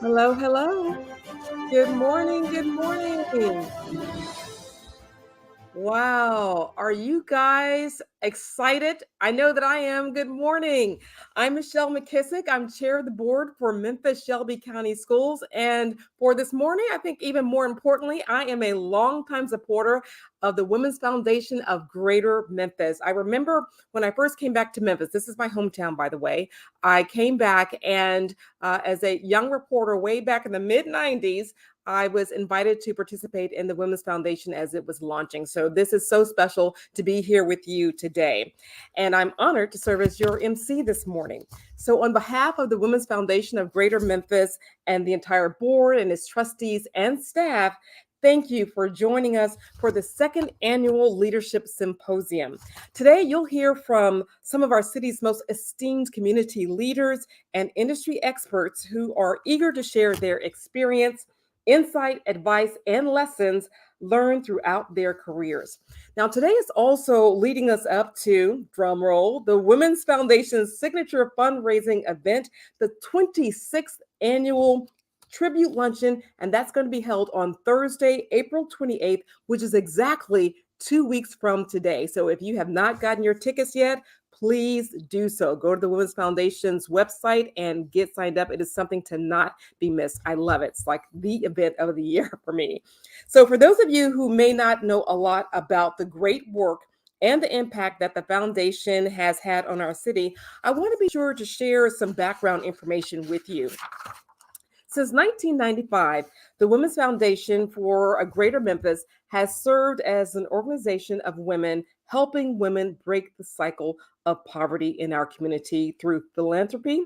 Hello, hello. Good morning, good morning. Wow, are you guys excited? I know that I am. Good morning. I'm Michelle McKissick. I'm chair of the board for Memphis Shelby County Schools. And for this morning, I think even more importantly, I am a longtime supporter of the Women's Foundation of Greater Memphis. I remember when I first came back to Memphis, this is my hometown, by the way. I came back and as a young reporter way back in the mid 90s, I was invited to participate in the Women's Foundation as it was launching. So this is so special to be here with you today. today. And I'm honored to serve as your MC this morning. So, on behalf of the Women's Foundation of Greater Memphis and the entire board and its trustees and staff, thank you for joining us for the second annual Leadership Symposium. Today, you'll hear from some of our city's most esteemed community leaders and industry experts who are eager to share their experience, insight, advice, and lessons learned throughout their careers. Now, today is also leading us up to, drumroll, the Women's Foundation's signature fundraising event, the 26th annual tribute luncheon, and that's going to be held on Thursday, April 28th, which is exactly 2 weeks from today. So if you have not gotten your tickets yet, please do so. Go to the Women's Foundation's website and get signed up. It is something to not be missed. I love it. It's like the event of the year for me. So for those of you who may not know a lot about the great work and the impact that the foundation has had on our city, I want to be sure to share some background information with you. Since 1995, the Women's Foundation for a Greater Memphis has served as an organization of women helping women break the cycle of poverty in our community through philanthropy,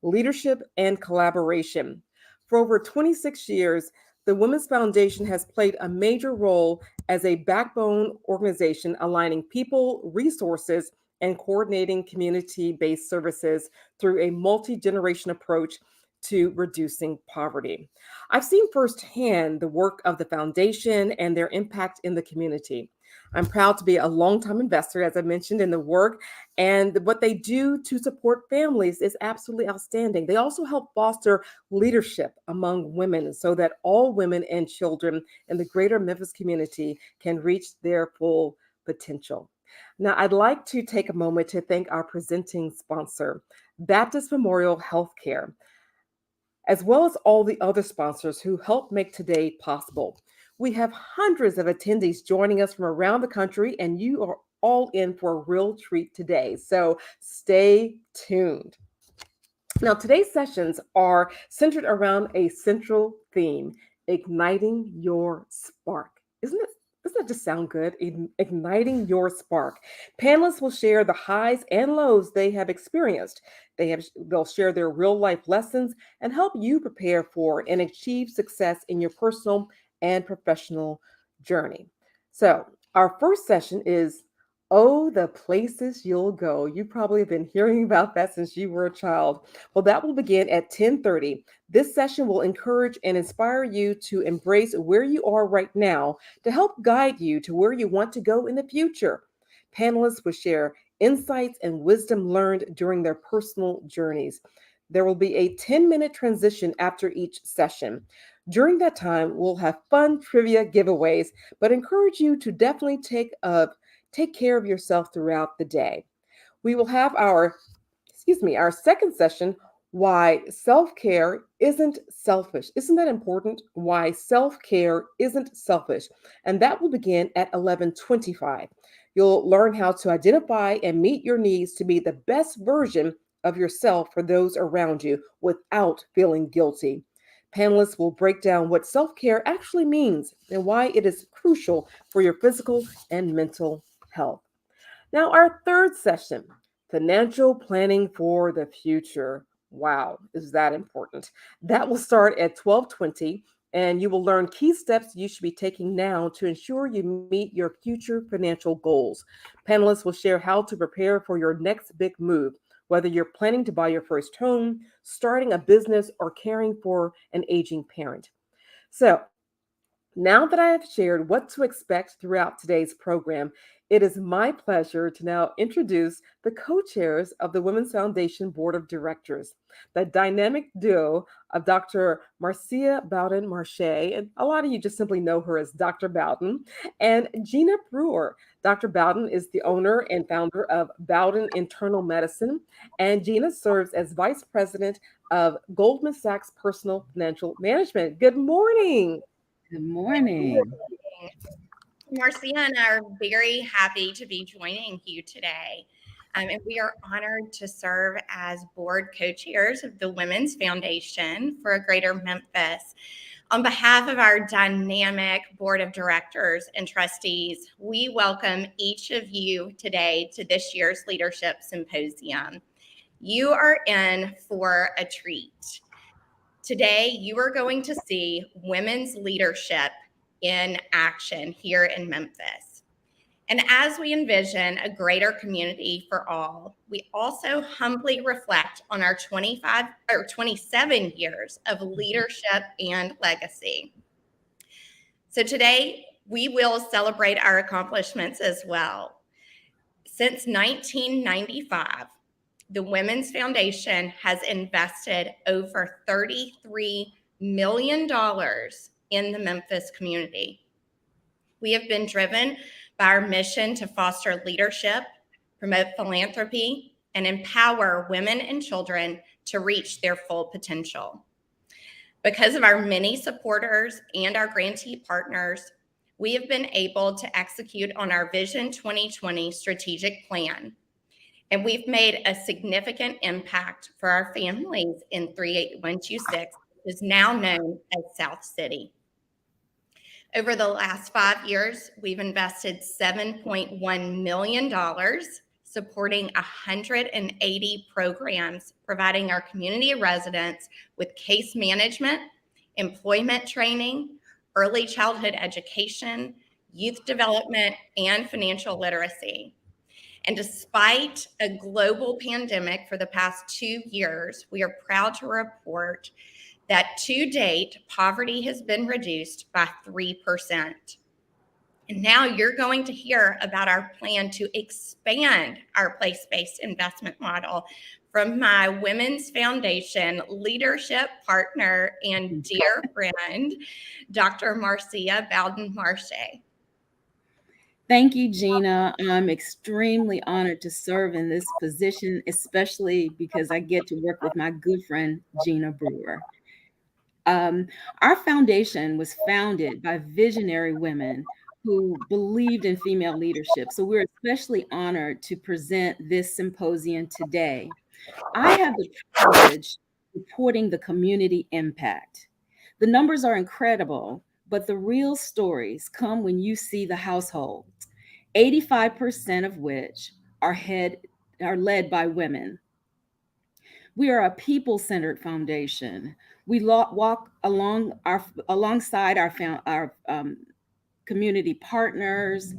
leadership, and collaboration. For over 26 years, the Women's Foundation has played a major role as a backbone organization aligning people, resources, and coordinating community based services through a multi generation approach to reducing poverty. I've seen firsthand the work of the foundation and their impact in the community. I'm proud to be a longtime investor, as I mentioned, in the work, and what they do to support families is absolutely outstanding. They also help foster leadership among women so that all women and children in the greater Memphis community can reach their full potential. Now, I'd like to take a moment to thank our presenting sponsor, Baptist Memorial Healthcare, as well as all the other sponsors who help make today possible. We have hundreds of attendees joining us from around the country, and you are all in for a real treat today. So stay tuned. Now, today's sessions are centered around a central theme, igniting your spark. Doesn't that just sound good? Igniting your spark. Panelists will share the highs and lows they have experienced. They'll share their real life lessons and help you prepare for and achieve success in your personal and professional journey. So, our first session is Oh, the places you'll go. You probably have been hearing about that since you were a child. Well, that will begin at 10:30. This session will encourage and inspire you to embrace where you are right now to help guide you to where you want to go in the future. Panelists will share insights and wisdom learned during their personal journeys. There will be a 10-minute transition after each session. During that time, we'll have fun trivia giveaways, but encourage you to definitely take care of yourself throughout the day. We will have our second session, why self-care isn't selfish. Isn't that important? Why self-care isn't selfish. And that will begin at 11:25. You'll learn how to identify and meet your needs to be the best version of yourself for those around you without feeling guilty. Panelists will break down what self care actually means and why it is crucial for your physical and mental health. Now, our third session, financial planning for the future. Wow, is that important? That will start at 12:20, and you will learn key steps you should be taking now to ensure you meet your future financial goals. Panelists will share how to prepare for your next big move, whether you're planning to buy your first home, starting a business, or caring for an aging parent. So, now that I have shared what to expect throughout today's program, it is my pleasure to now introduce the co chairs of the Women's Foundation Board of Directors, the dynamic duo of Dr. Marcia Bowden Marche, and a lot of you just simply know her as Dr. Bowden, and Gina Brewer. Dr. Bowden is the owner and founder of Bowden Internal Medicine, and Gina serves as Vice President of Goldman Sachs Personal Financial Management. Good morning. Good morning. Marcia and I are very happy to be joining you today. And we are honored to serve as board co-chairs of the Women's Foundation for a Greater Memphis. On behalf of our dynamic board of directors and trustees, we welcome each of you today to this year's Leadership Symposium. You are in for a treat. Today, you are going to see women's leadership in action here in Memphis. And as we envision a greater community for all, we also humbly reflect on our 27 years of leadership and legacy. So today, we will celebrate our accomplishments as well. Since 1995, the Women's Foundation has invested over $33 million in the Memphis community. We have been driven by our mission to foster leadership, promote philanthropy, and empower women and children to reach their full potential. Because of our many supporters and our grantee partners, we have been able to execute on our Vision 2020 strategic plan. And we've made a significant impact for our families in 38126, which is now known as South City. Over the last 5 years, we've invested $7.1 million supporting 180 programs, providing our community residents with case management, employment training, early childhood education, youth development, and financial literacy. And despite a global pandemic for the past 2 years, we are proud to report that to date, poverty has been reduced by 3%. And now you're going to hear about our plan to expand our place-based investment model from my Women's Foundation leadership partner and dear friend, Dr. Marcia Bowden-Marche. Thank you, Gina. I'm extremely honored to serve in this position, especially because I get to work with my good friend, Gina Brewer. Our foundation was founded by visionary women who believed in female leadership. So we're especially honored to present this symposium today. I have the privilege of reporting the community impact. The numbers are incredible, but the real stories come when you see the households, 85% of which are led by women. We are a people-centered foundation. We walk alongside our community partners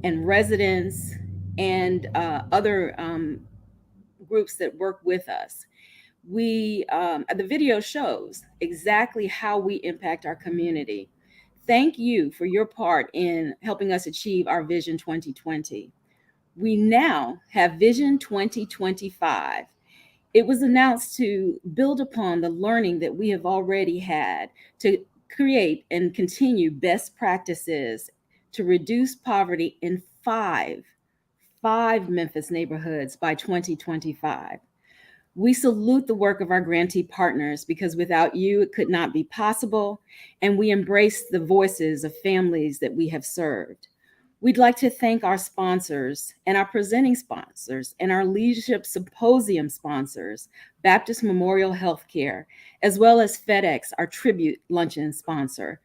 and residents and other groups that work with us. The video shows exactly how we impact our community. Thank you for your part in helping us achieve our Vision 2020. We now have Vision 2025. It was announced to build upon the learning that we have already had to create and continue best practices to reduce poverty in five Memphis neighborhoods by 2025. We salute the work of our grantee partners because without you, it could not be possible, and we embrace the voices of families that we have served. We'd like to thank our sponsors and our presenting sponsors and our Leadership Symposium sponsors, Baptist Memorial Healthcare, as well as FedEx, our tribute luncheon sponsor.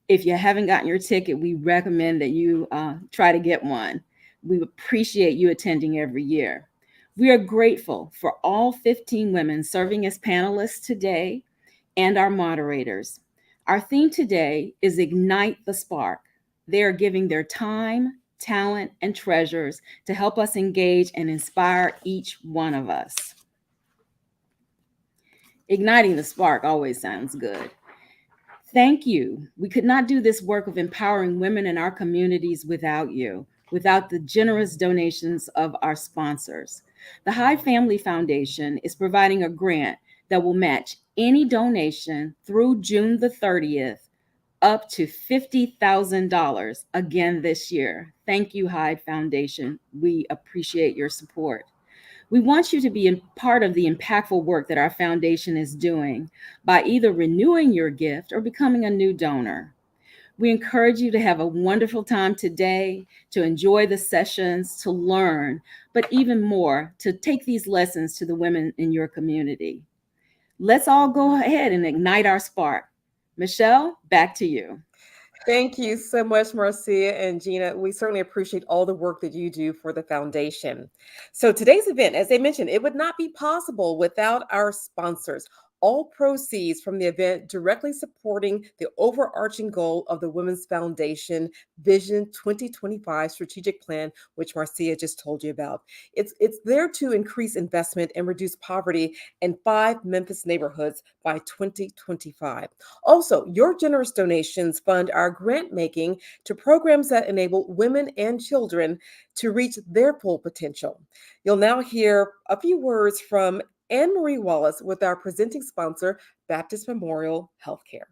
If you haven't gotten your ticket, we recommend that you try to get one. We appreciate you attending every year. We are grateful for all 15 women serving as panelists today and our moderators. Our theme today is Ignite the Spark. They are giving their time, talent, and treasures to help us engage and inspire each one of us. Igniting the spark always sounds good. Thank you. We could not do this work of empowering women in our communities without you, without the generous donations of our sponsors. The Hyde Family Foundation is providing a grant that will match any donation through June the 30th up to $50,000 again this year. Thank you, Hyde Foundation. We appreciate your support. We want you to be a part of the impactful work that our foundation is doing by either renewing your gift or becoming a new donor. We encourage you to have a wonderful time today, to enjoy the sessions, to learn, but even more, to take these lessons to the women in your community. Let's all go ahead and ignite our spark. Michelle, back to you. Thank you so much, Marcia and Gina. We certainly appreciate all the work that you do for the foundation. So, today's event, as I mentioned, it would not be possible without our sponsors. All proceeds from the event directly supporting the overarching goal of the Women's Foundation Vision 2025 strategic plan, which Marcia just told you about. It's there to increase investment and reduce poverty in 5 Memphis neighborhoods by 2025. Also, your generous donations fund our grant making to programs that enable women and children to reach their full potential. You'll now hear a few words from Anne Marie Wallace with our presenting sponsor, Baptist Memorial Healthcare.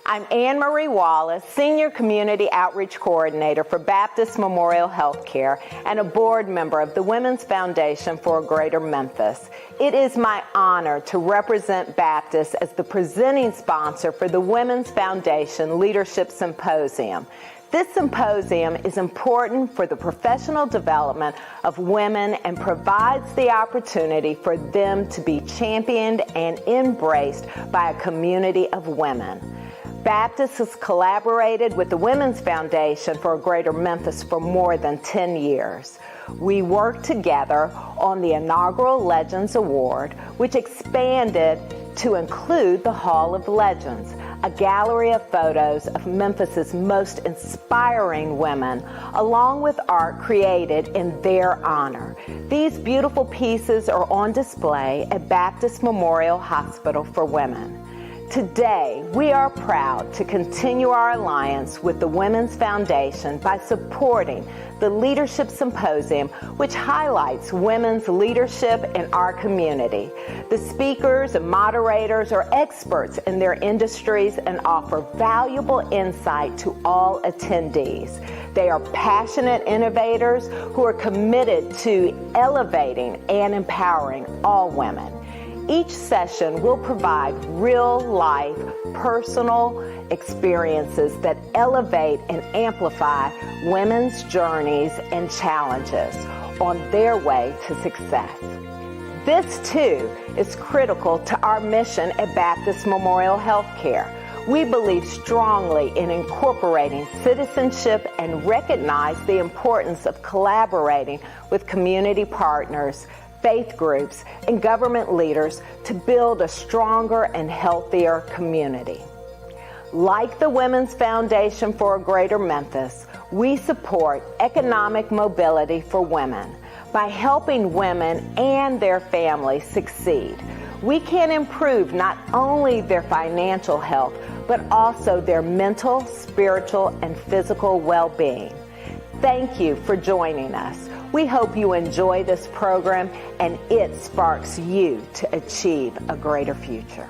I'm Anne Marie Wallace, Senior Community Outreach Coordinator for Baptist Memorial Healthcare and a board member of the Women's Foundation for Greater Memphis. It is my honor to represent Baptist as the presenting sponsor for the Women's Foundation Leadership Symposium. This symposium is important for the professional development of women and provides the opportunity for them to be championed and embraced by a community of women. Baptist has collaborated with the Women's Foundation for Greater Memphis for more than 10 years. We worked together on the inaugural Legends Award, which expanded to include the Hall of Legends, a gallery of photos of Memphis's most inspiring women, along with art created in their honor. These beautiful pieces are on display at Baptist Memorial Hospital for Women. Today, we are proud to continue our alliance with the Women's Foundation by supporting the Leadership Symposium, which highlights women's leadership in our community. The speakers and moderators are experts in their industries and offer valuable insight to all attendees. They are passionate innovators who are committed to elevating and empowering all women. Each session will provide real-life, personal experiences that elevate and amplify women's journeys and challenges on their way to success. This, too, is critical to our mission at Baptist Memorial Healthcare. We believe strongly in incorporating citizenship and recognize the importance of collaborating with community partners, faith groups, and government leaders to build a stronger and healthier community. Like the Women's Foundation for Greater Memphis, we support economic mobility for women. By helping women and their families succeed, we can improve not only their financial health, but also their mental, spiritual, and physical well-being. Thank you for joining us. We hope you enjoy this program and it sparks you to achieve a greater future.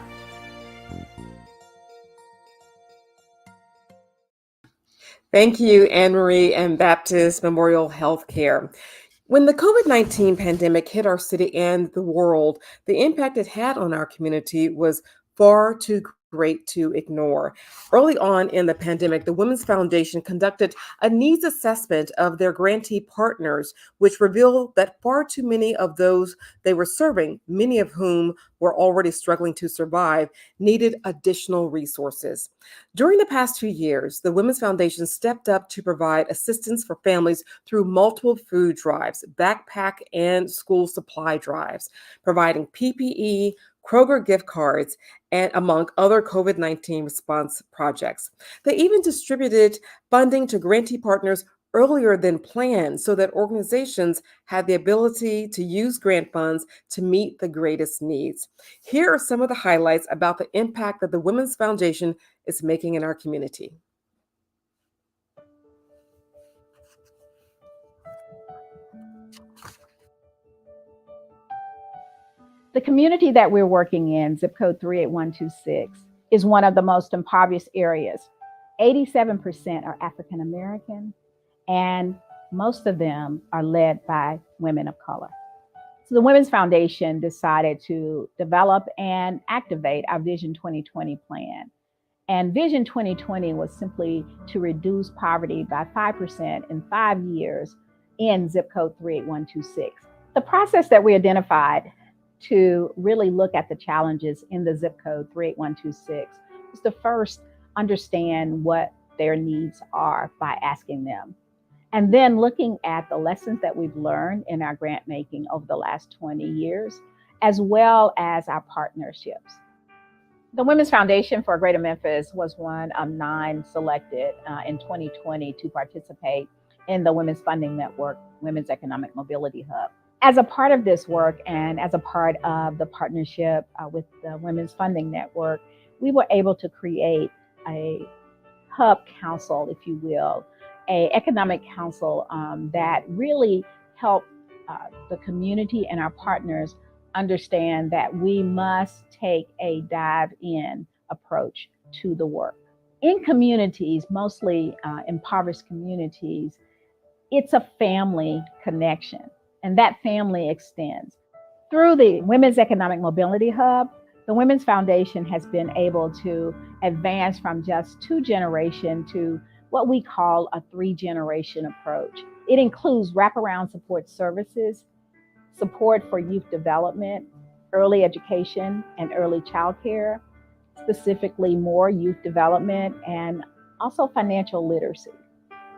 Thank you, Anne Marie and Baptist Memorial Healthcare. When the COVID-19 pandemic hit our city and the world, the impact it had on our community was far too great to ignore. Early on in the pandemic, the Women's Foundation conducted a needs assessment of their grantee partners, which revealed that far too many of those they were serving, many of whom were already struggling to survive, needed additional resources. During the past 2 years, the Women's Foundation stepped up to provide assistance for families through multiple food drives, backpack and school supply drives, providing PPE, Kroger gift cards, and among other COVID-19 response projects. They even distributed funding to grantee partners earlier than planned so that organizations had the ability to use grant funds to meet the greatest needs. Here are some of the highlights about the impact that the Women's Foundation is making in our community. The community that we're working in, zip code 38126, is one of the most impoverished areas. 87% are African American, and most of them are led by women of color. So the Women's Foundation decided to develop and activate our Vision 2020 plan. And Vision 2020 was simply to reduce poverty by 5% in 5 years in zip code 38126. The process that we identified to really look at the challenges in the zip code 38126 is to first understand what their needs are by asking them. And then looking at the lessons that we've learned in our grant making over the last 20 years, as well as our partnerships. The Women's Foundation for Greater Memphis was one of 9 selected in 2020 to participate in the Women's Funding Network, Women's Economic Mobility Hub. As a part of this work and as a part of the partnership with the Women's Funding Network, we were able to create a hub council, if you will, an economic council that really helped the community and our partners understand that we must take a dive-in approach to the work. In communities, mostly impoverished communities, it's a family connection, and that family extends. Through the Women's Economic Mobility Hub, the Women's Foundation has been able to advance from just 2 generation to what we call a 3-generation approach. It includes wraparound support services, support for youth development, early education, and early childcare, specifically more youth development, and also financial literacy.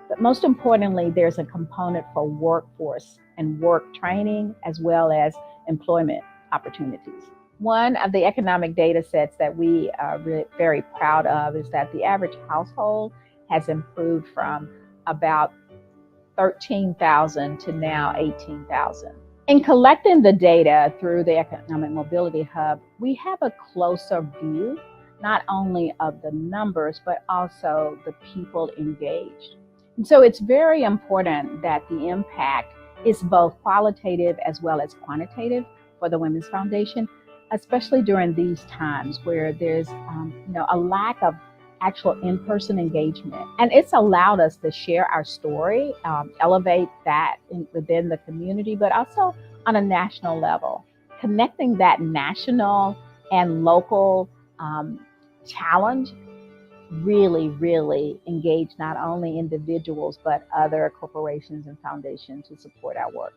But most importantly, there's a component for workforce and work training, as well as employment opportunities. One of the economic data sets that we are really very proud of is that the average household has improved from about 13,000 to now 18,000. In collecting the data through the Economic Mobility Hub, we have a closer view, not only of the numbers, but also the people engaged. And so it's very important that the impact is both qualitative as well as quantitative for the Women's Foundation, especially during these times where there's a lack of actual in-person engagement. And it's allowed us to share our story, elevate that within the community, but also on a national level. Connecting that national and local challenge really engage not only individuals, but other corporations and foundations to support our work.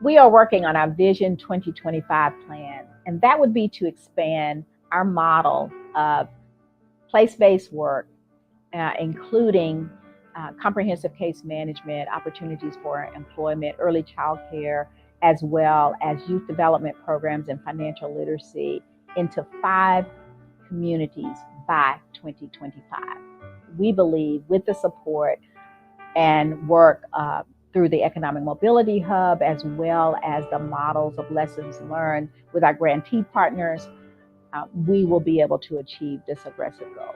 We are working on our Vision 2025 plan, and that would be to expand our model of place-based work, including comprehensive case management, opportunities for employment, early childcare, as well as youth development programs and financial literacy into 5 communities by 2025. We believe with the support and work through the Economic Mobility Hub, as well as the models of lessons learned with our grantee partners, we will be able to achieve this aggressive goal.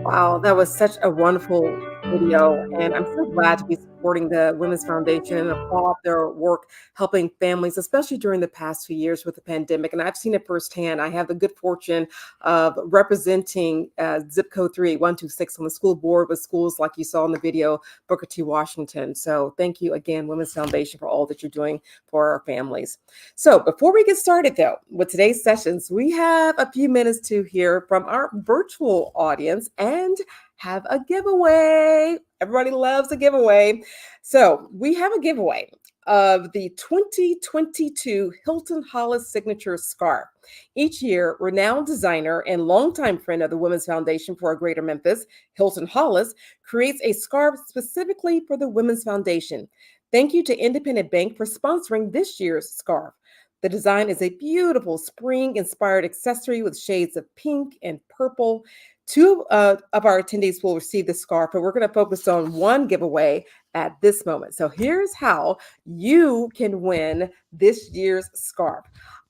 Wow, that was such a wonderful video. And I'm so glad to be supporting the Women's Foundation and applaud their work helping families, especially during the past few years with the pandemic. And I've seen it firsthand. I have the good fortune of representing zip code 38126 on the school board with schools like you saw in the video, Booker T. Washington. So thank you again, Women's Foundation, for all that you're doing for our families. So before we get started, though, with today's sessions, we have a few minutes to hear from our virtual audience and have a giveaway. Everybody loves a giveaway. So we have a giveaway of the 2022 Hilton Hollis Signature Scarf. Each year, renowned designer and longtime friend of the Women's Foundation for a Greater Memphis, Hilton Hollis, creates a scarf specifically for the Women's Foundation. Thank you to Independent Bank for sponsoring this year's scarf. The design is a beautiful spring-inspired accessory with shades of pink and purple. 2 of our attendees will receive the scarf, but we're going to focus on one giveaway at this moment. So here's how you can win this year's scarf.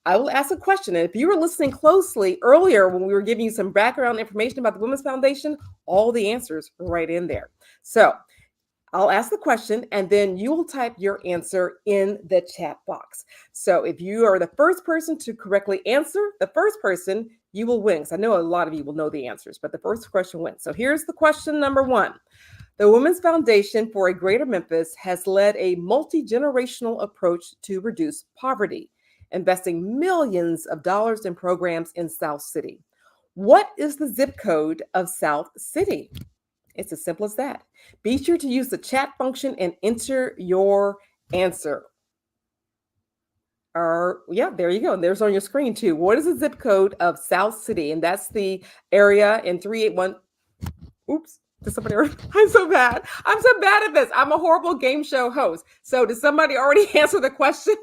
I will ask a question, and if you were listening closely earlier when we were giving you some background information about the Women's Foundation, all the answers are right in there. So I'll ask the question, and then you will type your answer in the chat box. So if you are the first person to correctly answer, the first person, you will win. So I know a lot of you will know the answers, but the first question wins. So here's the question number 1. The Women's Foundation for a Greater Memphis has led a multi-generational approach to reduce poverty, investing millions of dollars in programs in South City. What is the zip code of South City? It's as simple as that. Be sure to use the chat function and enter your answer. Yeah, there you go. And there's on your screen too. What is the zip code of South City? And that's the area in 381. Oops. Did somebody already? I'm so bad. I'm so bad at this. I'm a horrible game show host. So did somebody already answer the question?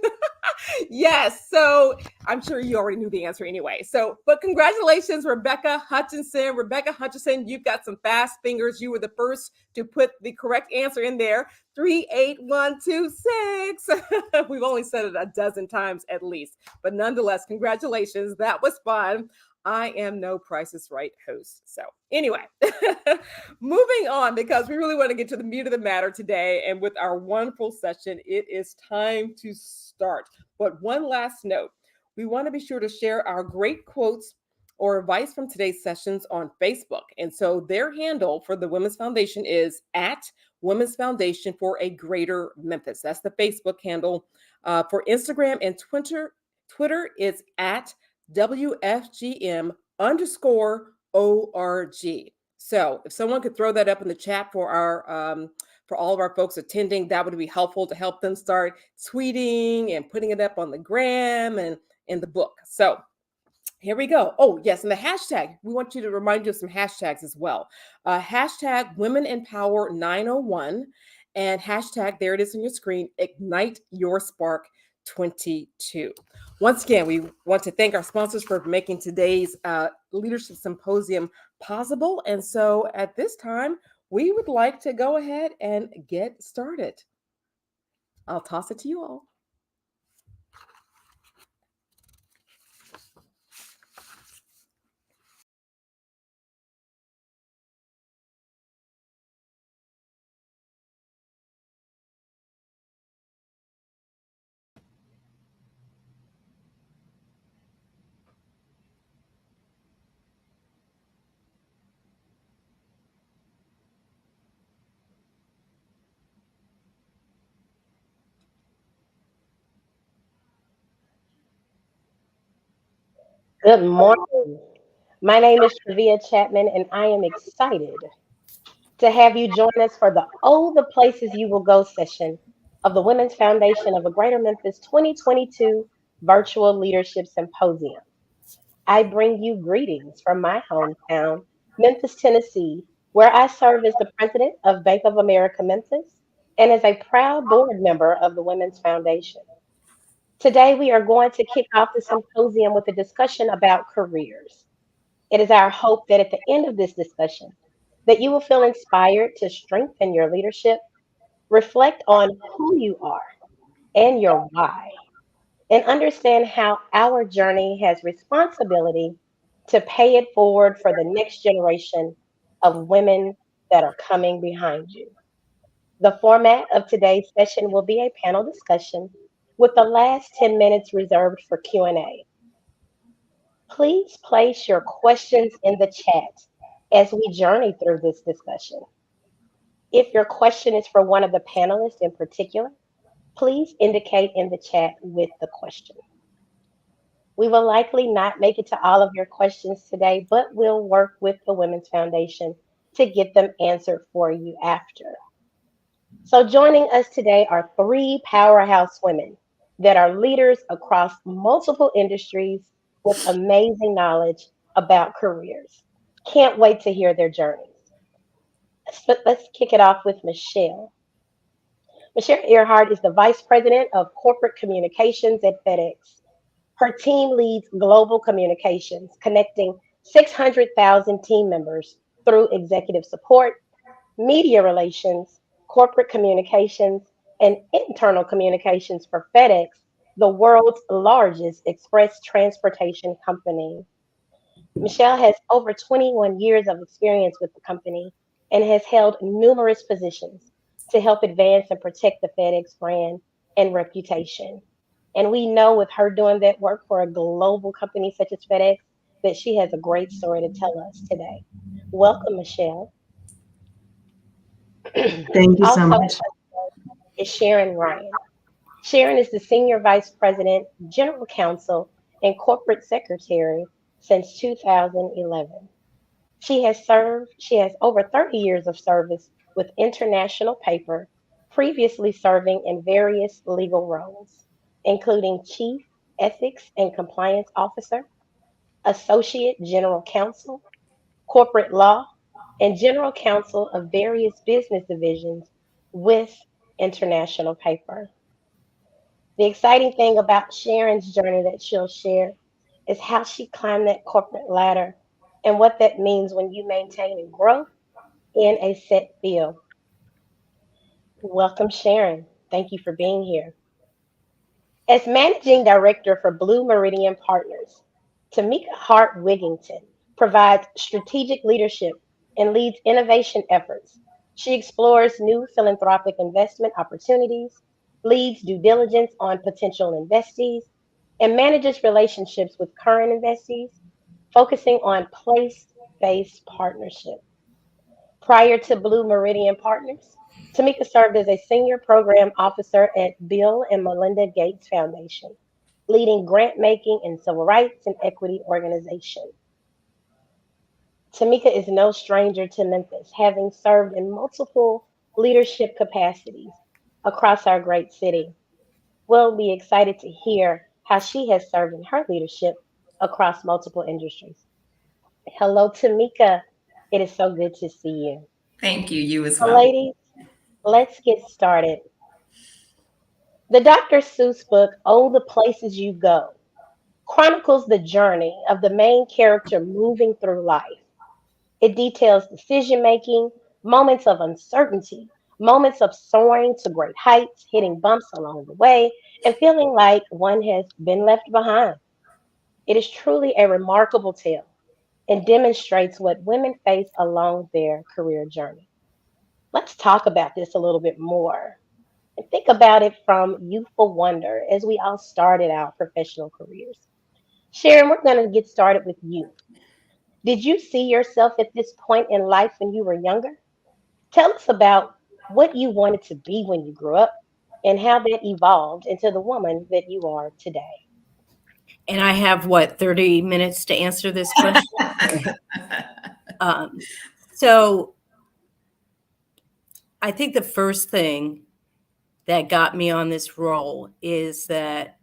Yes. So I'm sure you already knew the answer anyway. So, but congratulations, Rebecca Hutchinson. Rebecca Hutchinson, you've got some fast fingers. You were the first to put the correct answer in there. 38126. We've only said it a dozen times at least, but nonetheless, congratulations. That was fun. I am no Price is Right host. So anyway, moving on, because we really want to get to the meat of the matter today. And with our wonderful session, it is time to start. But one last note, we want to be sure to share our great quotes or advice from today's sessions on Facebook. And so their handle for the Women's Foundation is at Women's Foundation for a Greater Memphis. That's the Facebook handle. For Instagram and Twitter is at WFGM_ORG. So if someone could throw that up in the chat for all of our folks attending, that would be helpful to help them start tweeting and putting it up on the gram and in the book. So here we go. Oh, yes. And the hashtag, we want you to remind you of some hashtags as well. Hashtag Women Empower 901 and hashtag, there it is on your screen, Ignite Your Spark 22. Once again, we want to thank our sponsors for making today's Leadership Symposium possible. And so at this time, we would like to go ahead and get started. I'll toss it to you all. Good morning. My name is Travia Chapman, and I am excited to have you join us for the Oh, the Places You Will Go session of the Women's Foundation of a Greater Memphis 2022 Virtual Leadership Symposium. I bring you greetings from my hometown, Memphis, Tennessee, where I serve as the president of Bank of America Memphis and as a proud board member of the Women's Foundation. Today, we are going to kick off the symposium with a discussion about careers. It is our hope that at the end of this discussion, that you will feel inspired to strengthen your leadership, reflect on who you are and your why, and understand how our journey has responsibility to pay it forward for the next generation of women that are coming behind you. The format of today's session will be a panel discussion with the last 10 minutes reserved for Q&A. Please place your questions in the chat as we journey through this discussion. If your question is for one of the panelists in particular, please indicate in the chat with the question. We will likely not make it to all of your questions today, but we'll work with the Women's Foundation to get them answered for you after. So joining us today are three powerhouse women that are leaders across multiple industries with amazing knowledge about careers. Can't wait to hear their journeys. Let's kick it off with Michelle. Michelle Earhart is the Vice President of Corporate Communications at FedEx. Her team leads global communications, connecting 600,000 team members through executive support, media relations, corporate communications, and internal communications for FedEx, the world's largest express transportation company. Michelle has over 21 years of experience with the company and has held numerous positions to help advance and protect the FedEx brand and reputation. And we know with her doing that work for a global company such as FedEx, that she has a great story to tell us today. Welcome, Michelle. Thank you so Also much. is Sharon Ryan. Sharon is the Senior Vice President, General Counsel, and Corporate Secretary since 2011. She has over 30 years of service with International Paper, previously serving in various legal roles, including Chief Ethics and Compliance Officer, Associate General Counsel, Corporate Law, and General Counsel of various business divisions with International Paper. The exciting thing about Sharon's journey that she'll share is how she climbed that corporate ladder and what that means when you maintain and grow in a set field. Welcome, Sharon. Thank you for being here. As Managing Director for Blue Meridian Partners, Tamika Hart Wigington provides strategic leadership and leads innovation efforts. She explores new philanthropic investment opportunities, leads due diligence on potential investees, and manages relationships with current investees, focusing on place based partnership. Prior to Blue Meridian Partners, Tamika served as a senior program officer at Bill and Melinda Gates Foundation, leading grant making and civil rights and equity organization. Tamika is no stranger to Memphis, having served in multiple leadership capacities across our great city. We'll be excited to hear how she has served in her leadership across multiple industries. Hello, Tamika. It is so good to see you. Thank you. You as So, well. ladies, let's get started. The Dr. Seuss book, Oh, the Places You Go, chronicles the journey of the main character moving through life. It details decision making, moments of uncertainty, moments of soaring to great heights, hitting bumps along the way, and feeling like one has been left behind. It is truly a remarkable tale and demonstrates what women face along their career journey. Let's talk about this a little bit more and think about it from youthful wonder as we all started our professional careers. Sharon, we're going to get started with you. Did you see yourself at this point in life when you were younger? Tell us about what you wanted to be when you grew up and how that evolved into the woman that you are today. And I have what, 30 minutes to answer this question? um, so I think the first thing that got me on this role is that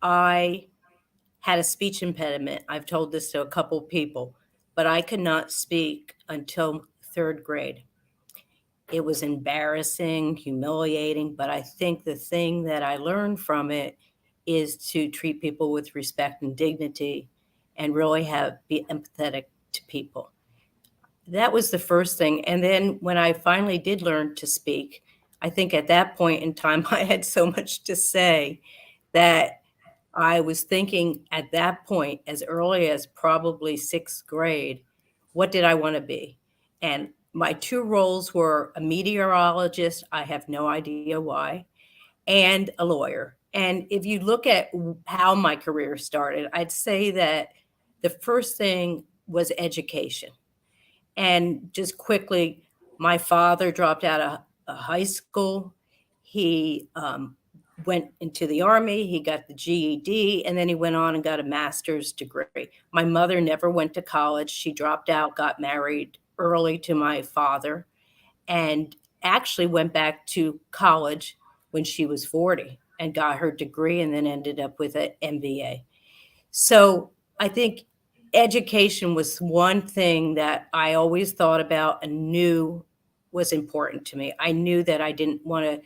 I had a speech impediment. I've told this to a couple people, but I could not speak until third grade. It was embarrassing, humiliating, but I think the thing that I learned from it is to treat people with respect and dignity and really be empathetic to people. That was the first thing. And then when I finally did learn to speak, I think at that point in time, I had so much to say that I was thinking at that point, as early as probably sixth grade, what did I want to be? And my two roles were a meteorologist, I have no idea why, and a lawyer. And if you look at how my career started, I'd say that the first thing was education. And just quickly, my father dropped out of high school. He went into the Army, he got the GED, and then he went on and got a master's degree. My mother never went to college. She dropped out, got married early to my father, and actually went back to college when she was 40 and got her degree and then ended up with an MBA. So I think education was one thing that I always thought about and knew was important to me. I knew that I didn't want to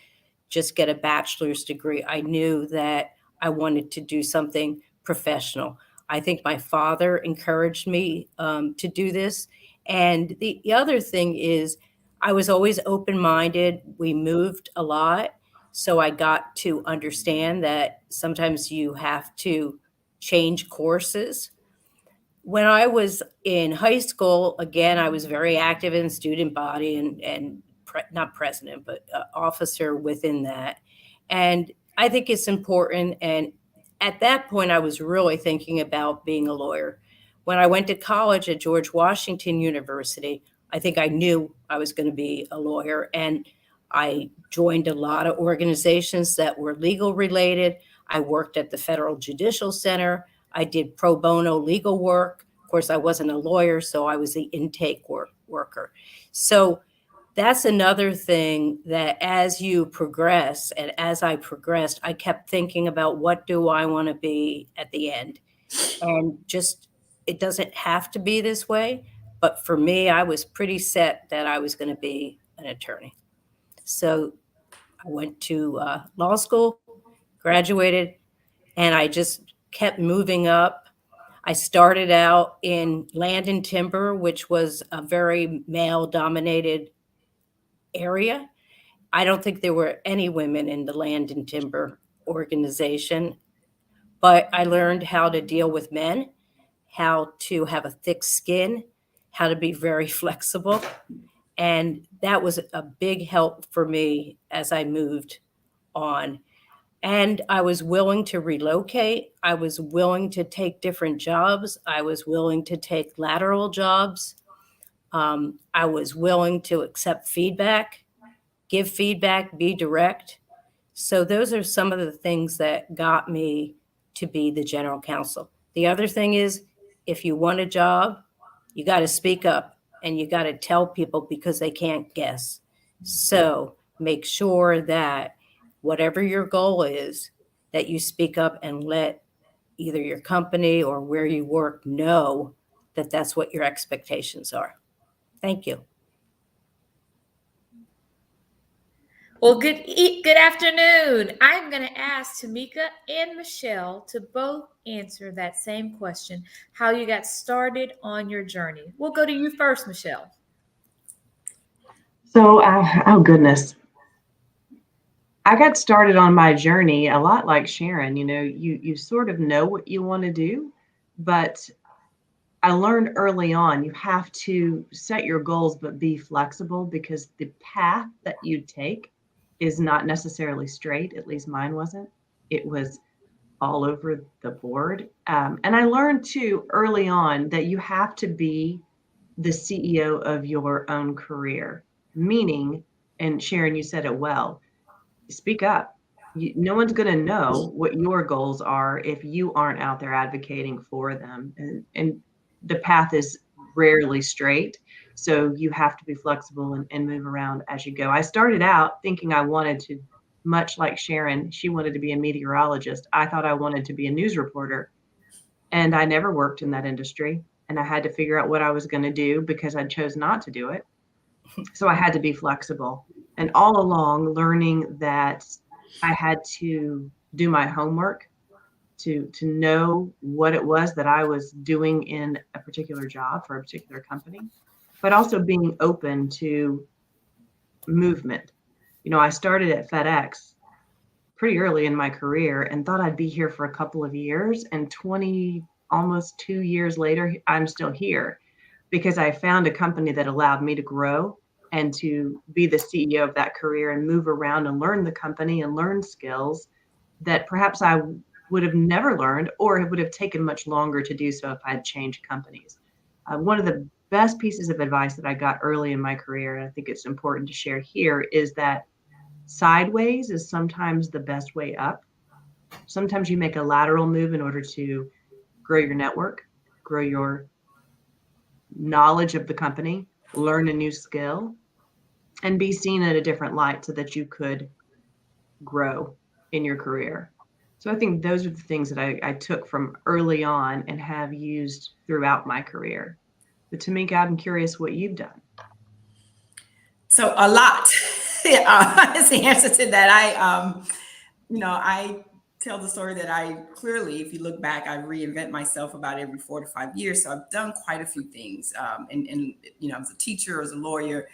just get a bachelor's degree. I knew that I wanted to do something professional. I think my father encouraged me to do this. And the other thing is, I was always open minded. We moved a lot. So I got to understand that sometimes you have to change courses. When I was in high school, again, I was very active in the student body and not president, but officer within that. And I think it's important. And at that point, I was really thinking about being a lawyer. When I went to college at George Washington University, I think I knew I was going to be a lawyer. And I joined a lot of organizations that were legal related. I worked at the Federal Judicial Center. I did pro bono legal work, course, I wasn't a lawyer, so I was the intake worker. So that's another thing that as you progress, and as I progressed, I kept thinking about what do I want to be at the end? And just, it doesn't have to be this way. But for me, I was pretty set that I was going to be an attorney. So I went to law school, graduated, and I just kept moving up. I started out in land and timber, which was a very male dominated area. I don't think there were any women in the land and timber organization, but I learned how to deal with men, how to have a thick skin, how to be very flexible. And that was a big help for me as I moved on. And I was willing to relocate. I was willing to take different jobs. I was willing to take lateral jobs. I was willing to accept feedback, give feedback, be direct. So those are some of the things that got me to be the general counsel. The other thing is, if you want a job, you got to speak up and you got to tell people because they can't guess. So make sure that whatever your goal is, that you speak up and let either your company or where you work know that that's what your expectations are. Thank you. Well, good afternoon. I'm going to ask Tamika and Michelle to both answer that same question, how you got started on your journey. We'll go to you first, Michelle. So, oh goodness. I got started on my journey a lot like Sharon. You sort of know what you want to do, but I learned early on you have to set your goals, but be flexible because the path that you take is not necessarily straight. At least mine wasn't. It was all over the board. And I learned too early on that you have to be the CEO of your own career, meaning, and Sharon, you said it well, speak up. No one's going to know what your goals are if you aren't out there advocating for them. And the path is rarely straight. So you have to be flexible and move around as you go. I started out thinking I wanted to, much like Sharon, she wanted to be a meteorologist. I thought I wanted to be a news reporter. And I never worked in that industry. And I had to figure out what I was going to do because I chose not to do it. So I had to be flexible. And all along, learning that I had to do my homework to know what it was that I was doing in a particular job for a particular company, but also being open to movement. I started at FedEx pretty early in my career and thought I'd be here for a couple of years, and almost 2 years later, I'm still here because I found a company that allowed me to grow and to be the CEO of that career and move around and learn the company and learn skills that perhaps I would have never learned, or it would have taken much longer to do so if I had changed companies. One of the best pieces of advice that I got early in my career, and I think it's important to share here, is that sideways is sometimes the best way up. Sometimes you make a lateral move in order to grow your network, grow your knowledge of the company, learn a new skill, and be seen in a different light so that you could grow in your career. So I think those are the things that I took from early on and have used throughout my career. But Tamika, I'm curious what you've done. So a lot is the answer to that. I tell the story that I clearly, if you look back, I reinvent myself about every 4 to 5 years. So I've done quite a few things. And I was a teacher, as a lawyer,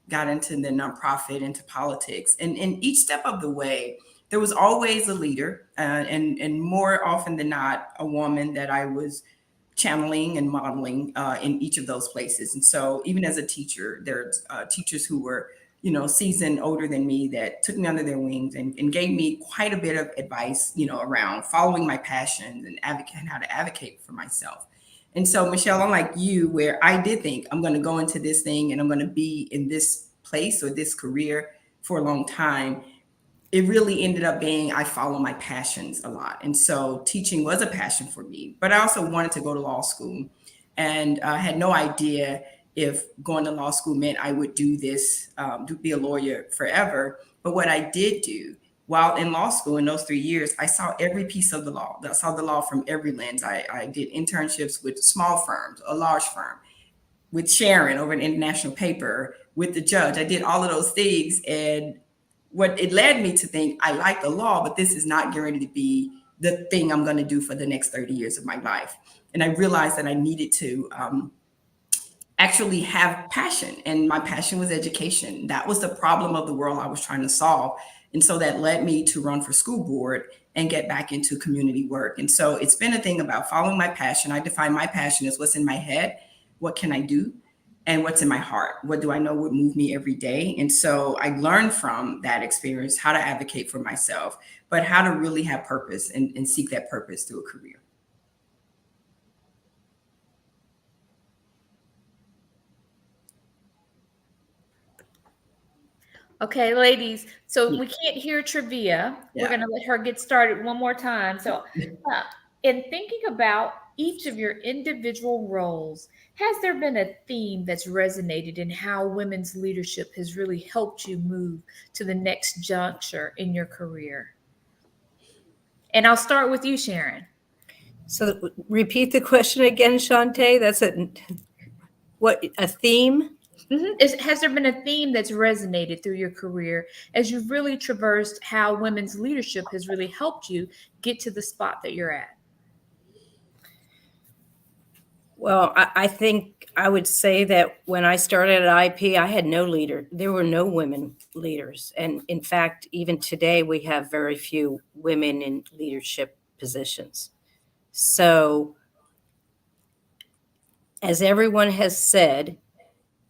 got into the nonprofit, into politics. And in each step of the way, there was always a leader, and more often than not, a woman that I was channeling and modeling in each of those places. And so even as a teacher, there's teachers who were, seasoned, older than me, that took me under their wings and gave me quite a bit of advice, around following my passions and how to advocate for myself. And so, Michelle, unlike you, where I did think I'm going to go into this thing and I'm going to be in this place or this career for a long time, it really ended up being I follow my passions a lot. And so teaching was a passion for me, but I also wanted to go to law school. and had no idea if going to law school meant I would do this, to be a lawyer forever. But what I did do while in law school in those 3 years, I saw every piece of the law. I saw the law from every lens. I did internships with small firms, a large firm, with Sharon over an international paper, with the judge. I did all of those things. And what it led me to think, I like the law, but this is not guaranteed to be the thing I'm going to do for the next 30 years of my life. And I realized that I needed to actually have passion. And my passion was education. That was the problem of the world I was trying to solve. And so that led me to run for school board and get back into community work. And so it's been a thing about following my passion. I define my passion as what's in my head, what can I do, and what's in my heart. What do I know would move me every day? And so I learned from that experience how to advocate for myself, but how to really have purpose and seek that purpose through a career. Okay, ladies, so we can't hear Trivia. Yeah. We're going to let her get started one more time. So, in thinking about each of your individual roles, has there been a theme that's resonated in how women's leadership has really helped you move to the next juncture in your career? And I'll start with you, Sharon. So repeat the question again, Shantae. That's a theme? Mm-hmm. Has there been a theme that's resonated through your career as you've really traversed how women's leadership has really helped you get to the spot that you're at? Well, I think I would say that when I started at IP, I had no leader. There were no women leaders. And in fact, even today, we have very few women in leadership positions. So, as everyone has said,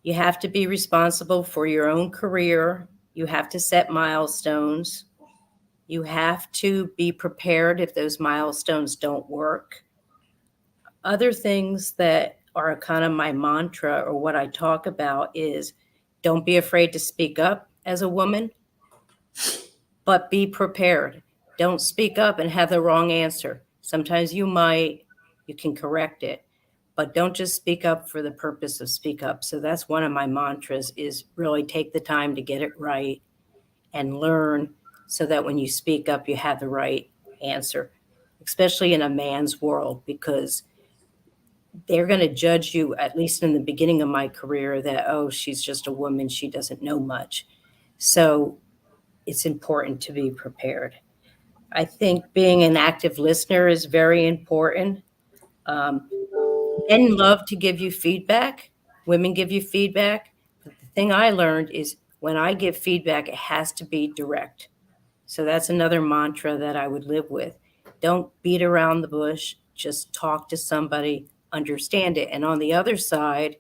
you have to be responsible for your own career. You have to set milestones. You have to be prepared if those milestones don't work. Other things that are kind of my mantra or what I talk about is don't be afraid to speak up as a woman, but be prepared. Don't speak up and have the wrong answer. Sometimes you can correct it, but don't just speak up for the purpose of speak up. So that's one of my mantras is really take the time to get it right and learn so that when you speak up, you have the right answer, especially in a man's world, because they're going to judge you, at least in the beginning of my career, that, oh, she's just a woman. She doesn't know much. So it's important to be prepared. I think being an active listener is very important. Men love to give you feedback. Women give you feedback. But the thing I learned is when I give feedback, it has to be direct. So that's another mantra that I would live with. Don't beat around the bush. Just talk to somebody, understand it. And on the other side,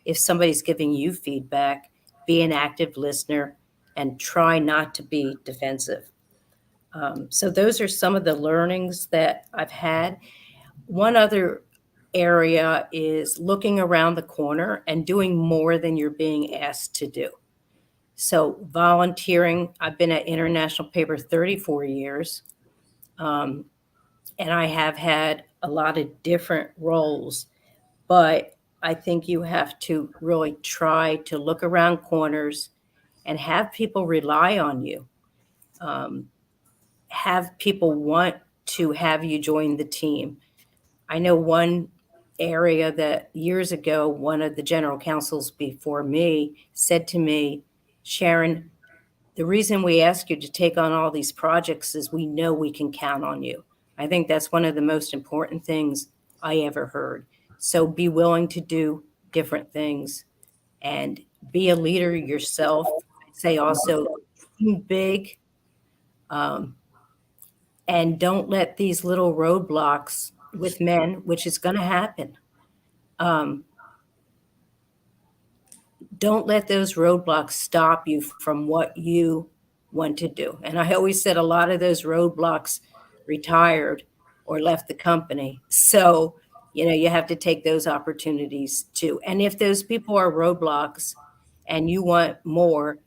if somebody's giving you feedback, be an active listener and try not to be defensive. So those are some of the learnings that I've had. One other area is looking around the corner and doing more than you're being asked to do. So volunteering, I've been at International Paper 34 years, and I have had a lot of different roles, but I think you have to really try to look around corners and have people rely on you. Have people want to have you join the team. I know one area that years ago, one of the general counsels before me said to me, Sharon, the reason we ask you to take on all these projects is we know we can count on you. I think that's one of the most important things I ever heard. So be willing to do different things and be a leader yourself. I'd say also dream big, and don't let these little roadblocks with men, which is going to happen. Don't let those roadblocks stop you from what you want to do. And I always said a lot of those roadblocks retired or left the company. So, you have to take those opportunities too. And if those people are roadblocks and you want more,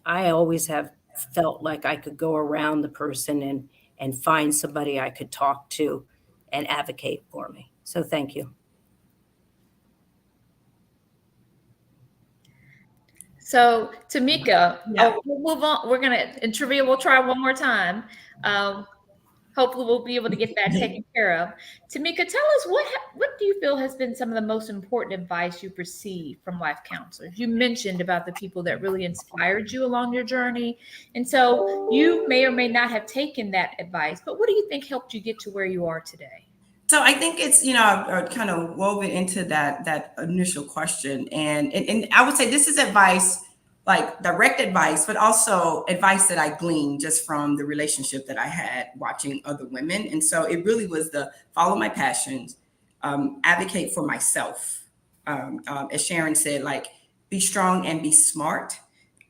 I always have felt like I could go around the person and find somebody I could talk to and advocate for me. So thank you. So, Tamika, Yeah. we'll move on. We're gonna in trivia. We'll try one more time. Um, Hopefully, we'll be able to get that taken care of. Tamika, tell us what do you feel has been some of the most important advice you've received from life counselors? You mentioned about the people that really inspired you along your journey, and so you may or may not have taken that advice. But what do you think helped you get to where you are today? So I think it's, I've kind of woven into that initial question, and I would say this is advice, like direct advice, but also advice that I gleaned just from the relationship that I had watching other women. And so it really was the follow my passions, advocate for myself, as Sharon said, like be strong and be smart,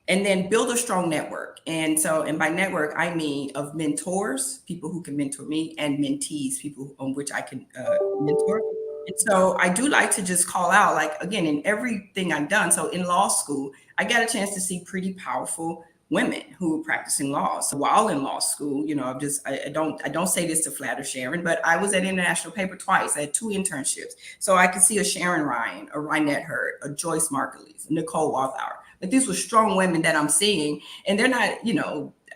and then build a strong network. And so, and by network, I mean of mentors, people who can mentor me, and mentees, people on which I can mentor. And so I do like to just call out, like, again, in everything I've done. So in law school, I got a chance to see pretty powerful women who were practicing law. So while in law school, I don't say this to flatter Sharon, but I was at International Paper twice. I had 2 internships. So I could see a Sharon Ryan, a Rynette Hurd, a Joyce Margulies, Nicole Walthour. Like these were strong women that I'm seeing, and they're not,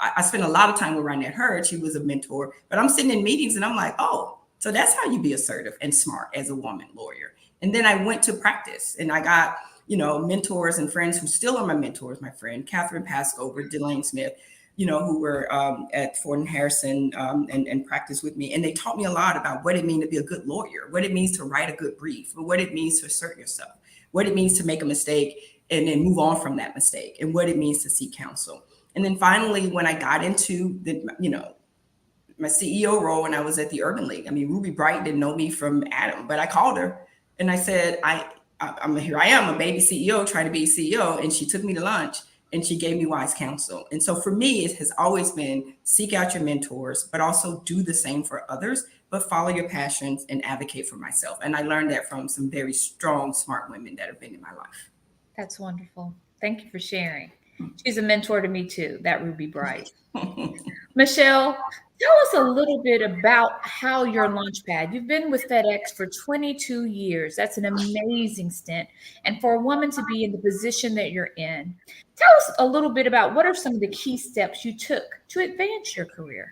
I spent a lot of time with Rynette Hurd. She was a mentor, but I'm sitting in meetings and I'm like, oh, so that's how you be assertive and smart as a woman lawyer. And then I went to practice and I got, mentors and friends who still are my mentors, my friend Catherine Pascover, Delane Smith, who were at Ford and Harrison and practiced with me. And they taught me a lot about what it means to be a good lawyer, what it means to write a good brief, but what it means to assert yourself, what it means to make a mistake and then move on from that mistake, and what it means to seek counsel. And then finally, when I got into my CEO role when I was at the Urban League, I mean, Ruby Bright didn't know me from Adam, but I called her and I said, I'm here. I am a baby CEO trying to be CEO, and she took me to lunch and she gave me wise counsel. And so for me, it has always been seek out your mentors, but also do the same for others, but follow your passions and advocate for myself. And I learned that from some very strong, smart women that have been in my life. That's wonderful. Thank you for sharing. She's a mentor to me too, that Ruby Bright. Michelle, tell us a little bit about how your launchpad. You've been with FedEx for 22 years. That's an amazing stint. And for a woman to be in the position that you're in, tell us a little bit about what are some of the key steps you took to advance your career.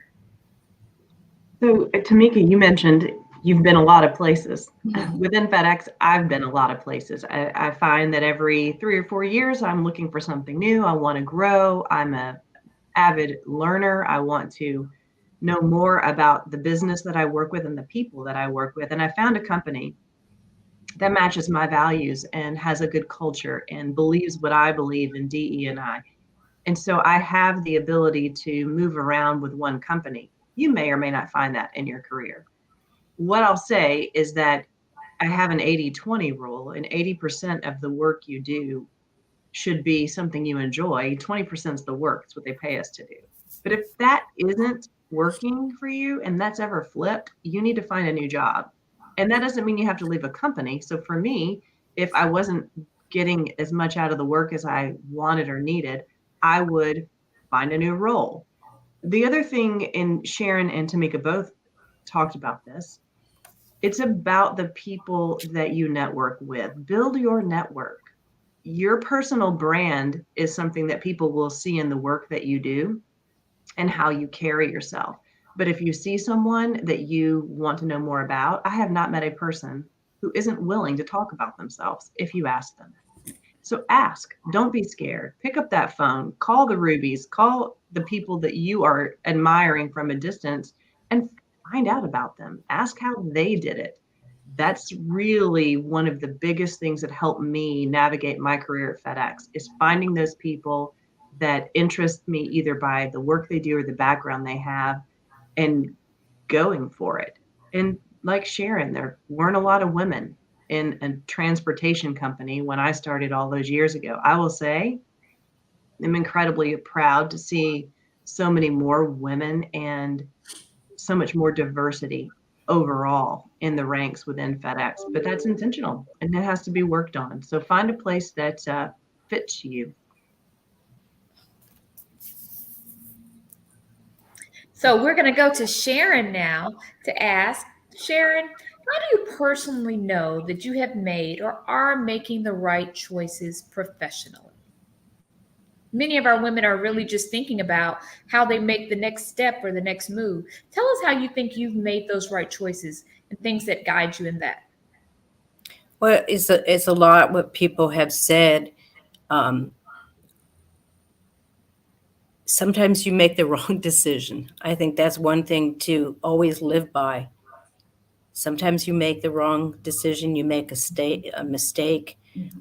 So, Tamika, you mentioned you've been a lot of places. Within FedEx, I've been a lot of places. I find that every 3 or 4 years, I'm looking for something new. I want to grow. I'm a avid learner. I want to know more about the business that I work with and the people that I work with. And I found a company that matches my values and has a good culture and believes what I believe in DE&I. And so I have the ability to move around with one company. You may or may not find that in your career. What I'll say is that I have an 80-20 rule, and 80% of the work you do should be something you enjoy. 20% is the work. It's what they pay us to do. But if that isn't working for you and that's ever flipped, you need to find a new job. And that doesn't mean you have to leave a company. So for me, if I wasn't getting as much out of the work as I wanted or needed, I would find a new role. The other thing, and Sharon and Tamika both talked about this, it's about the people that you network with. Build your network. Your personal brand is something that people will see in the work that you do and how you carry yourself. But if you see someone that you want to know more about, I have not met a person who isn't willing to talk about themselves if you ask them. So ask, don't be scared. Pick up that phone, call the Rubies, call the people that you are admiring from a distance and find out about them. Ask how they did it. That's really one of the biggest things that helped me navigate my career at FedEx is finding those people that interest me either by the work they do or the background they have and going for it. And like Sharon, there weren't a lot of women in a transportation company when I started all those years ago. I will say I'm incredibly proud to see so many more women and so much more diversity overall in the ranks within FedEx, but that's intentional and it has to be worked on. So find a place that fits you. So we're going to go to Sharon now to ask, Sharon, how do you personally know that you have made or are making the right choices professionally? many of our women are really just thinking about how they make the next step or the next move. Tell us how you think you've made those right choices and things that guide you in that. Well, it's a lot what people have said. Sometimes you make the wrong decision. I think that's one thing to always live by. Sometimes you make the wrong decision, you make a mistake.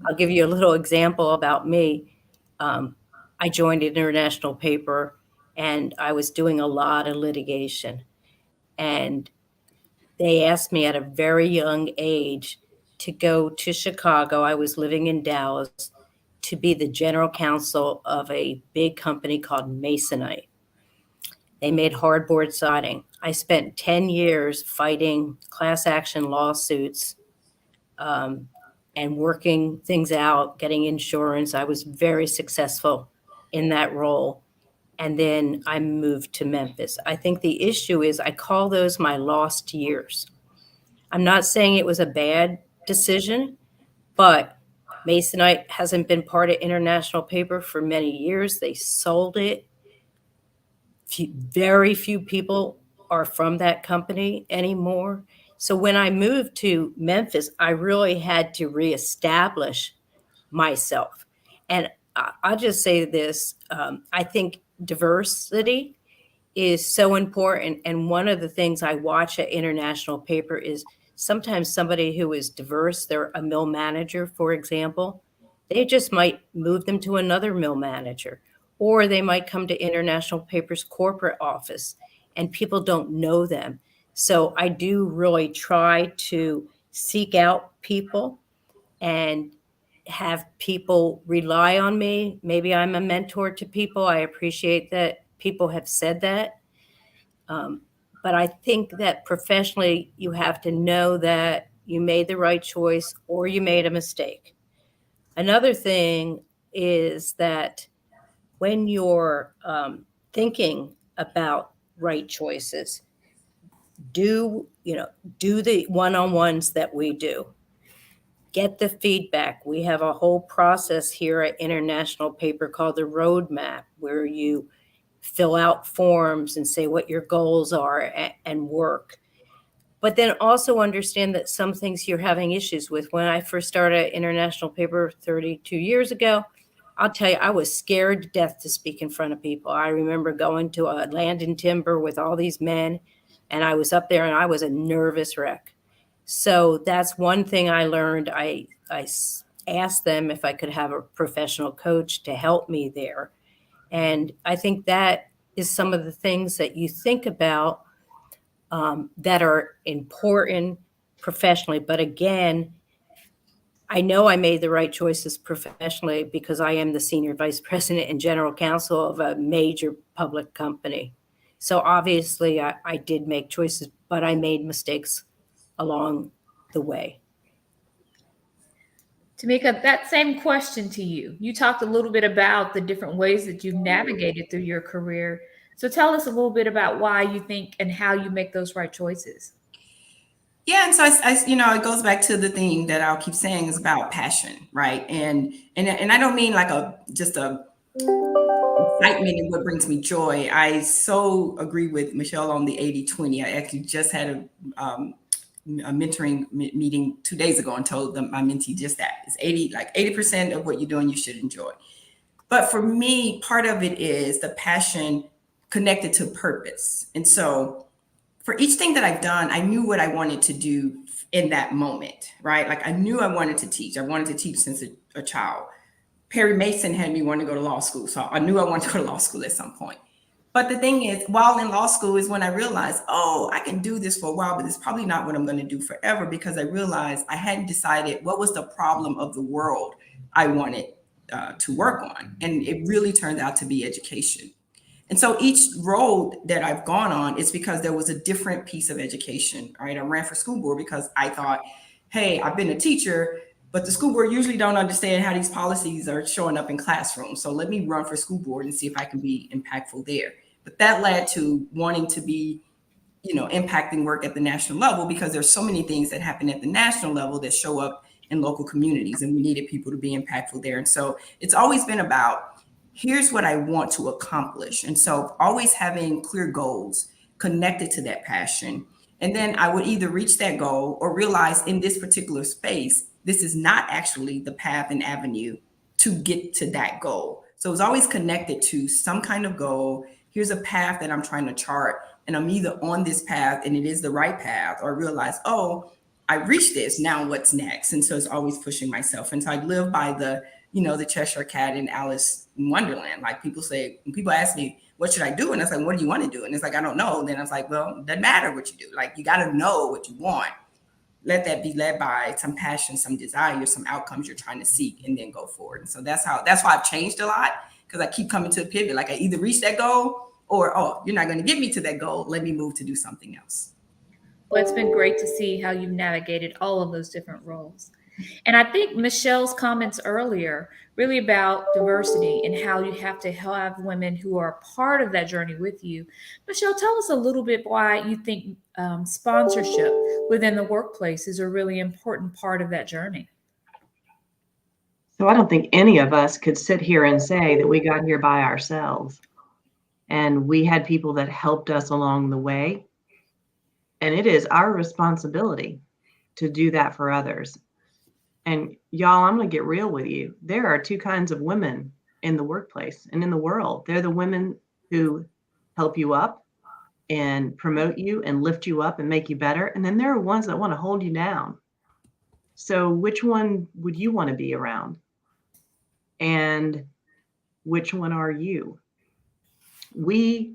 I'll give you a little example about me. I joined an international paper and I was doing a lot of litigation. And they asked me at a very young age to go to Chicago. I was living in Dallas to be the general counsel of a big company called Masonite. They made hardboard siding. I spent 10 years fighting class action lawsuits and working things out, getting insurance. I was very successful in that role. And then I moved to Memphis. I think the issue is I call those my lost years. I'm not saying it was a bad decision, but Masonite hasn't been part of International Paper for many years. They sold it. Very few people are from that company anymore. So when I moved to Memphis, I really had to reestablish myself. And I'll just say this, I think diversity is so important. And one of the things I watch at International Paper is sometimes somebody who is diverse, they're a mill manager, for example, they just might move them to another mill manager, or they might come to International Paper's corporate office and people don't know them. So I do really try to seek out people and have people rely on me. Maybe I'm a mentor to people. I appreciate that people have said that. But I think that professionally, you have to know that you made the right choice or you made a mistake. Another thing is that when you're thinking about right choices, do the one-on-ones that we do. Get the feedback. We have a whole process here at International Paper called the roadmap, where you fill out forms and say what your goals are and work. But then also understand that some things you're having issues with. When I first started at International Paper 32 years ago, I'll tell you, I was scared to death to speak in front of people. I remember going to a land and timber with all these men, and I was up there and I was a nervous wreck. So that's one thing I learned. I asked them if I could have a professional coach to help me there. And I think that is some of the things that you think about that are important professionally. But again, I know I made the right choices professionally because I am the senior vice president and general counsel of a major public company. So obviously I did make choices, but I made mistakes along the way. Tamika, that same question to you. You talked a little bit about the different ways that you've navigated through your career. So tell us a little bit about why you think and how you make those right choices. Yeah, and so it goes back to the thing that I'll keep saying is about passion, right? And I don't mean like just a excitement and what brings me joy. I so agree with Michelle on the 80-20. I actually just had a mentoring meeting 2 days ago and told my mentee just that. It's 80% of what you're doing you should enjoy. But for me, part of it is the passion connected to purpose. And so for each thing that I've done, I knew what I wanted to do in that moment, right? Like I knew I wanted to teach. I wanted to teach since a child. Perry Mason had me want to go to law school. So I knew I wanted to go to law school at some point. But the thing is, while in law school is when I realized, oh, I can do this for a while, but it's probably not what I'm going to do forever, because I realized I hadn't decided what was the problem of the world I wanted to work on. And it really turned out to be education. And so each road that I've gone on is because there was a different piece of education, right? I ran for school board because I thought, hey, I've been a teacher, but the school board usually don't understand how these policies are showing up in classrooms. So let me run for school board and see if I can be impactful there. But that led to wanting to be, impacting work at the national level, because there's so many things that happen at the national level that show up in local communities, and we needed people to be impactful there. And so it's always been about here's what I want to accomplish. And so always having clear goals connected to that passion. And then I would either reach that goal or realize in this particular space, this is not actually the path and avenue to get to that goal. So it's always connected to some kind of goal. Here's a path that I'm trying to chart, and I'm either on this path and it is the right path, or realize, oh, I reached this. Now what's next? And so it's always pushing myself. And so I live by the Cheshire Cat and Alice in Wonderland. Like people say, when people ask me, what should I do? And it's like, what do you want to do? And it's like, I don't know. Then I was like, well, it doesn't matter what you do. Like, you got to know what you want. Let that be led by some passion, some desire, some outcomes you're trying to seek, and then go forward. And so that's why I've changed a lot, because I keep coming to a pivot. Like, I either reach that goal or, oh, you're not going to get me to that goal. Let me move to do something else. Well, it's been great to see how you've navigated all of those different roles. And I think Michelle's comments earlier really about diversity and how you have to have women who are part of that journey with you. Michelle, tell us a little bit why you think sponsorship within the workplace is a really important part of that journey. So I don't think any of us could sit here and say that we got here by ourselves. And we had people that helped us along the way. And it is our responsibility to do that for others. And y'all, I'm going to get real with you. There are two kinds of women in the workplace and in the world. They're the women who help you up and promote you and lift you up and make you better. And then there are ones that want to hold you down. So which one would you want to be around? And which one are you? We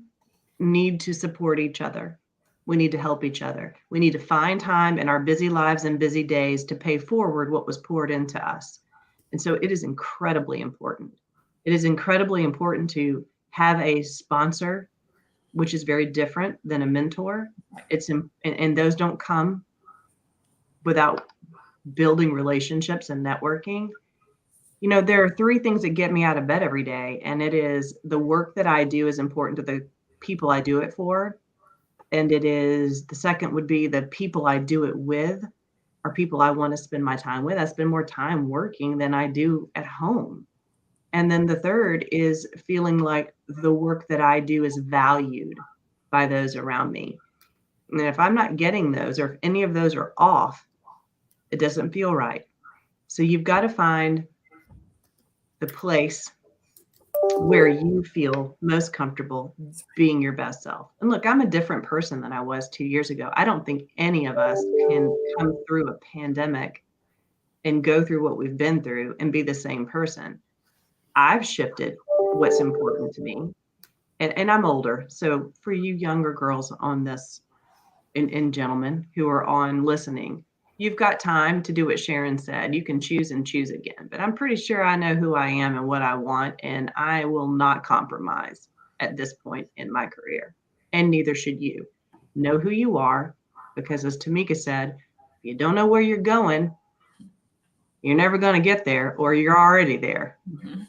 need to support each other. We need to help each other. We need to find time in our busy lives and busy days to pay forward what was poured into us. And so it is incredibly important. It is incredibly important to have a sponsor, which is very different than a mentor. And those don't come without building relationships and networking. You know, there are three things that get me out of bed every day. And it is the work that I do is important to the people I do it for. And the second would be the people I do it with are people I want to spend my time with. I spend more time working than I do at home. And then the third is feeling like the work that I do is valued by those around me. And if I'm not getting those, or if any of those are off, it doesn't feel right. So you've got to find the place where you feel most comfortable being your best self. And look, I'm a different person than I was 2 years ago. I don't think any of us can come through a pandemic and go through what we've been through and be the same person. I've shifted what's important to me. And I'm older. So for you younger girls on this, and gentlemen who are on listening, you've got time to do what Sharon said. You can choose and choose again. But I'm pretty sure I know who I am and what I want, and I will not compromise at this point in my career. And neither should you. Know who you are, because as Tamika said, if you don't know where you're going, you're never going to get there, or you're already there. Mm-hmm.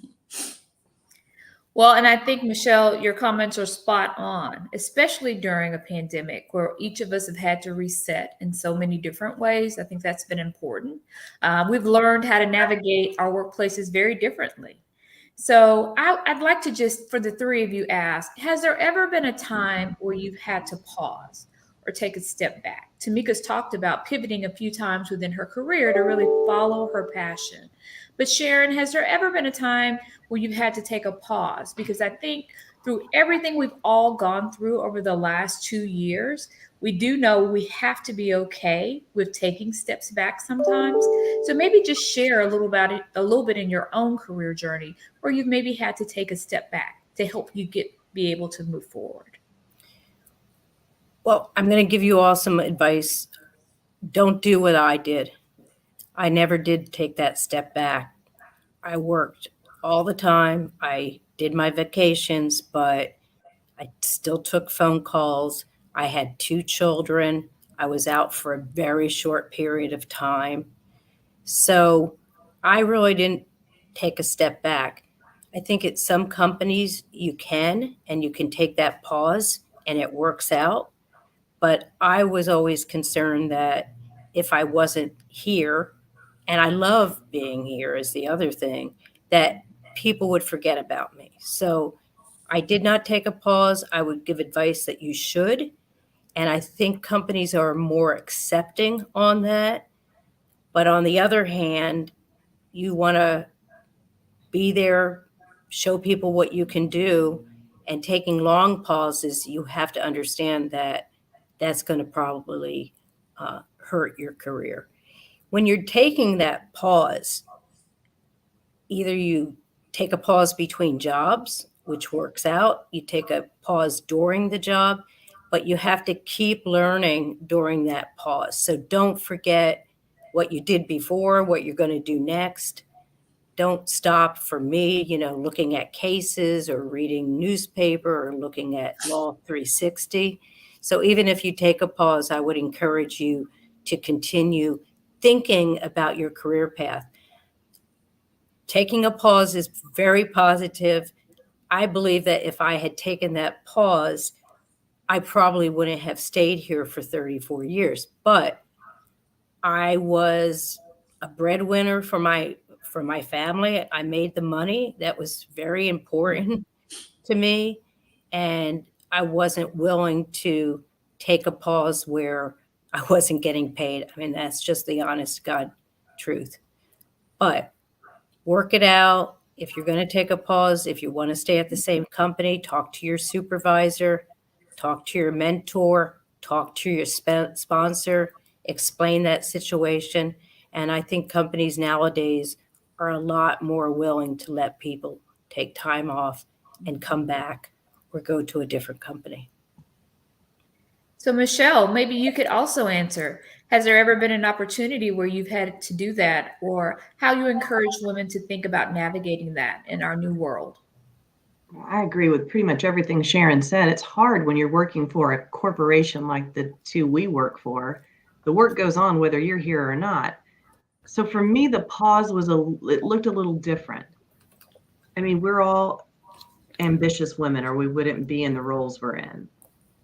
Well, and I think, Michelle, your comments are spot on, especially during a pandemic where each of us have had to reset in so many different ways. I think that's been important. We've learned how to navigate our workplaces very differently. So I'd like to just, for the three of you, ask, has there ever been a time where you've had to pause or take a step back? Tamika's talked about pivoting a few times within her career to really follow her passion. But Sharon, has there ever been a time where you've had to take a pause? Because I think through everything we've all gone through over the last 2 years, we do know we have to be okay with taking steps back sometimes. So maybe just share a little bit in your own career journey where you've maybe had to take a step back to help you be able to move forward. Well, I'm going to give you all some advice. Don't do what I did. I never did take that step back. I worked all the time. I did my vacations, but I still took phone calls. I had 2 children. I was out for a very short period of time. So I really didn't take a step back. I think at some companies you can, and you can take that pause and it works out. But I was always concerned that if I wasn't here, and I love being here is the other thing, that people would forget about me. So I did not take a pause. I would give advice that you should. And I think companies are more accepting on that. But on the other hand, you want to be there, show people what you can do. And taking long pauses, you have to understand that that's going to probably hurt your career. When you're taking that pause, either you take a pause between jobs, which works out, you take a pause during the job, but you have to keep learning during that pause. So don't forget what you did before, what you're going to do next. Don't stop, for me, looking at cases or reading newspaper or looking at Law 360. So even if you take a pause, I would encourage you to continue thinking about your career path. Taking a pause is very positive. I believe that if I had taken that pause, I probably wouldn't have stayed here for 34 years. But I was a breadwinner for my family. I made the money. That was very important to me. And I wasn't willing to take a pause where I wasn't getting paid. I mean, that's just the honest God truth. But work it out. If you're going to take a pause, if you want to stay at the same company, talk to your supervisor, talk to your mentor, talk to your sponsor, explain that situation. And I think companies nowadays are a lot more willing to let people take time off and come back or go to a different company. So, Michelle, maybe you could also answer. Has there ever been an opportunity where you've had to do that, or how you encourage women to think about navigating that in our new world? I agree with pretty much everything Sharon said. It's hard when you're working for a corporation like the two we work for. The work goes on whether you're here or not. So for me, the pause it looked a little different. I mean, we're all ambitious women, or we wouldn't be in the roles we're in.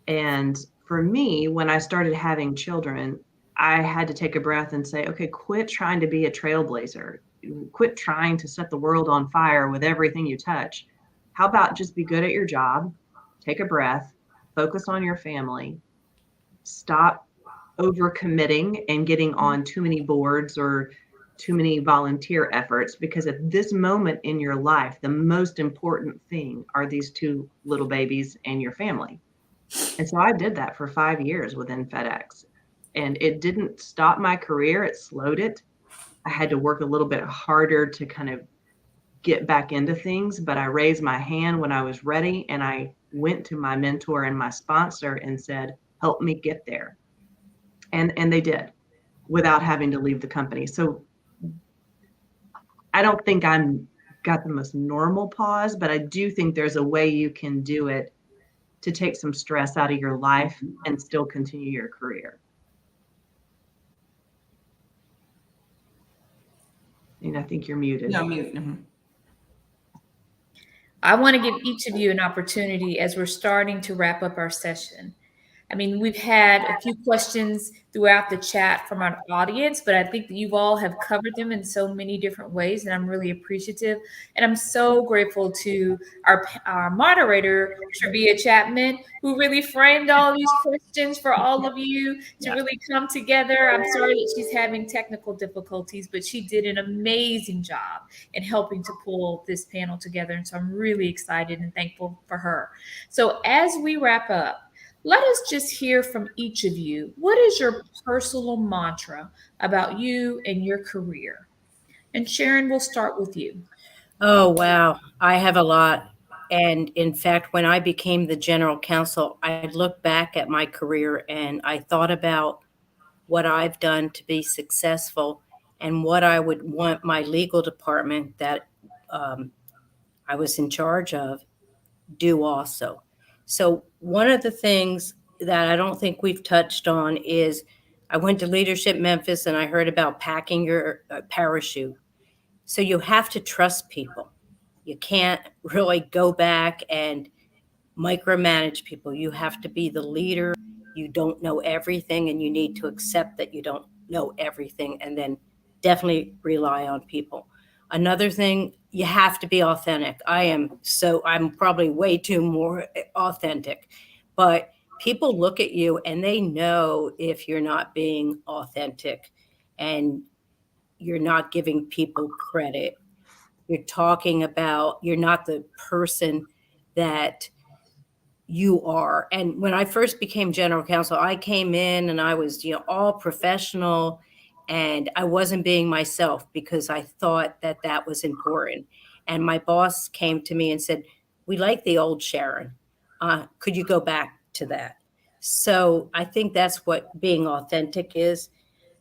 And for me, when I started having children, I had to take a breath and say, okay, quit trying to be a trailblazer. Quit trying to set the world on fire with everything you touch. How about just be good at your job, take a breath, focus on your family, stop overcommitting and getting on too many boards or too many volunteer efforts, because at this moment in your life, the most important thing are these two little babies and your family. And so I did that for 5 years within FedEx, and it didn't stop my career. It slowed it. I had to work a little bit harder to kind of get back into things, but I raised my hand when I was ready, and I went to my mentor and my sponsor and said, help me get there. And they did, without having to leave the company. So I don't think I'm got the most normal pause, but I do think there's a way you can do it to take some stress out of your life and still continue your career. And I think you're muted. No, mute. Mm-hmm. I want to give each of you an opportunity as we're starting to wrap up our session. I mean, we've had a few questions throughout the chat from our audience, but I think that you all have covered them in so many different ways, and I'm really appreciative. And I'm so grateful to our moderator, Travia Chapman, who really framed all these questions for all of you to really come together. I'm sorry that she's having technical difficulties, but she did an amazing job in helping to pull this panel together. And so I'm really excited and thankful for her. So as we wrap up, let us just hear from each of you. What is your personal mantra about you and your career? And Sharon, we'll start with you. Oh, wow. I have a lot. And in fact, when I became the general counsel, I looked back at my career and I thought about what I've done to be successful and what I would want my legal department that I was in charge of do also. So one of the things that I don't think we've touched on is I went to Leadership Memphis and I heard about packing your parachute. So you have to trust people. You can't really go back and micromanage people. You have to be the leader. You don't know everything, and you need to accept that you don't know everything, and then definitely rely on people. Another thing, you have to be authentic. I'm probably way too more authentic, but people look at you and they know if you're not being authentic and you're not giving people credit. You're not the person that you are. And when I first became general counsel, I came in and I was, all professional, and I wasn't being myself because I thought that that was important. And my boss came to me and said, "We like the old Sharon. Could you go back to that?" So I think that's what being authentic is.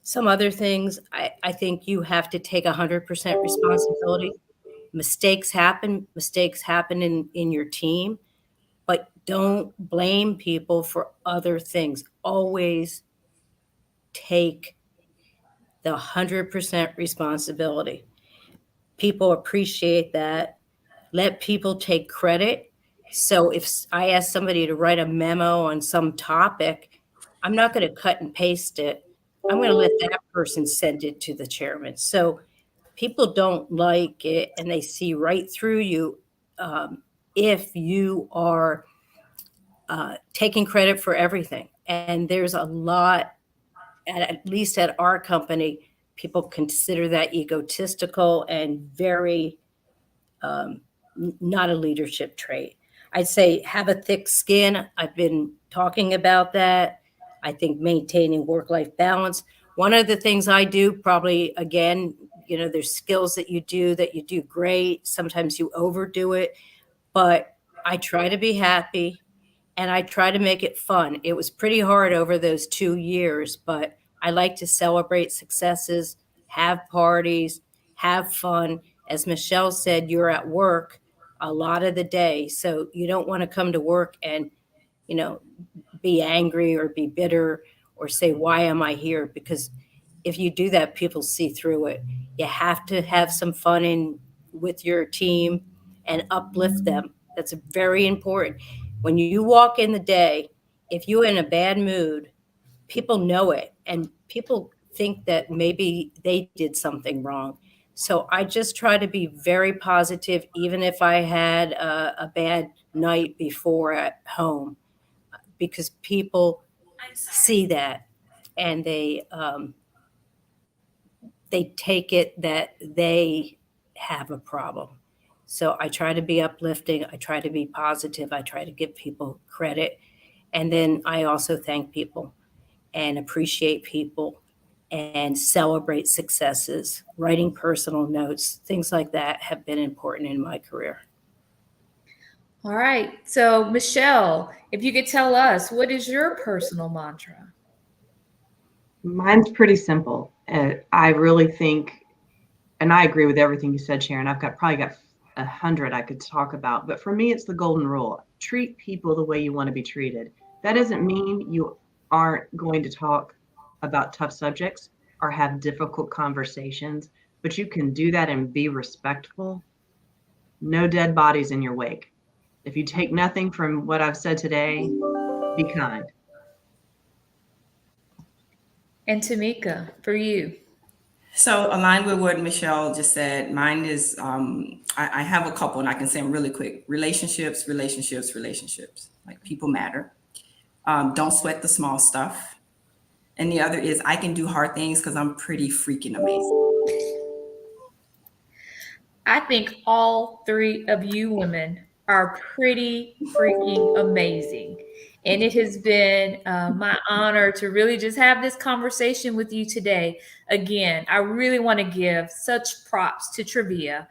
Some other things, I think you have to take 100% responsibility. Mistakes happen in your team, but don't blame people for other things. Always take the 100% responsibility. People appreciate that. Let people take credit. So if I ask somebody to write a memo on some topic, I'm not going to cut and paste it. I'm going to let that person send it to the chairman. So people don't like it and they see right through you if you are taking credit for everything. And there's a lot, at least at our company, people consider that egotistical and very not a leadership trait. I'd say have a thick skin. I've been talking about that. I think maintaining work-life balance. One of the things I do, probably again, there's skills that you do great. Sometimes you overdo it, but I try to be happy and I try to make it fun. It was pretty hard over those 2 years, but I like to celebrate successes, have parties, have fun. As Michelle said, you're at work a lot of the day, so you don't want to come to work and, you know, be angry or be bitter or say, why am I here? Because if you do that, people see through it. You have to have some fun with your team and uplift them. That's very important. When you walk in the day, if you're in a bad mood, people know it and people think that maybe they did something wrong. So I just try to be very positive, even if I had a bad night before at home, because people see that and they take it that they have a problem. So I try to be uplifting. I try to be positive. I try to give people credit. And then I also thank people and appreciate people and celebrate successes. Writing personal notes, things like that have been important in my career. All right. So, Michelle, if you could tell us, what is your personal mantra? Mine's pretty simple. I really think, and I agree with everything you said, Sharon. I've probably got 100 I could talk about, but for me, it's the golden rule. Treat people the way you want to be treated. That doesn't mean you aren't going to talk about tough subjects or have difficult conversations, but you can do that and be respectful. No dead bodies in your wake. If you take nothing from what I've said today, be kind. And Tamika, for you. So aligned with what Michelle just said, mine is I have a couple and I can say them really quick. Relationships. Like people matter. Don't sweat the small stuff. And the other is I can do hard things because I'm pretty freaking amazing. I think all three of you women are pretty freaking amazing. And it has been my honor to really just have this conversation with you today. Again, I really want to give such props to Trivia,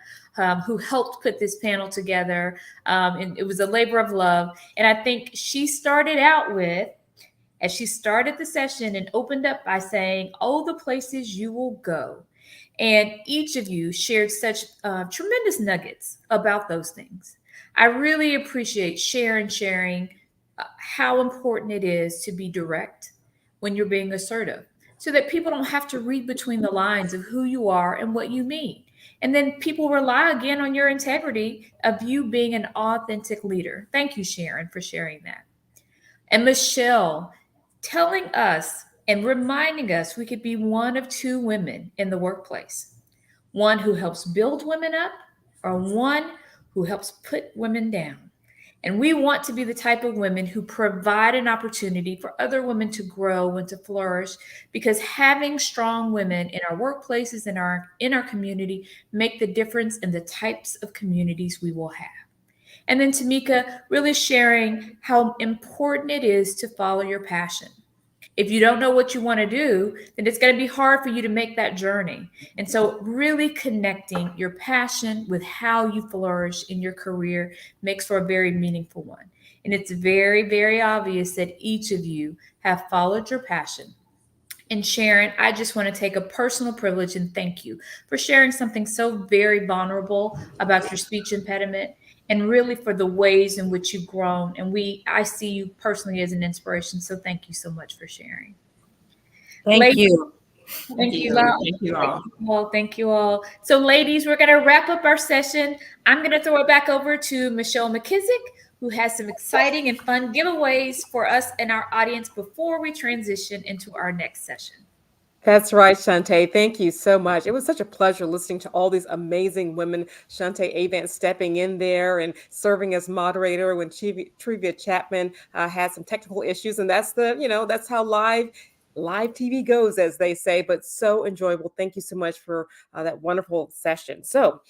who helped put this panel together. And it was a labor of love. And I think she started out with, as she started the session and opened up by saying, "Oh, the places you will go." And each of you shared such tremendous nuggets about those things. I really appreciate sharing how important it is to be direct when you're being assertive so that people don't have to read between the lines of who you are and what you mean. And then people rely again on your integrity of you being an authentic leader. Thank you, Sharon, for sharing that. And Michelle, telling us and reminding us we could be one of two women in the workplace. one who helps build women up, or one who helps put women down. And we want to be the type of women who provide an opportunity for other women to grow and to flourish, because having strong women in our workplaces and in our community make the difference in the types of communities we will have. And then Tamika really sharing how important it is to follow your passion. If you don't know what you want to do, then it's going to be hard for you to make that journey. And so, really connecting your passion with how you flourish in your career makes for a very meaningful one. And it's very, very obvious that each of you have followed your passion. And Sharon, I just want to take a personal privilege and thank you for sharing something so very vulnerable about your speech impediment, and really for the ways in which you've grown. And I see you personally as an inspiration. So thank you so much for sharing. Thank you. Thank you. Thank you all. Well, thank you all. So, ladies, we're going to wrap up our session. I'm going to throw it back over to Michelle McKissick, who has some exciting and fun giveaways for us and our audience before we transition into our next session. That's right, Shantae. Thank you so much. It was such a pleasure listening to all these amazing women. Shantae Avant stepping in there and serving as moderator when Trivia Chapman had some technical issues, and that's that's how live TV goes, as they say. But so enjoyable. Thank you so much for that wonderful session. So.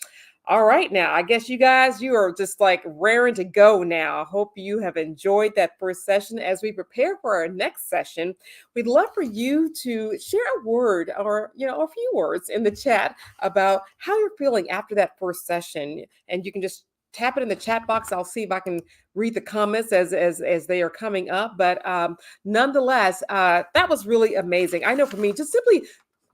All right, now I guess you guys, you are just like raring to go now. I hope you have enjoyed that first session. As we prepare for our next session, we'd love for you to share a word or a few words in the chat about how you're feeling after that first session. And you can just tap it in the chat box. I'll see if I can read the comments as they are coming up. But nonetheless, that was really amazing. I know for me, just simply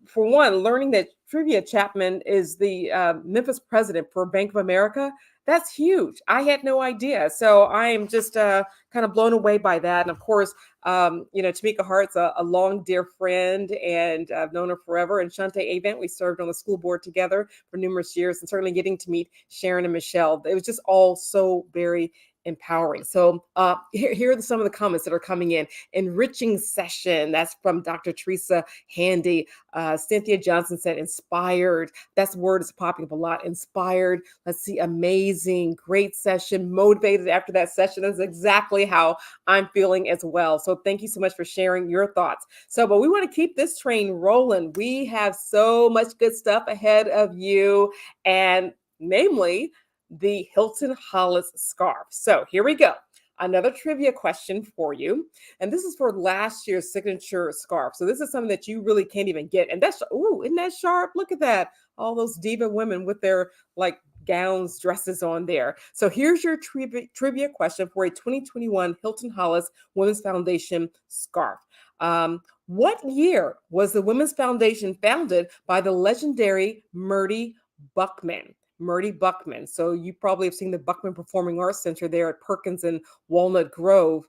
for one, learning that Trivia Chapman is the Memphis president for Bank of America, that's huge. I had no idea. So I am just kind of blown away by that. And of course, Tamika Hart's a long, dear friend, and I've known her forever. And Shantae Avant, we served on the school board together for numerous years, and certainly getting to meet Sharon and Michelle. It was just all so very empowering. So here are some of the comments that are coming in. Enriching session. That's from Dr. Teresa Handy. Cynthia Johnson said inspired. That's word is popping up a lot. Inspired. Let's see. Amazing. Great session. Motivated after that session. That's exactly how I'm feeling as well. So thank you so much for sharing your thoughts. But we want to keep this train rolling. We have so much good stuff ahead of you, and namely the Hilton Hollis scarf. So here we go. Another trivia question for you. And this is for last year's signature scarf. So this is something that you really can't even get. And that's, isn't that sharp? Look at that. All those diva women with their gowns, dresses on there. So here's your trivia question for a 2021 Hilton Hollis Women's Foundation scarf. What year was the Women's Foundation founded by the legendary Murdy Buckman? Murdy Buckman. So you probably have seen the Buckman Performing Arts Center there at Perkins and Walnut Grove.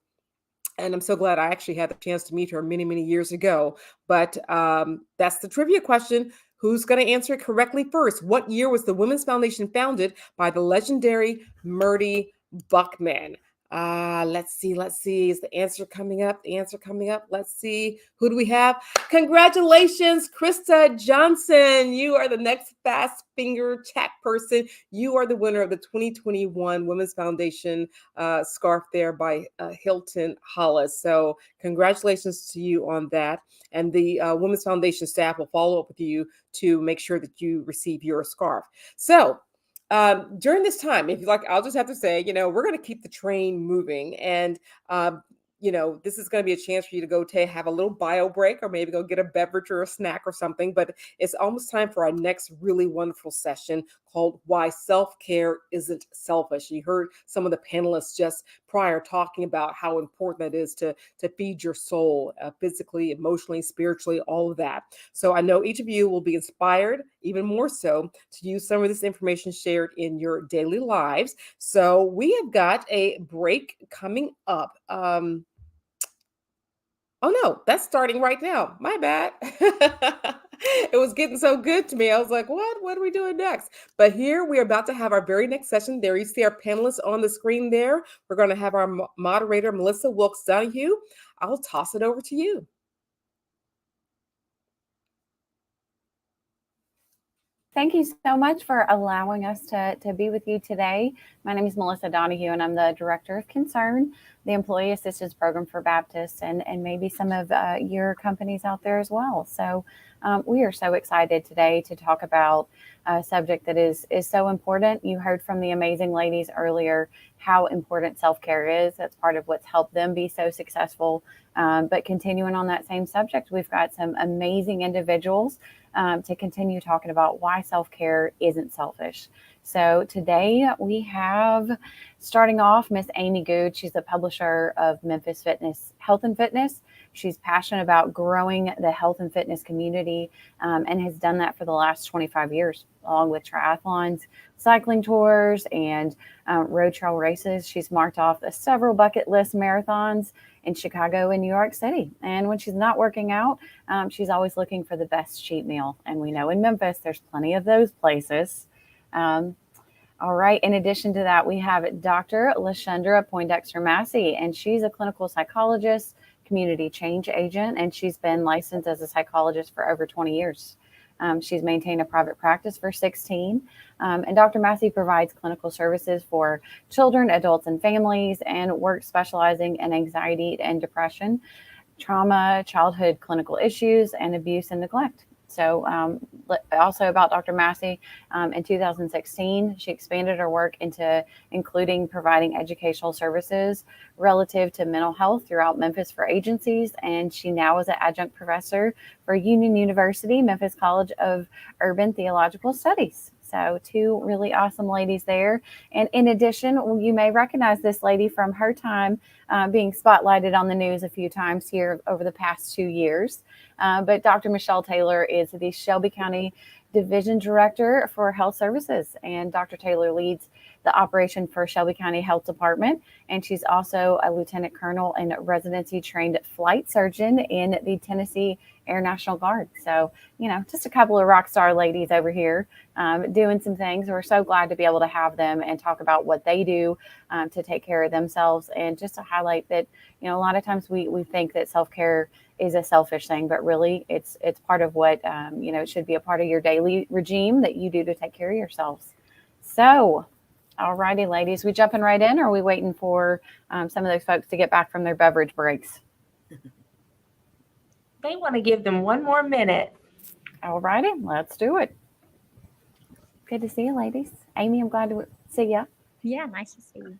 And I'm so glad I actually had the chance to meet her many, many years ago. But that's the trivia question. Who's going to answer it correctly first? What year was the Women's Foundation founded by the legendary Murdy Buckman? Let's see. Is the answer coming up? Let's see. Who do we have? Congratulations, Krista Johnson. You are the next fast finger chat person. You are the winner of the 2021 Women's Foundation scarf there by Hilton Hollis. So congratulations to you on that. And the Women's Foundation staff will follow up with you to make sure that you receive your scarf. So during this time, if you like, I'll just have to say, we're going to keep the train moving. And, this is going to be a chance for you to go have a little bio break, or maybe go get a beverage or a snack or something. But it's almost time for our next really wonderful session called Why Self-Care Isn't Selfish. You heard some of the panelists just prior talking about how important that is to feed your soul, physically, emotionally, spiritually, all of that. So I know each of you will be inspired, even more so, to use some of this information shared in your daily lives. So we have got a break coming up. Oh no, that's starting right now. My bad. It was getting so good to me. I was like, what are we doing next? But here we are about to have our very next session. There you see our panelists on the screen there. We're going to have our moderator, Melissa Wilkes Donahue. I'll toss it over to you. Thank you so much for allowing us to be with you today. My name is Melissa Donahue, and I'm the Director of Concern, the Employee Assistance Program for Baptists, and maybe some of your companies out there as well. So we are so excited today to talk about a subject that is so important. You heard from the amazing ladies earlier how important self-care is. That's part of what's helped them be so successful. But continuing on that same subject, we've got some amazing individuals to continue talking about why self-care isn't selfish. So today we have, starting off, Miss Amy Good. She's the publisher of Memphis Fitness, Health and Fitness. She's passionate about growing the health and fitness community and has done that for the last 25 years, along with triathlons, cycling tours, and road trail races. She's marked off several bucket list marathons in Chicago and New York City. And when she's not working out, she's always looking for the best cheat meal. And we know in Memphis, there's plenty of those places. All right. In addition to that, we have Dr. Lashendra Poindexter Massey, and she's a clinical psychologist, community change agent, and she's been licensed as a psychologist for over 20 years. She's maintained a private practice for 16. And Dr. Massey provides clinical services for children, adults, and families, and works specializing in anxiety and depression, trauma, childhood clinical issues, and abuse and neglect. So also about Dr. Massey, in 2016, she expanded her work into including providing educational services relative to mental health throughout Memphis for agencies. And she now is an adjunct professor for Union University, Memphis College of Urban Theological Studies. So two really awesome ladies there. And in addition, you may recognize this lady from her time being spotlighted on the news a few times here over the past 2 years. But Dr. Michelle Taylor is the Shelby County Division Director for Health Services. And Dr. Taylor leads the operation for Shelby County Health Department. And she's also a lieutenant colonel and residency trained flight surgeon in the Tennessee Air National Guard. So, you know, just a couple of rock star ladies over here doing some things. We're so glad to be able to have them and talk about what they do to take care of themselves. And just to highlight that, you know, a lot of times we think that self-care is a selfish thing, but really it's part of what, you know, it should be a part of your daily regime that you do to take care of yourselves. So, all righty, ladies, we jumping right in, or are we waiting for some of those folks to get back from their beverage breaks? They want to give them one more minute. All righty, let's do it. Good to see you, ladies. Amy, I'm glad to see you. Yeah, nice to see you.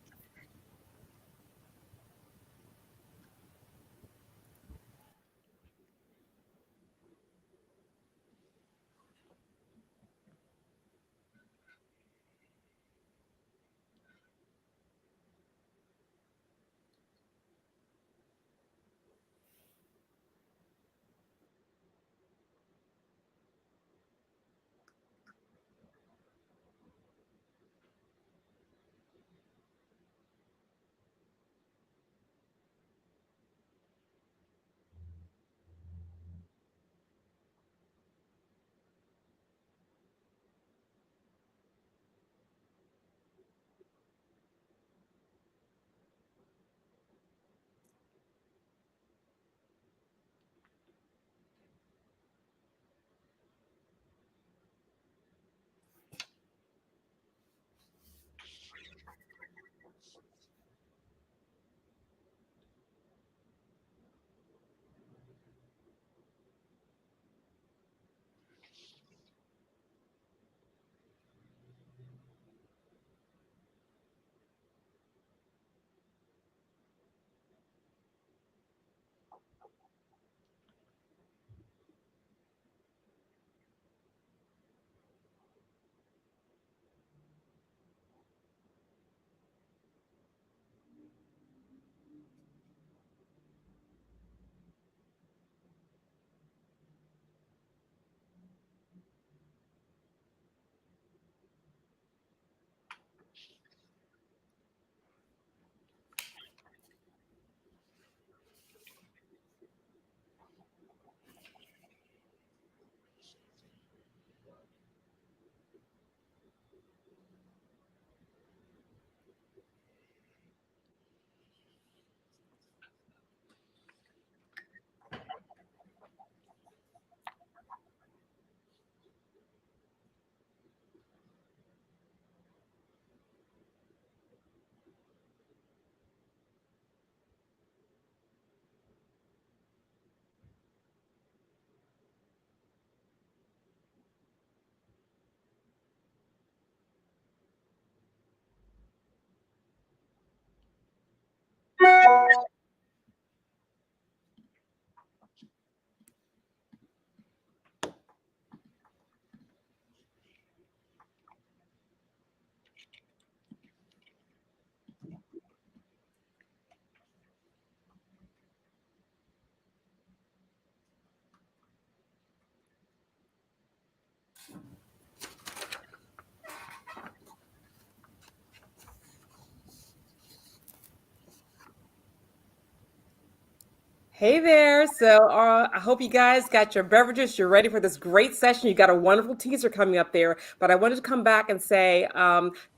Hey there. So I hope you guys got your beverages. You're ready for this great session. You got a wonderful teaser coming up there. But I wanted to come back and say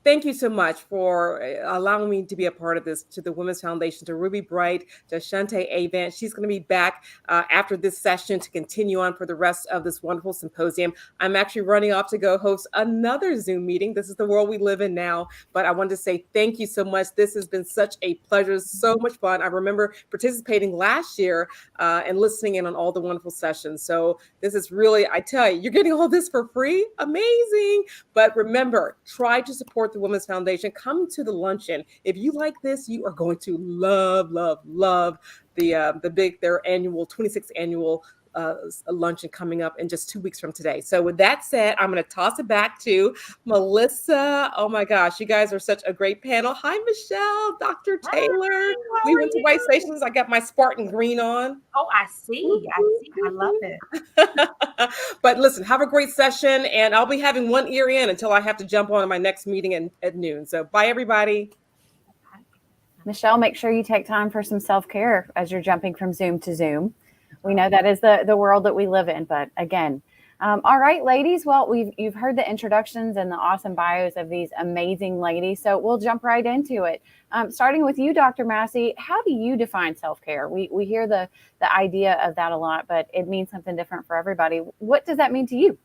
thank you so much for allowing me to be a part of this, to the Women's Foundation, to Ruby Bright, to Shante Avant. She's going to be back after this session to continue on for the rest of this wonderful symposium. I'm actually running off to go host another Zoom meeting. This is the world we live in now. But I wanted to say thank you so much. This has been such a pleasure, so much fun. I remember participating last year and listening in on all the wonderful sessions. So this is really, I tell you, you're getting all this for free. Amazing. But remember, try to support the Women's Foundation. Come to the luncheon. If you like this, you are going to love, love, love their annual 26th annual luncheon coming up in just 2 weeks from today. So with that said, I'm going to toss it back to Melissa. Oh my gosh, you guys are such a great panel. Hi, Michelle, Dr. Taylor. Hi, We went to White Stations. I got my Spartan green on. Oh, I see. I love it. But listen, have a great session, and I'll be having one ear in until I have to jump on my next meeting at noon. So bye, everybody. Michelle, make sure you take time for some self-care as you're jumping from Zoom to Zoom. We know that is the world that we live in, but again, all right, ladies. Well, you've heard the introductions and the awesome bios of these amazing ladies, so we'll jump right into it. Starting with you, Dr. Massey, how do you define self-care? We hear the idea of that a lot, but it means something different for everybody. What does that mean to you?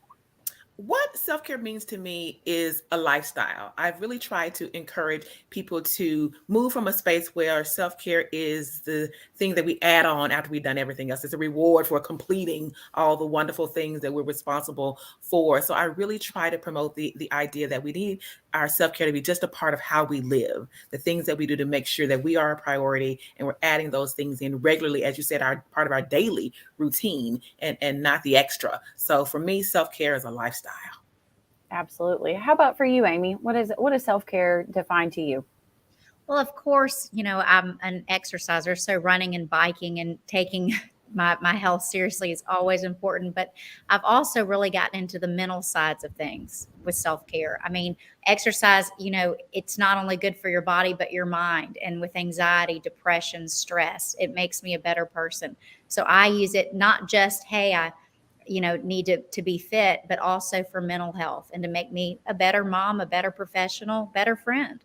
What self-care means to me is a lifestyle. I've really tried to encourage people to move from a space where self-care is the thing that we add on after we've done everything else. It's a reward for completing all the wonderful things that we're responsible for. So I really try to promote the idea that we need our self-care to be just a part of how we live, the things that we do to make sure that we are a priority, and we're adding those things in regularly, as you said, our part of our daily routine, and not the extra. So for me, self-care is a lifestyle. Absolutely. How about for you, Amy? What does self-care define to you? Well, of course, I'm an exerciser, so running and biking and taking my health seriously is always important. But I've also really gotten into the mental sides of things with self-care. I mean, exercise, it's not only good for your body, but your mind. And with anxiety, depression, stress, it makes me a better person. So I use it not just, hey, I need to be fit, but also for mental health and to make me a better mom, a better professional, better friend.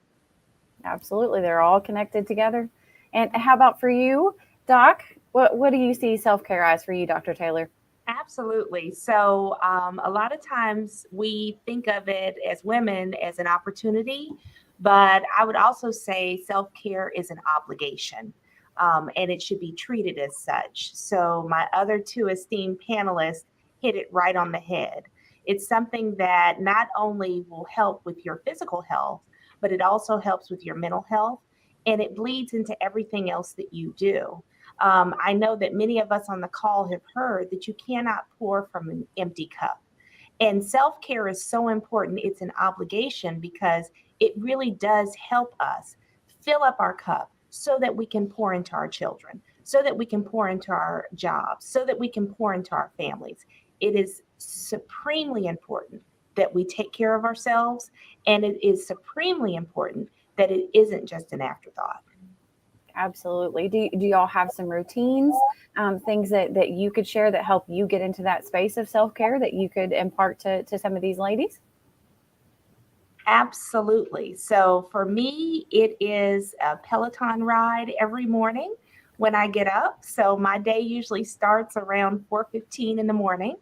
Absolutely. They're all connected together. And how about for you, Doc? What do you see self-care as for you, Dr. Taylor? Absolutely. So a lot of times we think of it as women as an opportunity, but I would also say self-care is an obligation, and it should be treated as such. So my other two esteemed panelists hit it right on the head. It's something that not only will help with your physical health, but it also helps with your mental health, and it bleeds into everything else that you do. I know that many of us on the call have heard that you cannot pour from an empty cup. And self-care is so important. It's an obligation because it really does help us fill up our cup so that we can pour into our children, so that we can pour into our jobs, so that we can pour into our families. It is supremely important that we take care of ourselves, and it is supremely important that it isn't just an afterthought. Absolutely. Do you all have some routines, things that you could share that help you get into that space of self-care that you could impart to some of these ladies? Absolutely. So for me, it is a Peloton ride every morning when I get up. So my day usually starts around 4:15 in the morning.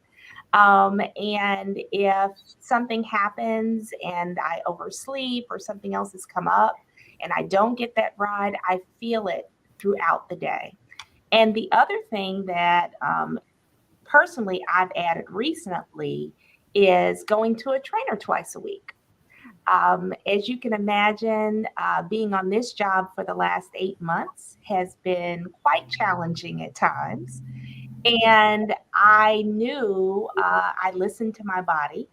And if something happens and I oversleep or something else has come up and I don't get that ride, I feel it throughout the day. And the other thing that personally I've added recently is going to a trainer twice a week. As you can imagine, being on this job for the last 8 months has been quite challenging at times. And I knew I listened to my body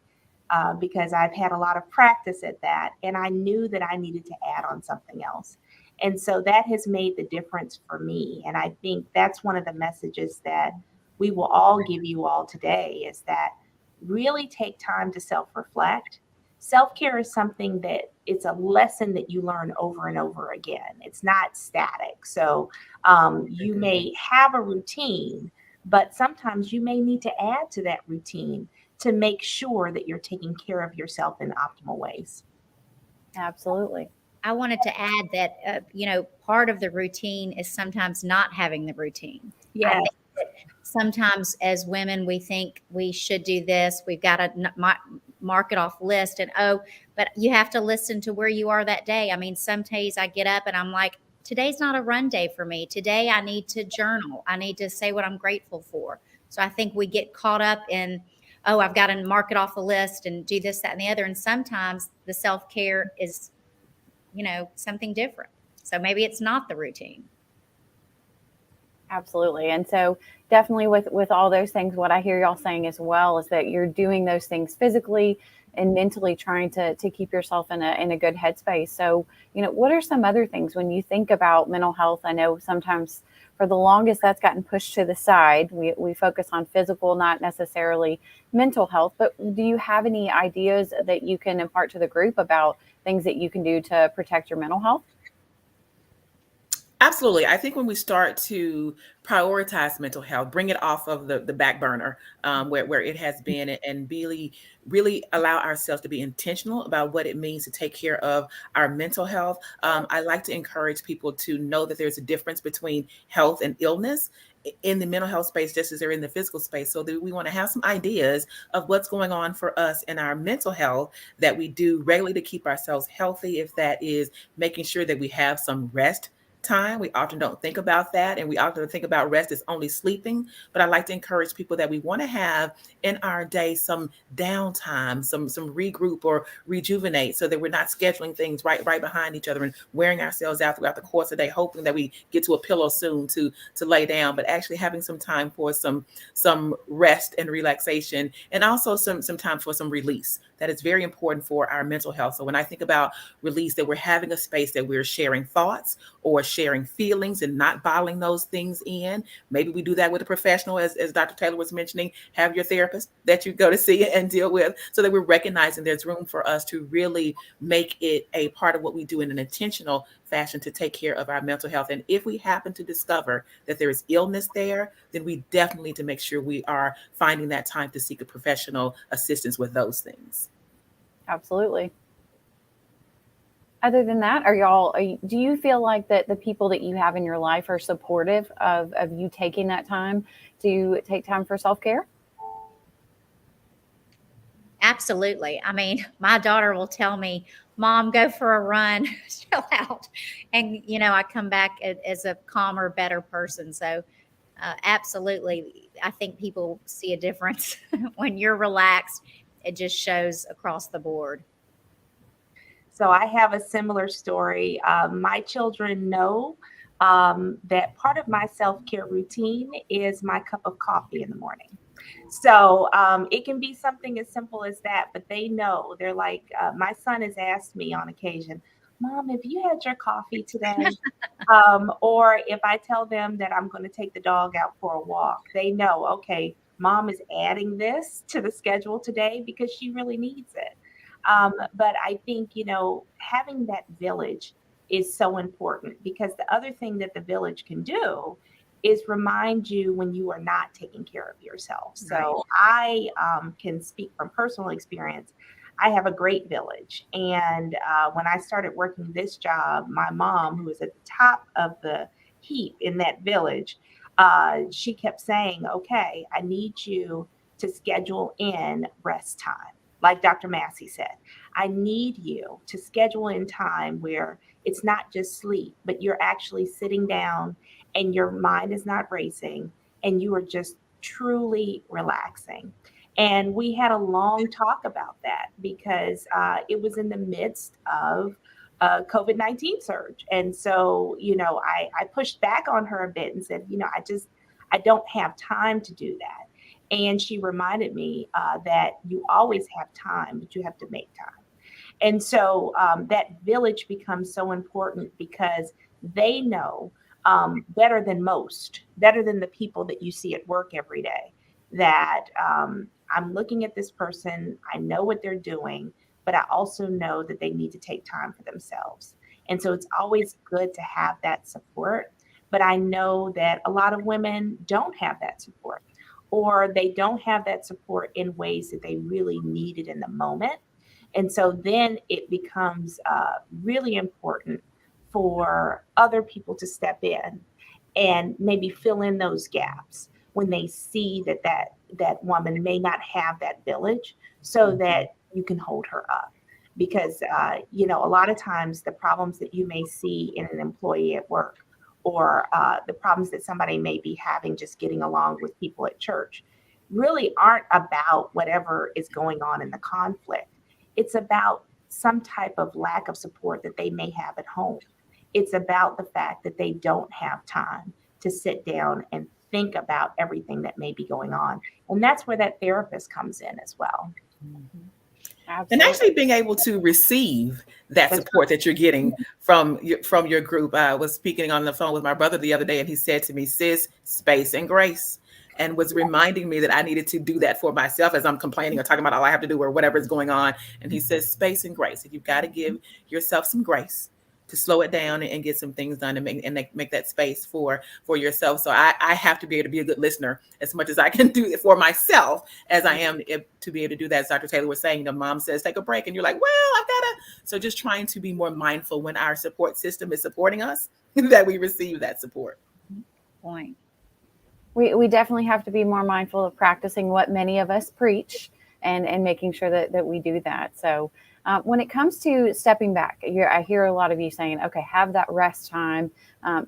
because I've had a lot of practice at that. And I knew that I needed to add on something else. And so that has made the difference for me. And I think that's one of the messages that we will all give you all today is that really take time to self-reflect. Self-care is something that it's a lesson that you learn over and over again. It's not static. So you may have a routine, but sometimes you may need to add to that routine to make sure that you're taking care of yourself in optimal ways. Absolutely. I wanted to add that, part of the routine is sometimes not having the routine. I Yes. think that sometimes as women, we think we should do this. We've got to mark it off list but you have to listen to where you are that day. I mean, some days I get up and I'm like, today's not a run day for me. Today I need to journal. I need to say what I'm grateful for. So I think we get caught up in, I've got to mark it off the list and do this, that, and the other. And sometimes the self-care is something different. So maybe it's not the routine. Absolutely. And so definitely with all those things, what I hear y'all saying as well is that you're doing those things physically and mentally, trying to keep yourself in a good headspace. So, what are some other things when you think about mental health? I know sometimes for the longest that's gotten pushed to the side. We focus on physical, not necessarily mental health, but do you have any ideas that you can impart to the group about things that you can do to protect your mental health? Absolutely. I think when we start to prioritize mental health, bring it off of the back burner where it has been, and really allow ourselves to be intentional about what it means to take care of our mental health. I like to encourage people to know that there's a difference between health and illness in the mental health space, just as they're in the physical space. So that we want to have some ideas of what's going on for us in our mental health that we do regularly to keep ourselves healthy. If that is making sure that we have some rest time. We often don't think about that, and we often think about rest as only sleeping. But I like to encourage people that we want to have in our day some downtime, some regroup or rejuvenate, so that we're not scheduling things right behind each other and wearing ourselves out throughout the course of the day, hoping that we get to a pillow soon to lay down. But actually having some time for some rest and relaxation, and also some time for some release. That is very important for our mental health. So when I think about release, that we're having a space that we're sharing thoughts or sharing feelings and not bottling those things in. Maybe we do that with a professional, as Dr. Taylor was mentioning. Have your therapist that you go to see and deal with, so that we're recognizing there's room for us to really make it a part of what we do in an intentional fashion to take care of our mental health. And if we happen to discover that there is illness there, then we definitely need to make sure we are finding that time to seek a professional assistance with those things. Absolutely. Other than that, do you feel like that the people that you have in your life are supportive of you taking that time to take time for self-care? Absolutely. I mean, my daughter will tell me, Mom, go for a run, chill out. And, I come back as a calmer, better person. So absolutely. I think people see a difference when you're relaxed. It just shows across the board. So I have a similar story. My children know that part of my self-care routine is my cup of coffee in the morning. So it can be something as simple as that, but they know. They're like, my son has asked me on occasion, Mom, have you had your coffee today? Or if I tell them that I'm going to take the dog out for a walk, they know, okay, Mom is adding this to the schedule today because she really needs it. But I think, having that village is so important, because the other thing that the village can do is remind you when you are not taking care of yourself. So I can speak from personal experience. I have a great village. And when I started working this job, my mom, who was at the top of the heap in that village, she kept saying, okay, I need you to schedule in rest time. Like Dr. Massey said, I need you to schedule in time where it's not just sleep, but you're actually sitting down and your mind is not racing and you are just truly relaxing. And we had a long talk about that because it was in the midst of COVID-19 surge. And so, I pushed back on her a bit and said, I don't have time to do that. And she reminded me that you always have time, but you have to make time. And so that village becomes so important because they know better than most, better than the people that you see at work every day, that I'm looking at this person, I know what they're doing, but I also know that they need to take time for themselves. And so it's always good to have that support. But I know that a lot of women don't have that support, or they don't have that support in ways that they really need it in the moment. And so then it becomes really important for other people to step in and maybe fill in those gaps when they see that woman may not have that village, so that you can hold her up. Because a lot of times the problems that you may see in an employee at work, or the problems that somebody may be having just getting along with people at church, really aren't about whatever is going on in the conflict. It's about some type of lack of support that they may have at home. It's about the fact that they don't have time to sit down and think about everything that may be going on. And that's where that therapist comes in as well. And actually being able to receive that support that you're getting from your group. I was speaking on the phone with my brother the other day, and he said to me, sis, space and grace, and was reminding me that I needed to do that for myself as I'm complaining or talking about all I have to do or whatever is going on. And he says, space and grace. You've got to give yourself some grace to slow it down and get some things done and make that space for yourself. So I have to be able to be a good listener as much as I can do it for myself as I am to be able to do that. As Dr. Taylor was saying, mom says, take a break. And you're like, well, I've got to. So just trying to be more mindful when our support system is supporting us, that we receive that support. Point. We definitely have to be more mindful of practicing what many of us preach, and making sure that we do that. So when it comes to stepping back, I hear a lot of you saying, okay, have that rest time,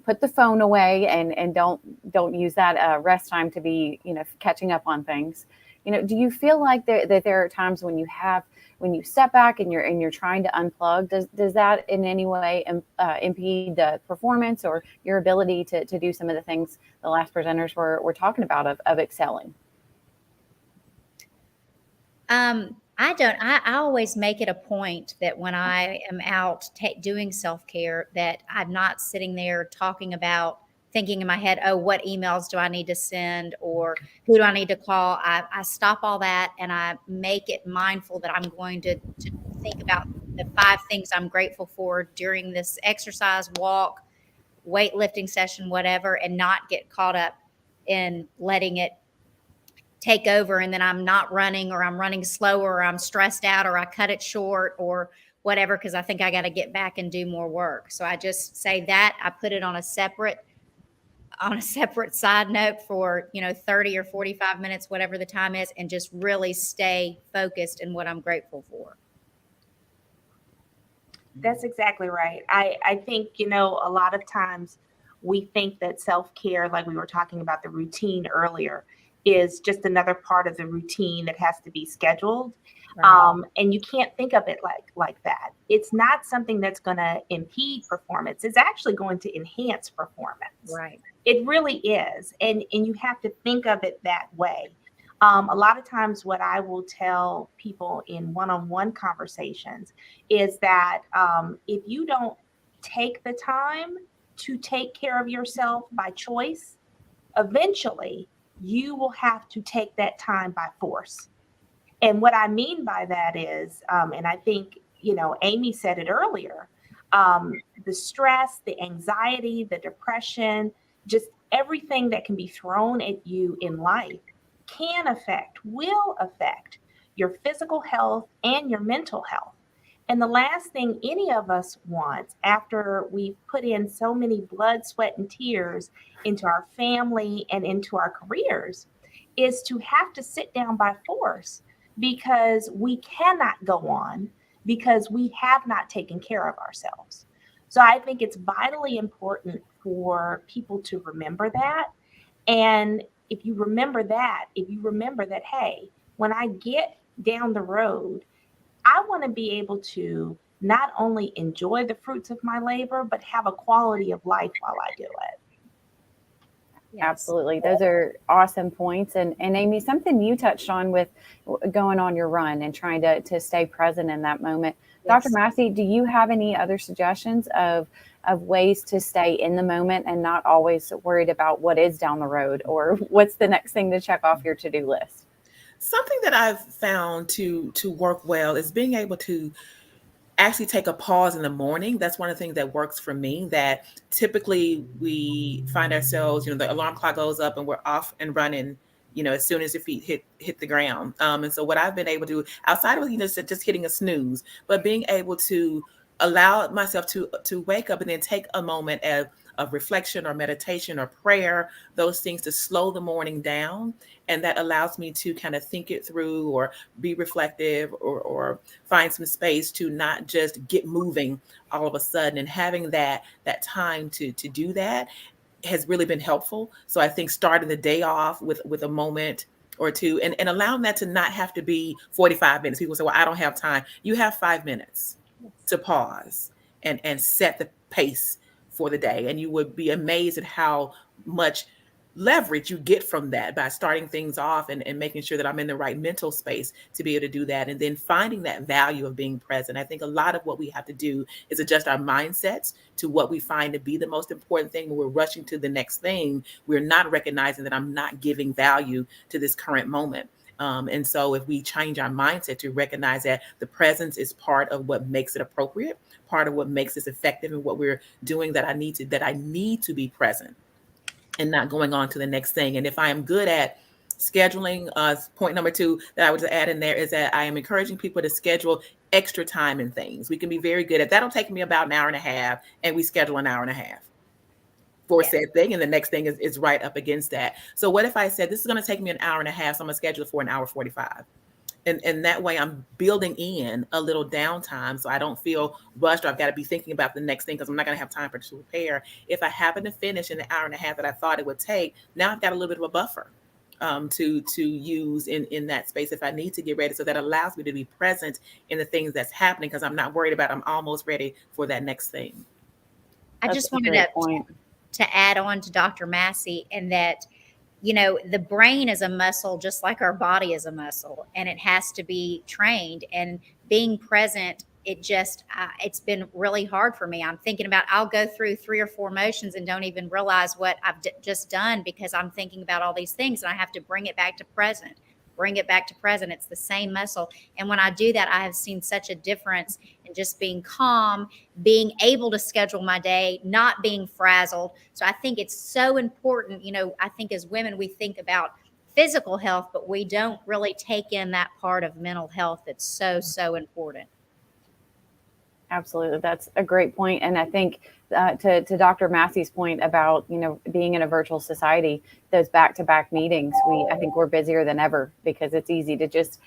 put the phone away, and don't use that rest time to be, catching up on things. Do you feel like that there are times when you step back and you're trying to unplug, does that in any way impede the performance or your ability to do some of the things the last presenters were talking about of excelling? I don't. I always make it a point that when I am out doing self-care, that I'm not sitting there talking about, thinking in my head, oh, what emails do I need to send, or who do I need to call? I stop all that and I make it mindful that I'm going to think about the 5 things I'm grateful for during this exercise, walk, weightlifting session, whatever, and not get caught up in letting it take over, and then I'm not running, or I'm running slower, or I'm stressed out, or I cut it short, or whatever, because I think I got to get back and do more work. So I just say that I put it on a separate side note for 30 or 45 minutes, whatever the time is, and just really stay focused in what I'm grateful for. That's exactly right. I think, a lot of times we think that self-care, like we were talking about the routine earlier, is just another part of the routine that has to be scheduled. Right. And you can't think of it like that. It's not something that's going to impede performance. It's actually going to enhance performance. Right. It really is. And you have to think of it that way. A lot of times what I will tell people in one-on-one conversations is that if you don't take the time to take care of yourself by choice, eventually you will have to take that time by force. And what I mean by that is, and I think, Amy said it earlier, the stress, the anxiety, the depression, just everything that can be thrown at you in life will affect your physical health and your mental health. And the last thing any of us wants, after we've put in so many blood, sweat, and tears into our family and into our careers, is to have to sit down by force because we cannot go on because we have not taken care of ourselves. So I think it's vitally important for people to remember that. And if you remember that, hey, when I get down the road, I want to be able to not only enjoy the fruits of my labor, but have a quality of life while I do it. Yes. Absolutely. Those are awesome points. And Amy, something you touched on with going on your run and trying to stay present in that moment. Yes. Dr. Massey, do you have any other suggestions of ways to stay in the moment and not always worried about what is down the road or what's the next thing to check off your to-do list? Something that I've found to work well is being able to actually take a pause in the morning. That's one of the things that works for me. That typically we find ourselves, the alarm clock goes up and we're off and running, as soon as your feet hit the ground. And so what I've been able to do outside of just hitting a snooze, but being able to allow myself to wake up and then take a moment of reflection or meditation or prayer, those things to slow the morning down. And that allows me to kind of think it through or be reflective or find some space to not just get moving all of a sudden. And having that time to do that has really been helpful. So I think starting the day off with a moment or two, and allowing that to not have to be 45 minutes. People say, well, I don't have time. You have 5 minutes to pause and set the pace for the day. And you would be amazed at how much leverage you get from that by starting things off and making sure that I'm in the right mental space to be able to do that. And then finding that value of being present. I think a lot of what we have to do is adjust our mindsets to what we find to be the most important thing. When we're rushing to the next thing, we're not recognizing that I'm not giving value to this current moment. And so if we change our mindset to recognize that the presence is part of what makes it appropriate, part of what makes this effective and what we're doing, that I need to be present and not going on to the next thing. And if I am good at scheduling, point number 2 that I would add in there is that I am encouraging people to schedule extra time in things. We can be very good at that'll take me about an hour and a half, and we schedule an hour and a half for said thing, and the next thing is right up against that. So what if I said this is going to take me an hour and a half, so I'm going to schedule it for an hour 45? And that way I'm building in a little downtime so I don't feel rushed or I've got to be thinking about the next thing because I'm not going to have time to prepare. If I happen to finish in the hour and a half that I thought it would take, now I've got a little bit of a buffer to use in that space if I need to get ready. So that allows me to be present in the things that's happening because I'm not worried about I'm almost ready for that next thing. I just wanted to add on to Dr. Massey, and that the brain is a muscle just like our body is a muscle, and it has to be trained. And being present, it's been really hard for me. I'm thinking about, I'll go through 3 or 4 motions and don't even realize what I've just done because I'm thinking about all these things, and I have to bring it back to present. It's the same muscle. And when I do that, I have seen such a difference in just being calm, being able to schedule my day, not being frazzled. So I think it's so important. I think as women, we think about physical health, but we don't really take in that part of mental health that's so important. Absolutely. That's a great point. And I think to Dr. Massey's point about, being in a virtual society, those back-to-back meetings, I think we're busier than ever because it's easy to just,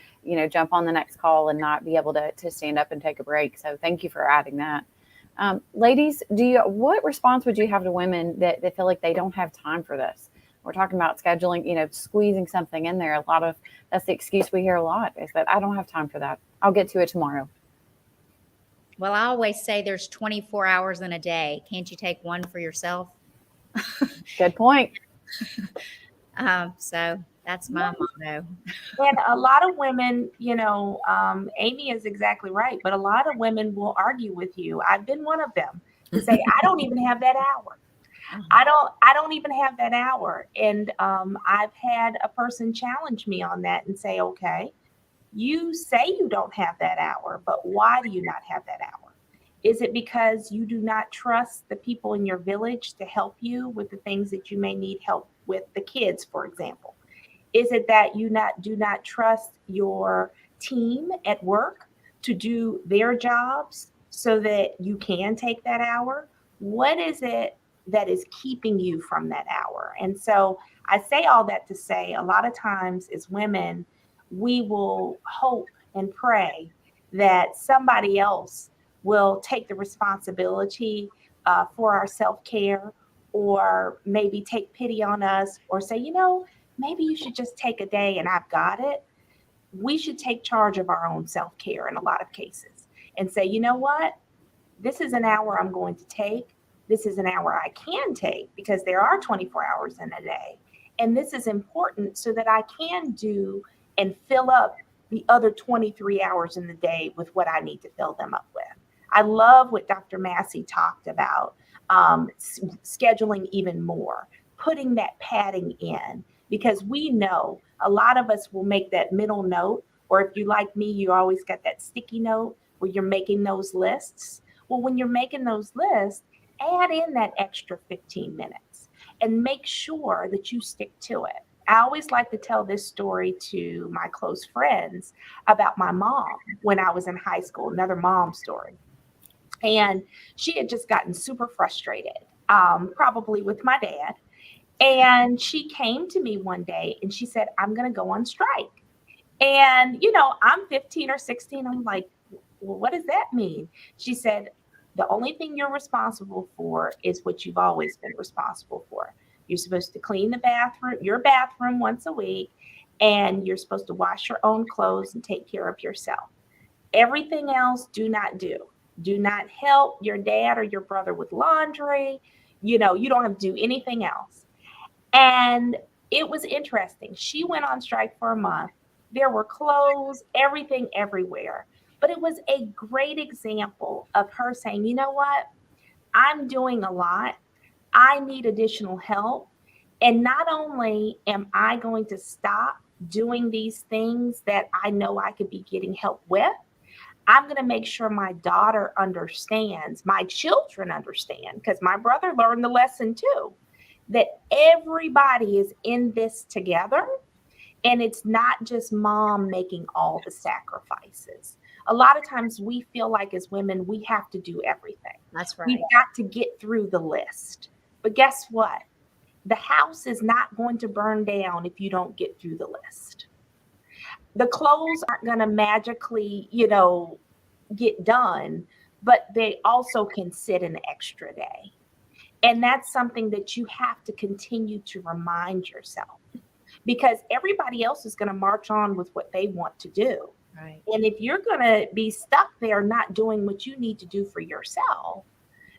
jump on the next call and not be able to stand up and take a break. So thank you for adding that. Ladies, what response would you have to women that feel like they don't have time for this? We're talking about scheduling, squeezing something in there. That's the excuse we hear a lot, is that I don't have time for that. I'll get to it tomorrow. Well, I always say there's 24 hours in a day. Can't you take one for yourself? Good point. So that's my motto. And a lot of women, Amy is exactly right, but a lot of women will argue with you. I've been one of them to say, I don't even have that hour. I don't even have that hour. And I've had a person challenge me on that and say, okay, you say you don't have that hour, but why do you not have that hour? Is it because you do not trust the people in your village to help you with the things that you may need help with, the kids, for example? Is it that you do not trust your team at work to do their jobs so that you can take that hour? What is it that is keeping you from that hour? And so I say all that to say, a lot of times as women, we will hope and pray that somebody else will take the responsibility for our self-care, or maybe take pity on us, or say, maybe you should just take a day and I've got it. We should take charge of our own self-care in a lot of cases and say, you know what? This is an hour I'm going to take. This is an hour I can take because there are 24 hours in a day. And this is important so that I can do and fill up the other 23 hours in the day with what I need to fill them up with. I love what Dr. Massey talked about, scheduling even more, putting that padding in, because we know a lot of us will make that middle note, or if you like me, you always got that sticky note where you're making those lists. Well, when you're making those lists, add in that extra 15 minutes and make sure that you stick to it. I always like to tell this story to my close friends about my mom when I was in high school, another mom story. And she had just gotten super frustrated, probably with my dad. And she came to me one day and she said, I'm going to go on strike. And, I'm 15 or 16. I'm like, well, what does that mean? She said, the only thing you're responsible for is what you've always been responsible for. You're supposed to clean your bathroom once a week, and you're supposed to wash your own clothes and take care of yourself. Everything else, do not do. Do not help your dad or your brother with laundry. You don't have to do anything else. And it was interesting. She went on strike for a month. There were clothes, everything everywhere. But it was a great example of her saying, you know what? I'm doing a lot. I need additional help. And not only am I going to stop doing these things that I know I could be getting help with, I'm going to make sure my daughter understands, my children understand, because my brother learned the lesson too, that everybody is in this together. And it's not just mom making all the sacrifices. A lot of times we feel like as women, we have to do everything. That's right. We've got to get through the list. But guess what? The house is not going to burn down if you don't get through the list. The clothes aren't going to magically, get done, but they also can sit an extra day. And that's something that you have to continue to remind yourself, because everybody else is going to march on with what they want to do. Right. And if you're going to be stuck there not doing what you need to do for yourself,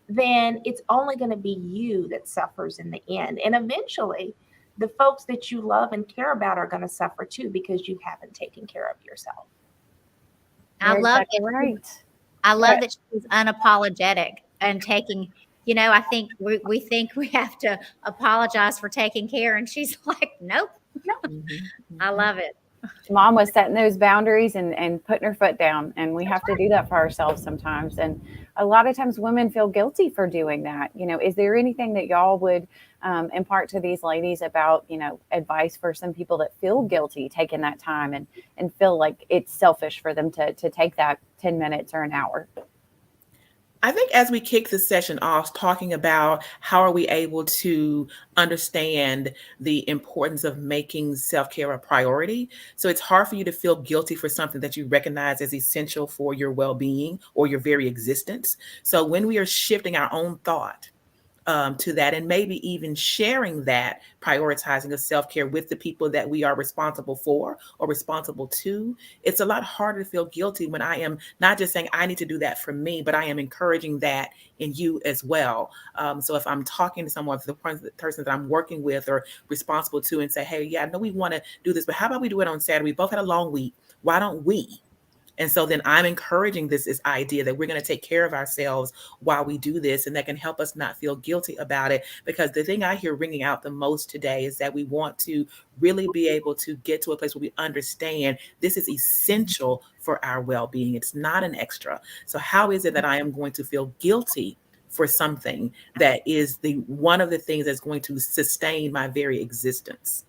then it's only going to be you that suffers in the end. And eventually, the folks that you love and care about are going to suffer too, because you haven't taken care of yourself. I You're love exactly it. right. I love that she's unapologetic and taking, I think we think we have to apologize for taking care. And she's like, nope. I love it. Mom was setting those boundaries and putting her foot down, and we have to do that for ourselves sometimes. And a lot of times women feel guilty for doing that. Is there anything that y'all would impart to these ladies about, advice for some people that feel guilty taking that time and feel like it's selfish for them to take that 10 minutes or an hour? I think as we kick the session off, talking about how are we able to understand the importance of making self-care a priority. So it's hard for you to feel guilty for something that you recognize as essential for your well-being or your very existence. So when we are shifting our own thought to that, and maybe even sharing that prioritizing of self-care with the people that we are responsible for or responsible to, it's a lot harder to feel guilty when I am not just saying I need to do that for me, but I am encouraging that in you as well. So if I'm talking to someone, the person that I'm working with or responsible to, and say, hey, yeah, I know we want to do this, but how about we do it on Saturday? We both had a long week. Why don't we? And so then I'm encouraging this idea that we're going to take care of ourselves while we do this, and that can help us not feel guilty about it. Because the thing I hear ringing out the most today is that we want to really be able to get to a place where we understand this is essential for our well-being. It's not an extra. So how is it that I am going to feel guilty for something that is the one of the things that's going to sustain my very existence?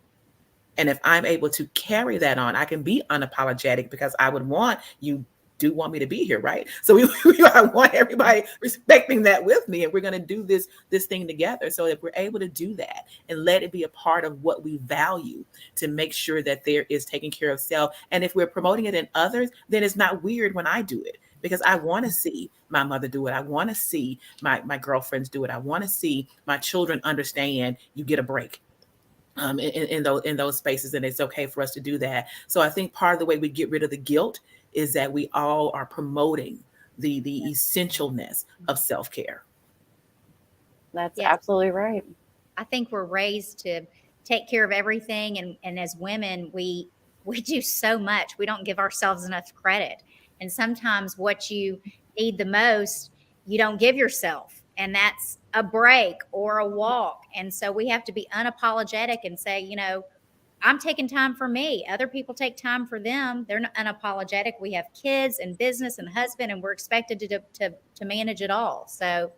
And if I'm able to carry that on, I can be unapologetic, because I would want you do want me to be here, right? So I want everybody respecting that with me, and we're going to do this thing together. So if we're able to do that and let it be a part of what we value, to make sure that there is taking care of self. And if we're promoting it in others, then it's not weird when I do it, because I want to see my mother do it. I want to see my girlfriends do it. I want to see my children understand you get a break. In those spaces, and it's okay for us to do that. So I think part of the way we get rid of the guilt is that we all are promoting the essentialness of self-care. That's absolutely right. I think we're raised to take care of everything, and as women, we do so much. We don't give ourselves enough credit, and sometimes what you need the most, you don't give yourself, and that's a break or a walk. And so we have to be unapologetic and say, I'm taking time for me. Other people take time for them. They're not unapologetic. We have kids and business and husband, and we're expected to manage it all. So,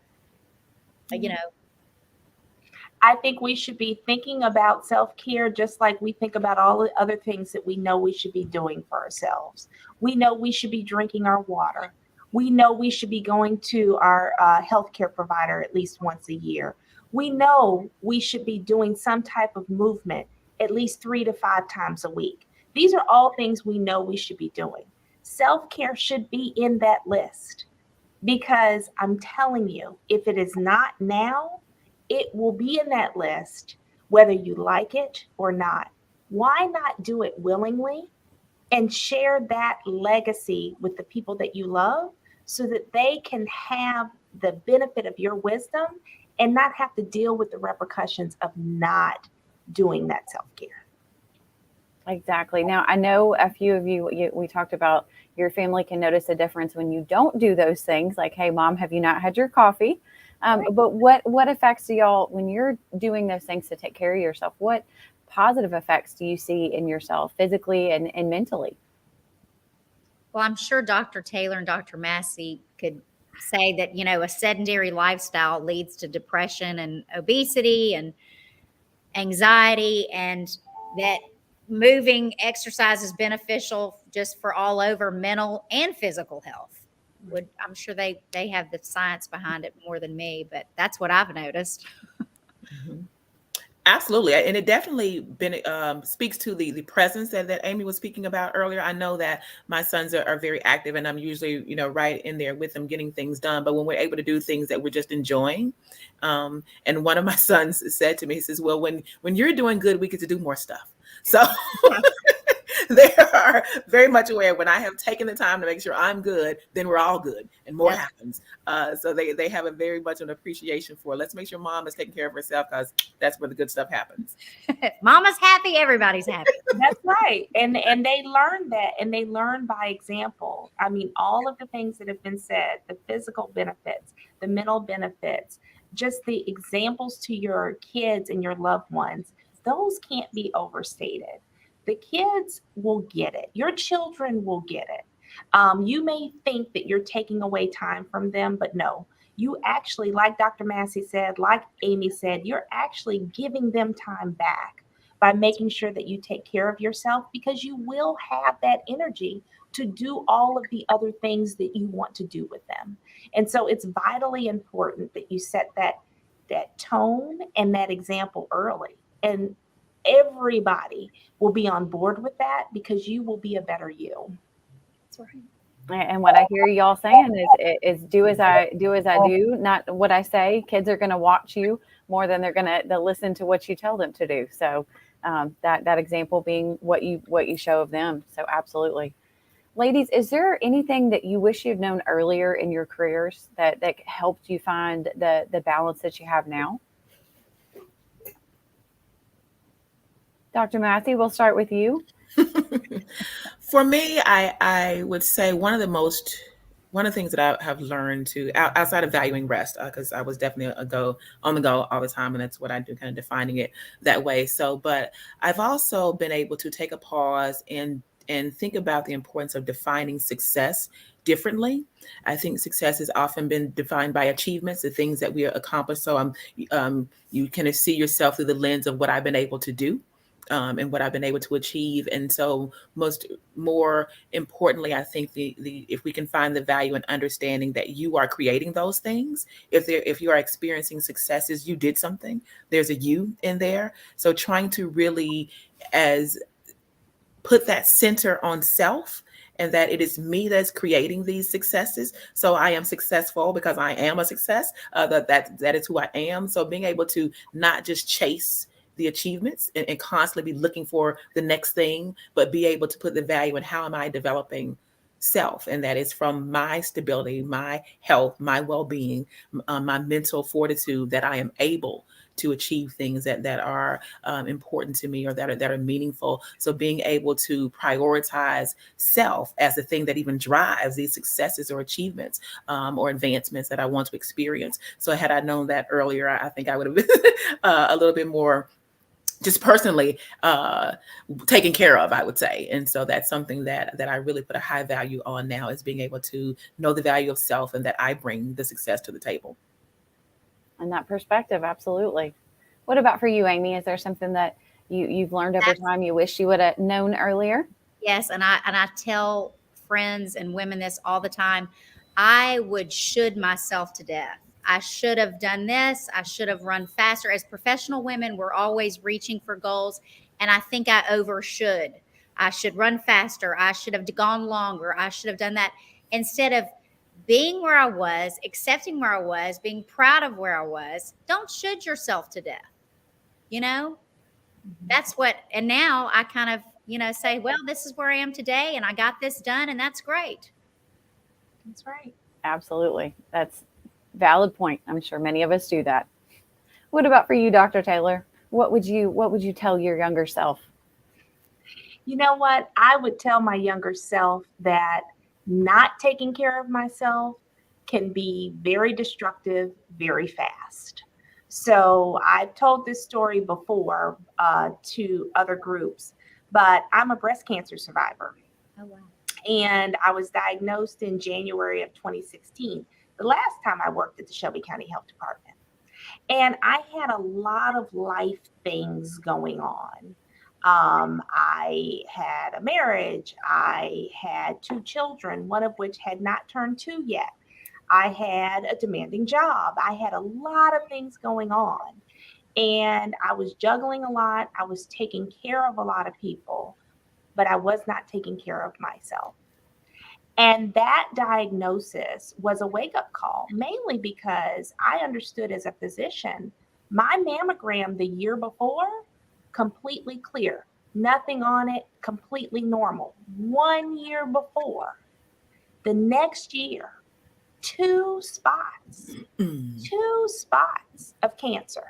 you know, I think we should be thinking about self-care just like we think about all the other things that we know we should be doing for ourselves. We know we should be drinking our water. We know we should be going to our healthcare provider at least once a year. We know we should be doing some type of movement at least 3 to 5 times a week. These are all things we know we should be doing. Self-care should be in that list because I'm telling you, if it is not now, it will be in that list whether you like it or not. Why not do it willingly and share that legacy with the people that you love so that they can have the benefit of your wisdom and not have to deal with the repercussions of not doing that self-care? Exactly. Now, I know a few of we talked about your family can notice a difference when you don't do those things, like, hey, mom, have you not had your coffee? But what effects do y'all, when you're doing those things to take care of yourself, what positive effects do you see in yourself physically and mentally? well, I'm sure Dr. Taylor and Dr. Massey could say that, you know, a sedentary lifestyle leads to depression and obesity and anxiety, and that moving exercise is beneficial just for all over mental and physical health. I'm sure they have the science behind it more than me, but that's what I've noticed. Mhm. Absolutely. And it definitely speaks to the presence that Amy was speaking about earlier. I know that my sons are very active, and I'm usually, right in there with them getting things done. But when we're able to do things that we're just enjoying, and one of my sons said to me, he says, well, when you're doing good, we get to do more stuff. So they are very much aware when I have taken the time to make sure I'm good, then we're all good and more happens. So they have a very much an appreciation for, let's make sure mom is taking care of herself, because that's where the good stuff happens. Mama's happy, everybody's happy. That's right. And they learn that, and they learn by example. I mean, all of the things that have been said, the physical benefits, the mental benefits, just the examples to your kids and your loved ones, those can't be overstated. The kids will get it. Your children will get it. You may think that you're taking away time from them, but no, you actually, like Dr. Massey said, like Amy said, you're actually giving them time back by making sure that you take care of yourself, because you will have that energy to do all of the other things that you want to do with them. And so it's vitally important that you set that tone and that example early. And everybody will be on board with that because you will be a better you. That's right. And what I hear y'all saying is do as I do, not what I say. Kids are going to watch you more than they'll listen to what you tell them to do. So that example being what you show of them. So absolutely. Ladies, is there anything that you wish you'd known earlier in your careers that helped you find the balance that you have now? Dr. Massey, we'll start with you. For me, I would say one of the things that I have learned to, outside of valuing rest, because I was definitely on the go all the time, and that's what I do, kind of defining it that way. So, but I've also been able to take a pause and think about the importance of defining success differently. I think success has often been defined by achievements, the things that we accomplish. So you kind of see yourself through the lens of what I've been able to do. And what I've been able to achieve. And so more importantly, I think if we can find the value in understanding that you are creating those things, if you are experiencing successes, you did something, there's a you in there. So trying to really put that center on self, and that it is me that's creating these successes. So I am successful because I am a success. That is who I am. So being able to not just chase the achievements and constantly be looking for the next thing, but be able to put the value in how am I developing self. And that is from my stability, my health, my well-being, my mental fortitude, that I am able to achieve things that are important to me, or that are meaningful. So being able to prioritize self as the thing that even drives these successes or achievements or advancements that I want to experience. So had I known that earlier, I think I would have been a little bit more just personally taken care of, I would say. And so that's something that I really put a high value on now, is being able to know the value of self and that I bring the success to the table. And that perspective, absolutely. What about for you, Amy? Is there something that you've learned over time you wish you would have known earlier? Yes, and I tell friends and women this all the time. I would should myself to death. I should have done this. I should have run faster. As professional women, we're always reaching for goals, and I think I over should. I should run faster. I should have gone longer. I should have done that instead of being where I was, accepting where I was, being proud of where I was. Don't should yourself to death. You know, that's what, and now I kind of, say, well, this is where I am today and I got this done, and that's great. That's right. Absolutely. That's a valid point. I'm sure many of us do that. What about for you, Dr. Taylor? What would you tell your younger self? You know what? I would tell my younger self that not taking care of myself can be very destructive very fast. So I've told this story before to other groups, but I'm a breast cancer survivor. Oh, wow. And I was diagnosed in January of 2016, the last time I worked at the Shelby County Health Department. And I had a lot of life things going on. I had a marriage. I had 2 children, one of which had not turned 2 yet. I had a demanding job. I had a lot of things going on. And I was juggling a lot. I was taking care of a lot of people, but I was not taking care of myself. And that diagnosis was a wake-up call, mainly because I understood as a physician, my mammogram the year before, completely clear, nothing on it, completely normal. 1 year before, the next year, 2 spots of cancer,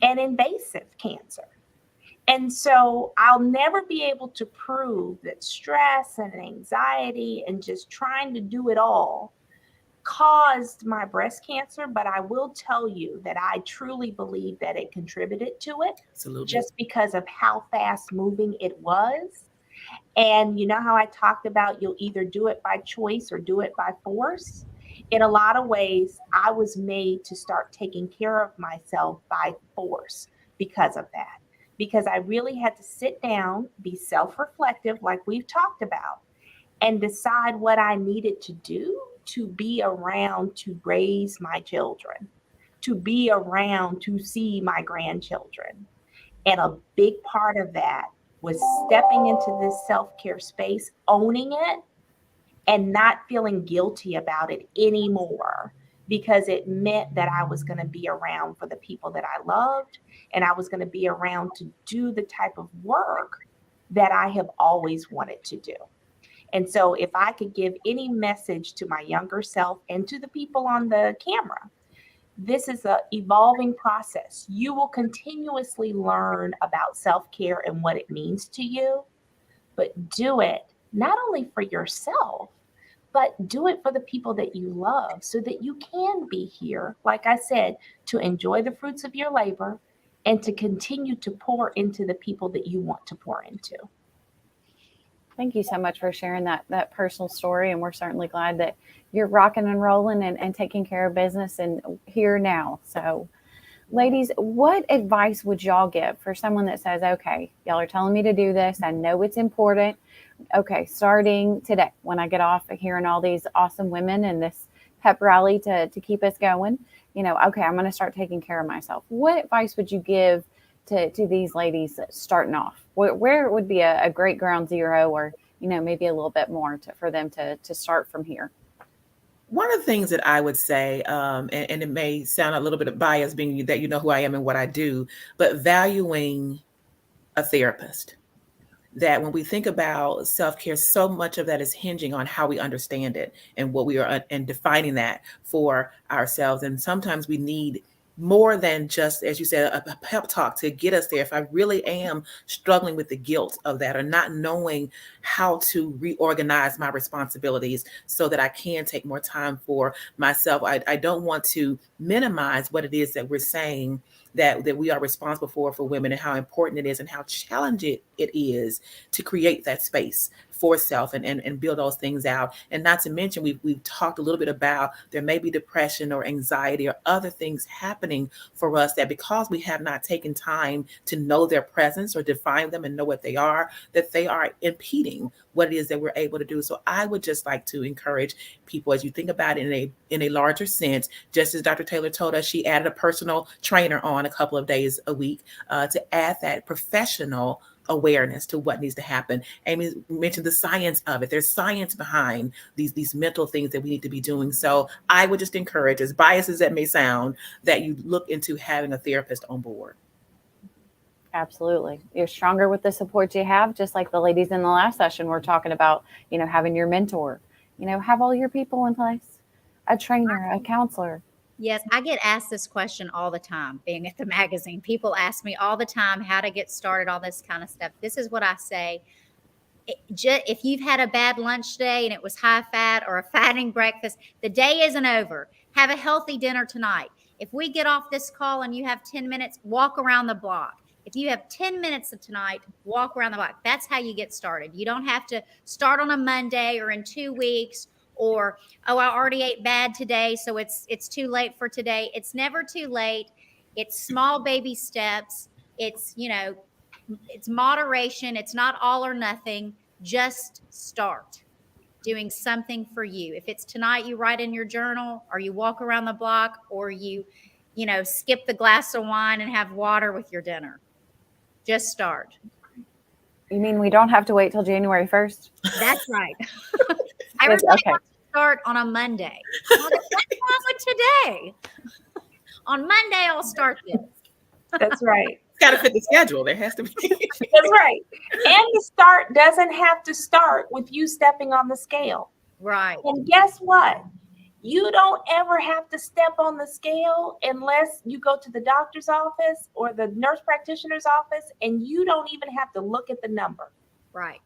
and invasive cancer. And so I'll never be able to prove that stress and anxiety and just trying to do it all caused my breast cancer, but I will tell you that I truly believe that it contributed to it. Absolutely. Just because of how fast moving it was. And you know how I talked about you'll either do it by choice or do it by force? In a lot of ways, I was made to start taking care of myself by force because of that. Because I really had to sit down, be self-reflective, like we've talked about, and decide what I needed to do to be around to raise my children, to be around to see my grandchildren. And a big part of that was stepping into this self-care space, owning it, and not feeling guilty about it anymore, because it meant that I was going to be around for the people that I loved, and I was going to be around to do the type of work that I have always wanted to do. And so if I could give any message to my younger self and to the people on the camera, this is an evolving process. You will continuously learn about self-care and what it means to you, but do it not only for yourself, but do it for the people that you love so that you can be here, like I said, to enjoy the fruits of your labor and to continue to pour into the people that you want to pour into. Thank you so much for sharing that personal story. And we're certainly glad that you're rocking and rolling and taking care of business and here now. So ladies, what advice would y'all give for someone that says, okay, y'all are telling me to do this. I know it's important. Okay, starting today, when I get off of hearing all these awesome women and this pep rally to keep us going, okay, I'm going to start taking care of myself. What advice would you give to these ladies starting off? Where would be a great ground zero, or, maybe a little bit more for them to start from here? One of the things that I would say, and it may sound a little bit of bias being that you know who I am and what I do, but valuing a therapist. That when we think about self-care, so much of that is hinging on how we understand it and what we are and defining that for ourselves. And sometimes we need more than just, as you said, a pep talk to get us there. If I really am struggling with the guilt of that or not knowing how to reorganize my responsibilities so that I can take more time for myself, I don't want to minimize what it is that we're saying that we are responsible for women, and how important it is and how challenging it is to create that space for self and build those things out. And not to mention, we've talked a little bit about there may be depression or anxiety or other things happening for us, that because we have not taken time to know their presence or define them and know what they are, that they are impeding what it is that we're able to do. So I would just like to encourage people, as you think about it in a larger sense, just as Dr. Taylor told us, she added a personal trainer on a couple of days a week to add that professional awareness to what needs to happen. Amy mentioned the science of it. There's science behind these mental things that we need to be doing. So I would just encourage, as biased as that may sound, that you look into having a therapist on board. Absolutely. You're stronger with the support you have, just like the ladies in the last session were talking about, having your mentor, have all your people in place, a trainer, a counselor. Yes, I get asked this question all the time being at the magazine. People ask me all the time how to get started, all this kind of stuff. This is what I say. If you've had a bad lunch day and it was high fat or a fattening breakfast, the day isn't over. Have a healthy dinner tonight. If we get off this call and you have 10 minutes, walk around the block. If you have 10 minutes of tonight, walk around the block. That's how you get started. You don't have to start on a Monday or in 2 weeks, or, oh, I already ate bad today, so it's too late for today. It's never too late. It's small baby steps. It's, it's moderation. It's not all or nothing. Just start doing something for you. If it's tonight, you write in your journal, or you walk around the block, or you skip the glass of wine and have water with your dinner. Just start. You mean we don't have to wait till January 1st? That's right. Everybody wants to start on a Monday. What's wrong with today? On Monday, I'll start this. That's right. It's got to fit the schedule. There has to be. That's right. And the start doesn't have to start with you stepping on the scale. Right. And guess what? You don't ever have to step on the scale unless you go to the doctor's office or the nurse practitioner's office, and you don't even have to look at the number. Right.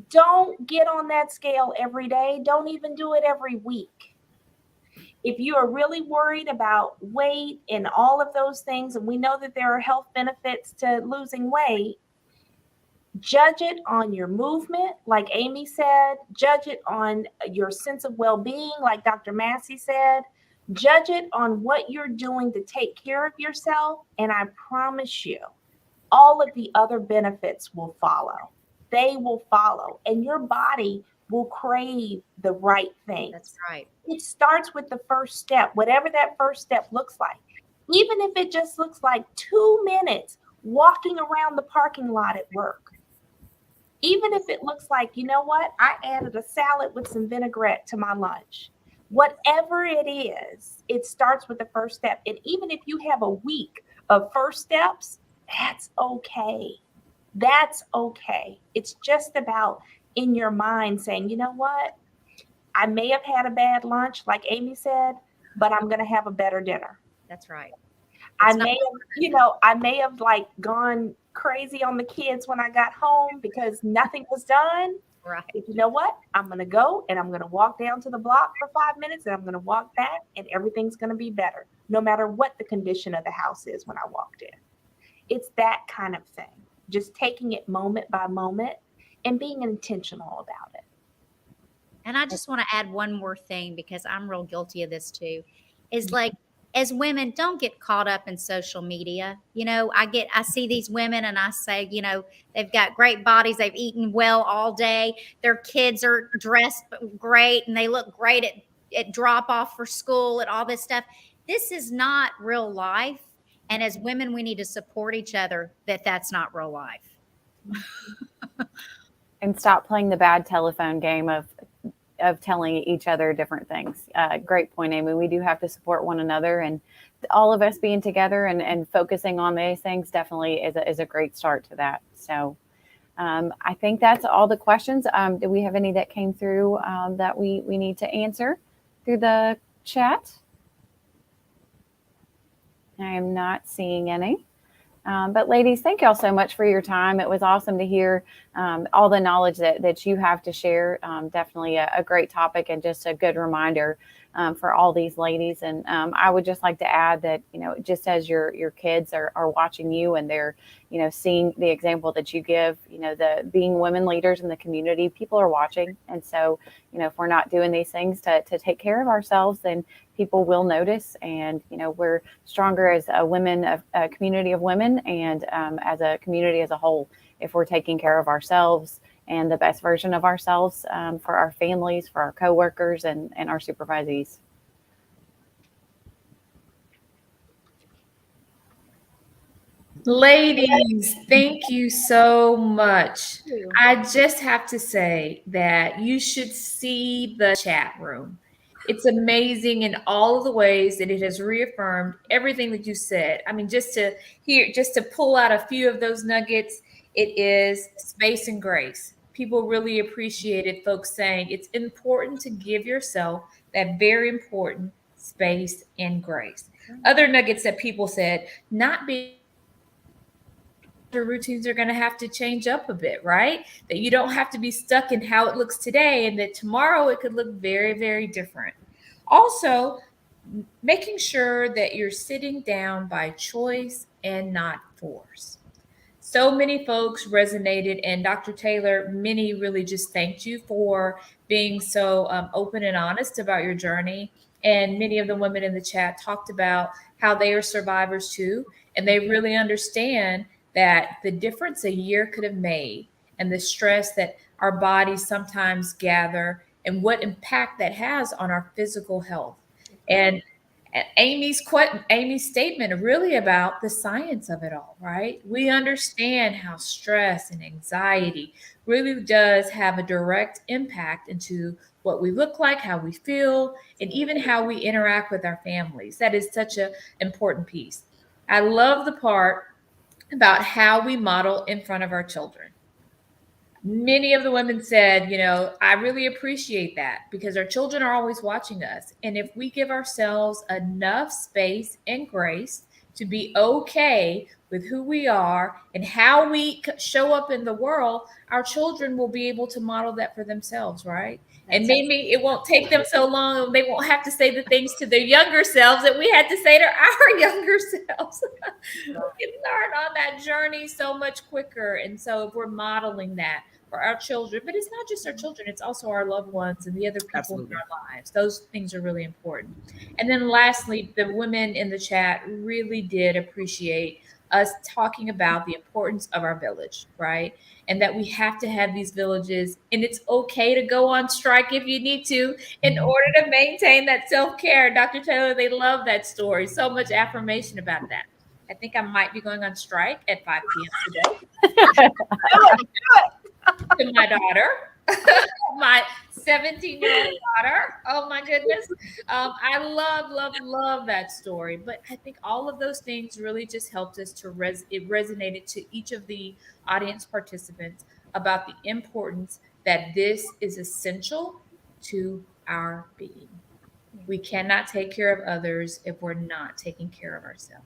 Don't get on that scale every day. Don't even do it every week. If you are really worried about weight and all of those things, and we know that there are health benefits to losing weight, judge it on your movement, like Amy said. Judge it on your sense of well-being, like Dr. Massey said. Judge it on what you're doing to take care of yourself, and I promise you, all of the other benefits will follow. They will follow, and your body will crave the right things. That's right. It starts with the first step, whatever that first step looks like. Even if it just looks like 2 minutes walking around the parking lot at work. Even if it looks like, you know what, I added a salad with some vinaigrette to my lunch. Whatever it is, it starts with the first step. And even if you have a week of first steps, that's okay. That's okay. It's just about in your mind saying, you know what, I may have had a bad lunch, like Amy said, but I'm going to have a better dinner. That's right. I may have like gone crazy on the kids when I got home because nothing was done. Right. But you know what? I'm going to go and I'm going to walk down to the block for 5 minutes, and I'm going to walk back, and everything's going to be better, no matter what the condition of the house is when I walked in. It's that kind of thing. Just taking it moment by moment and being intentional about it. And I just want to add one more thing, because I'm real guilty of this too, is like, as women, don't get caught up in social media. I see these women and I say, they've got great bodies. They've eaten well all day. Their kids are dressed great and they look great at drop off for school and all this stuff. This is not real life. And as women, we need to support each other that's not real life. And stop playing the bad telephone game of telling each other different things. Great point, Amy. We do have to support one another, and all of us being together and focusing on these things definitely is a great start to that. So I think that's all the questions. Do we have any that came through that we need to answer through the chat? I am not seeing any. But ladies, thank y'all so much for your time. It was awesome to hear all the knowledge that you have to share. Definitely a great topic and just a good reminder for all these ladies. And I would just like to add that, just as your kids are watching you and they're, seeing the example that you give, the being women leaders in the community, people are watching. And so, if we're not doing these things to take care of ourselves, then people will notice. And, we're stronger as a community of women, and as a community as a whole, if we're taking care of ourselves and the best version of ourselves for our families, for our coworkers, and our supervisees. Ladies, thank you so much. I just have to say that you should see the chat room. It's amazing in all of the ways that it has reaffirmed everything that you said. I mean, just to pull out a few of those nuggets, it is space and grace. People really appreciated folks saying it's important to give yourself that very important space and grace. Other nuggets that people said, not being routines are going to have to change up a bit, right? That you don't have to be stuck in how it looks today, and that tomorrow it could look very, very different. Also, making sure that you're sitting down by choice and not force. So many folks resonated, and Dr. Taylor, many really just thanked you for being so open and honest about your journey. And many of the women in the chat talked about how they are survivors too, and they really understand that the difference a year could have made, and the stress that our bodies sometimes gather, and what impact that has on our physical health. And Amy's statement are really about the science of it all, right? We understand how stress and anxiety really does have a direct impact into what we look like, how we feel, and even how we interact with our families. That is such an important piece. I love the part about how we model in front of our children. Many of the women said, I really appreciate that, because our children are always watching us. And if we give ourselves enough space and grace to be okay with who we are and how we show up in the world, our children will be able to model that for themselves, right? And maybe it won't take them so long, they won't have to say the things to their younger selves that we had to say to our younger selves. We can learn on that journey so much quicker. And so if we're modeling that for our children, but it's not just our children, it's also our loved ones and the other people in our lives. Those things are really important. And then lastly, the women in the chat really did appreciate us talking about the importance of our village, right? And that we have to have these villages, and it's okay to go on strike if you need to in order to maintain that self-care. Dr. Taylor, they love that story. So much affirmation about that. I think I might be going on strike at 5 p.m. today. To my daughter, my 17-year-old daughter. Oh my goodness. I love that story. But I think all of those things really just helped us to it resonated to each of the audience participants about the importance that this is essential to our being. We cannot take care of others if we're not taking care of ourselves.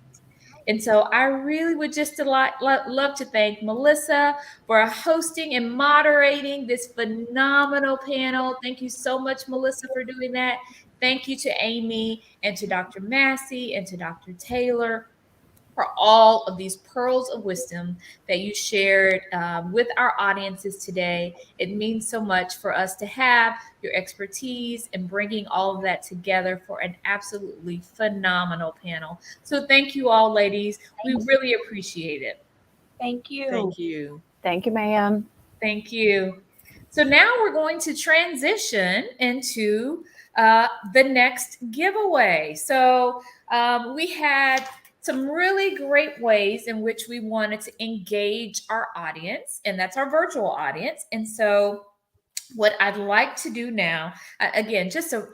And so I really would just love to thank Melissa for hosting and moderating this phenomenal panel. Thank you so much, Melissa, for doing that. Thank you to Amy and to Dr. Massey and to Dr. Taylor for all of these pearls of wisdom that you shared with our audiences today. It means so much for us to have your expertise and bringing all of that together for an absolutely phenomenal panel. So thank you all, ladies. We really appreciate it. Thank you. Thank you. Thank you, ma'am. Thank you. So now we're going to transition into the next giveaway. So we had some really great ways in which we wanted to engage our audience, and that's our virtual audience. And so what I'd like to do now, again, just a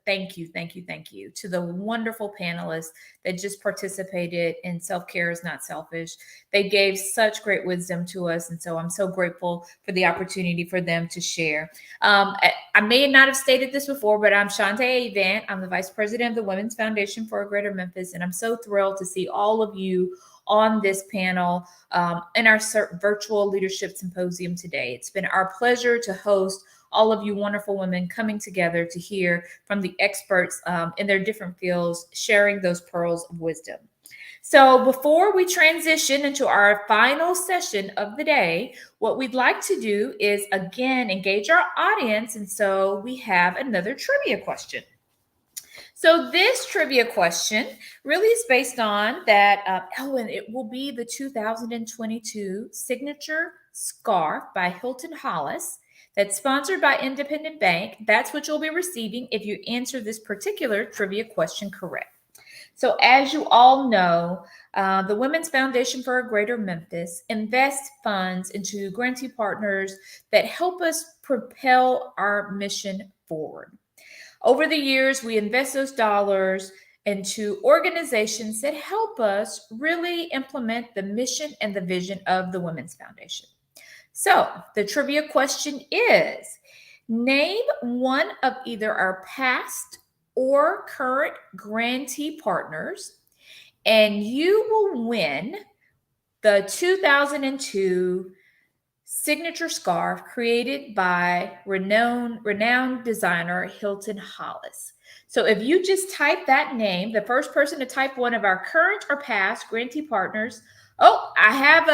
thank you to the wonderful panelists that just participated in Self-Care is Not Selfish. They gave such great wisdom to us, and so I'm so grateful for the opportunity for them to share. I may not have stated this before, but I'm Shantae Avant. I'm the Vice President of the Women's Foundation for Greater Memphis, and I'm so thrilled to see all of you on this panel in our virtual leadership symposium today. It's been our pleasure to host all of you wonderful women coming together to hear from the experts in their different fields, sharing those pearls of wisdom. So before we transition into our final session of the day, what we'd like to do is again engage our audience. And so we have another trivia question. So this trivia question really is based on that, and it will be the 2022 Signature Scarf by Hilton Hollis that's sponsored by Independent Bank. That's what you'll be receiving if you answer this particular trivia question correct. So as you all know, the Women's Foundation for a Greater Memphis invests funds into grantee partners that help us propel our mission forward. Over the years, we invest those dollars into organizations that help us really implement the mission and the vision of the Women's Foundation. So the trivia question is, name one of either our past or current grantee partners, and you will win the 2002 signature scarf created by renowned designer Hilton Hollis. So if you just type that name, the first person to type one of our current or past grantee partners, oh, I have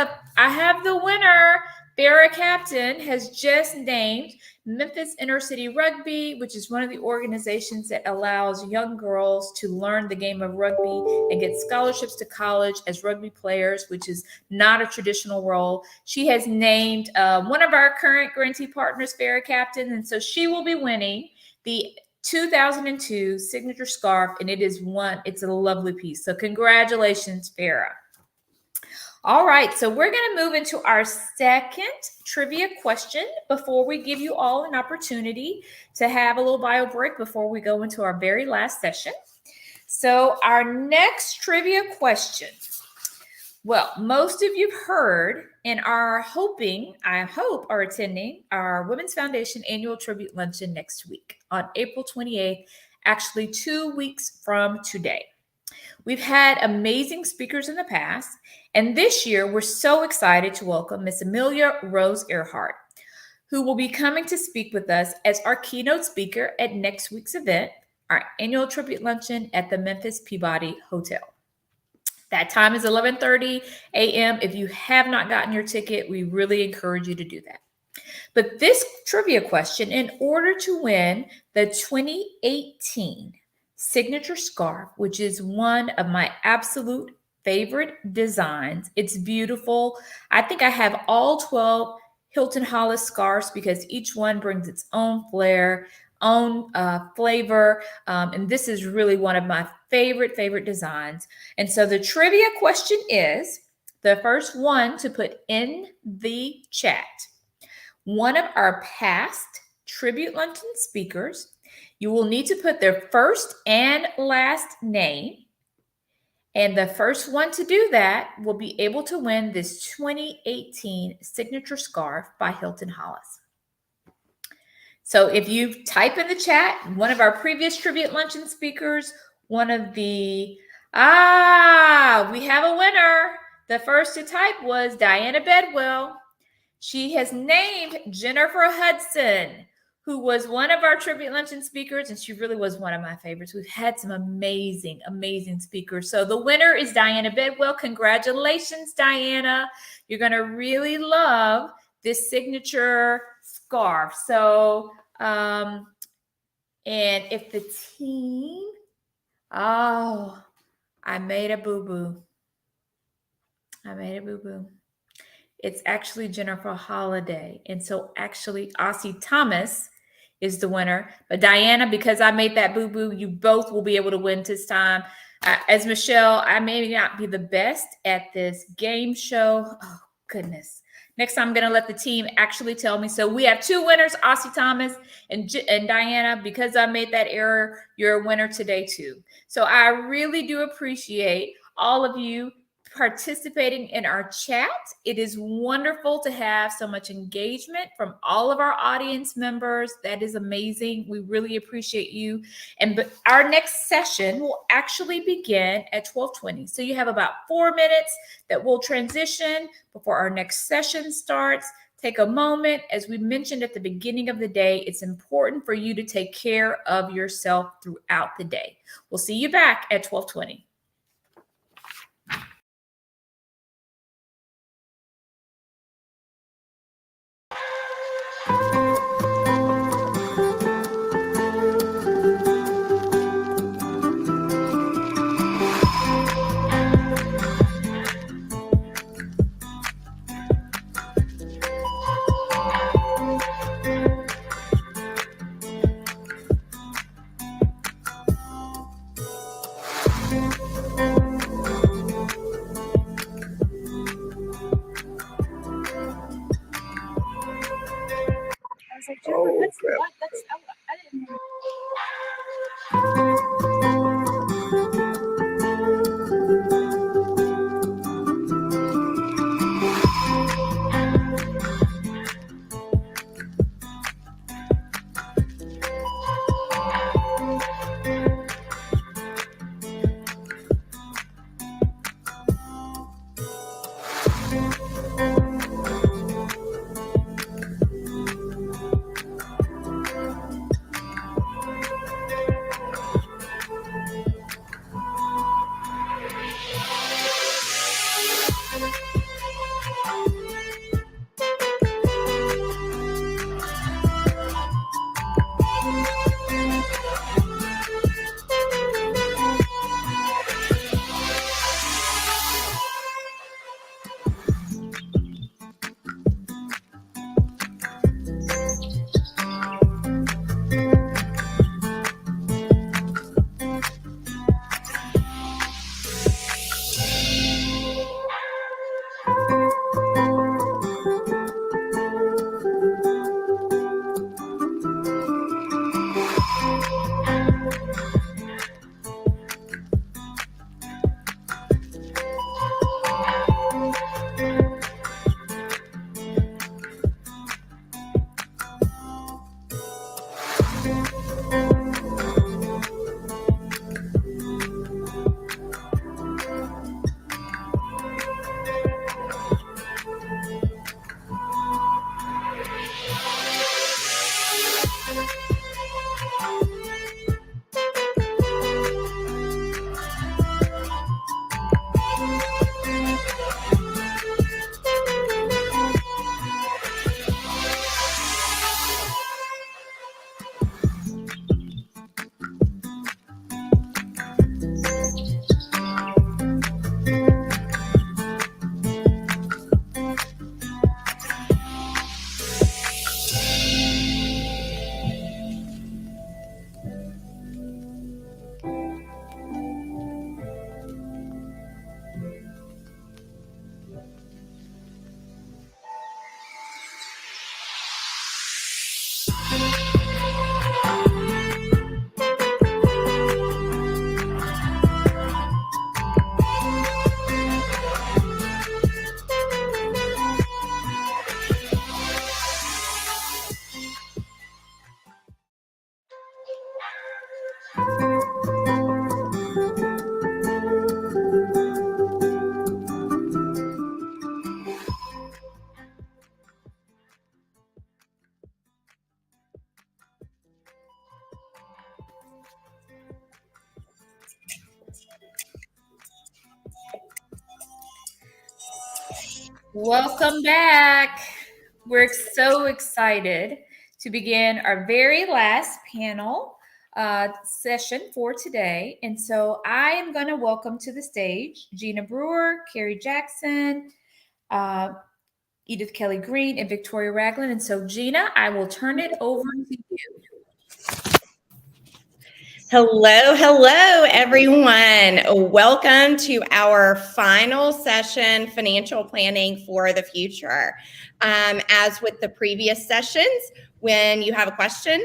the winner. Farrah Captain has just named Memphis Inner City Rugby, which is one of the organizations that allows young girls to learn the game of rugby and get scholarships to college as rugby players, which is not a traditional role. She has named one of our current grantee partners, Farrah Captain, and so she will be winning the 2002 signature scarf, and it's a lovely piece. So congratulations, Farrah. All right, so we're going to move into our second trivia question before we give you all an opportunity to have a little bio break before we go into our very last session. So our next trivia question. Well, most of you've heard and are attending our Women's Foundation Annual Tribute Luncheon next week on April 28th, actually 2 weeks from today. We've had amazing speakers in the past, and this year we're so excited to welcome Miss Amelia Rose Earhart, who will be coming to speak with us as our keynote speaker at next week's event, our annual tribute luncheon at the Memphis Peabody Hotel. That time is 11:30 a.m. If you have not gotten your ticket, we really encourage you to do that. But this trivia question, in order to win the 2018 signature scarf, which is one of my absolute favorite designs. It's beautiful. I think I have all 12 Hilton Hollis scarves because each one brings its own flair, own flavor. And this is really one of my favorite designs. And so the trivia question is, the first one to put in the chat, one of our past tribute luncheon speakers, you will need to put their first and last name. And the first one to do that will be able to win this 2018 signature scarf by Hilton Hollis. So if you type in the chat, one of our previous tribute luncheon speakers, we have a winner. The first to type was Diana Bedwell. She has named Jennifer Hudson, who was one of our tribute luncheon speakers, and she really was one of my favorites. We've had some amazing speakers. So the winner is Diana Bedwell. Congratulations, Diana. You're going to really love this signature scarf. So, and if the team, I made a boo-boo. It's actually Jennifer Holiday. And so actually Ossie Thomas is the winner. But Diana, because I made that boo-boo, you both will be able to win this time. As Michelle, I may not be the best at this game show. Oh, goodness. Next time I'm going to let the team actually tell me. So we have two winners, Ossie Thomas and Diana. Because I made that error, you're a winner today too. So I really do appreciate all of you participating in our chat. It is wonderful to have so much engagement from all of our audience members. That is amazing. We really appreciate you. And our next session will actually begin at 12:20. So you have about 4 minutes that will transition before our next session starts. take a moment. As we mentioned at the beginning of the day, it's important for you to take care of yourself throughout the day. We'll see you back at 12:20. Oh, crap. Welcome back. We're so excited to begin our very last panel session for today. And so I am going to welcome to the stage Gina Brewer, Carrie Jackson, Edith Kelly Green, and Victoria Ragland. And so Gina, I will turn it over to you. Hello, everyone. Welcome to our final session, Financial Planning for the Future. As with the previous sessions, when you have a question,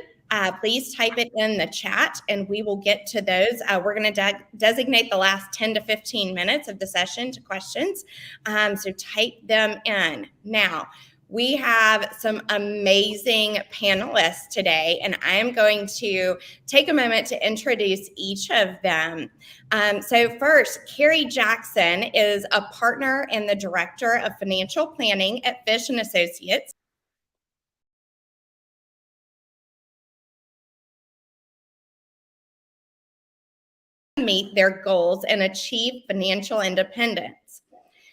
please type it in the chat and we will get to those. We're going to designate the last 10 to 15 minutes of the session to questions. So type them in. Now, we have some amazing panelists today, and I'm going to take a moment to introduce each of them. So first, Carrie Jackson is a partner and the director of financial planning at Fish & Associates. meet their goals and achieve financial independence.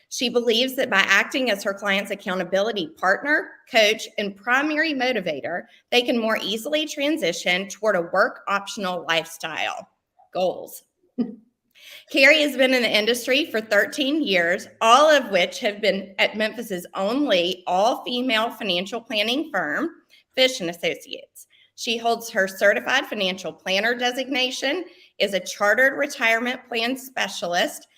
She believes that by acting as her client's accountability partner, coach, and primary motivator, they can more easily transition toward a work optional lifestyle. Goals. Carrie has been in the industry for 13 years, all of which have been at Memphis's only all-female financial planning firm, Fish & Associates. She holds her certified financial planner designation, is a chartered retirement plan specialist,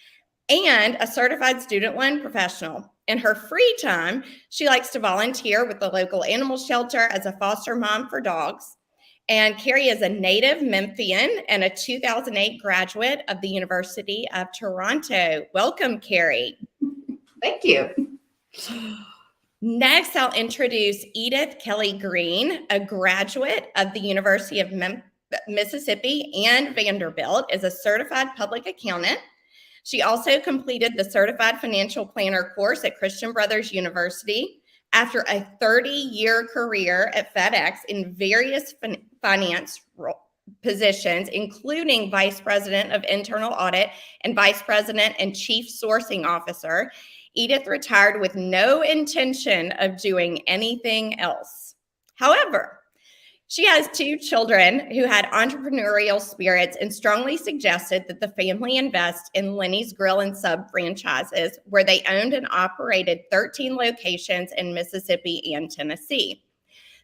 and a certified student loan professional. In her free time, she likes to volunteer with the local animal shelter as a foster mom for dogs. And Carrie is a native Memphian and a 2008 graduate of the University of Toronto. Welcome, Carrie. Thank you. Next, I'll introduce Edith Kelly Green, a graduate of the University of Mississippi and Vanderbilt, is a certified public accountant. She also completed the Certified Financial Planner course at Christian Brothers University. After a 30-year career at FedEx in various finance positions, including Vice President of Internal Audit and Vice President and Chief Sourcing Officer, Edith retired with no intention of doing anything else. However, she has 2 children who had entrepreneurial spirits and strongly suggested that the family invest in Lenny's Grill and Sub franchises, where they owned and operated 13 locations in Mississippi and Tennessee.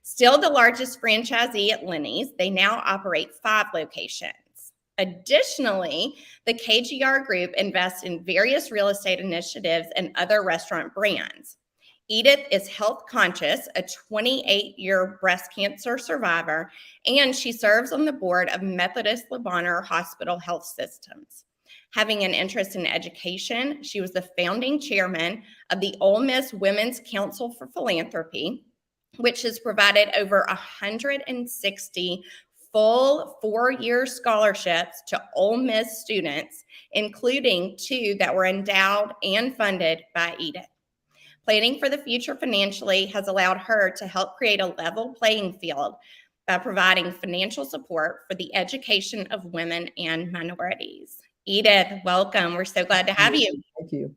Still the largest franchisee at Lenny's, they now operate 5 locations. Additionally, the KGR Group invests in various real estate initiatives and other restaurant brands. Edith is health conscious, a 28-year breast cancer survivor, and she serves on the board of Methodist Le Bonheur Hospital Health Systems. Having an interest in education, she was the founding chairman of the Ole Miss Women's Council for Philanthropy, which has provided over 160 full 4-year scholarships to Ole Miss students, including 2 that were endowed and funded by Edith. Planning for the future financially has allowed her to help create a level playing field by providing financial support for the education of women and minorities. Edith, welcome. We're so glad to have you. Thank you.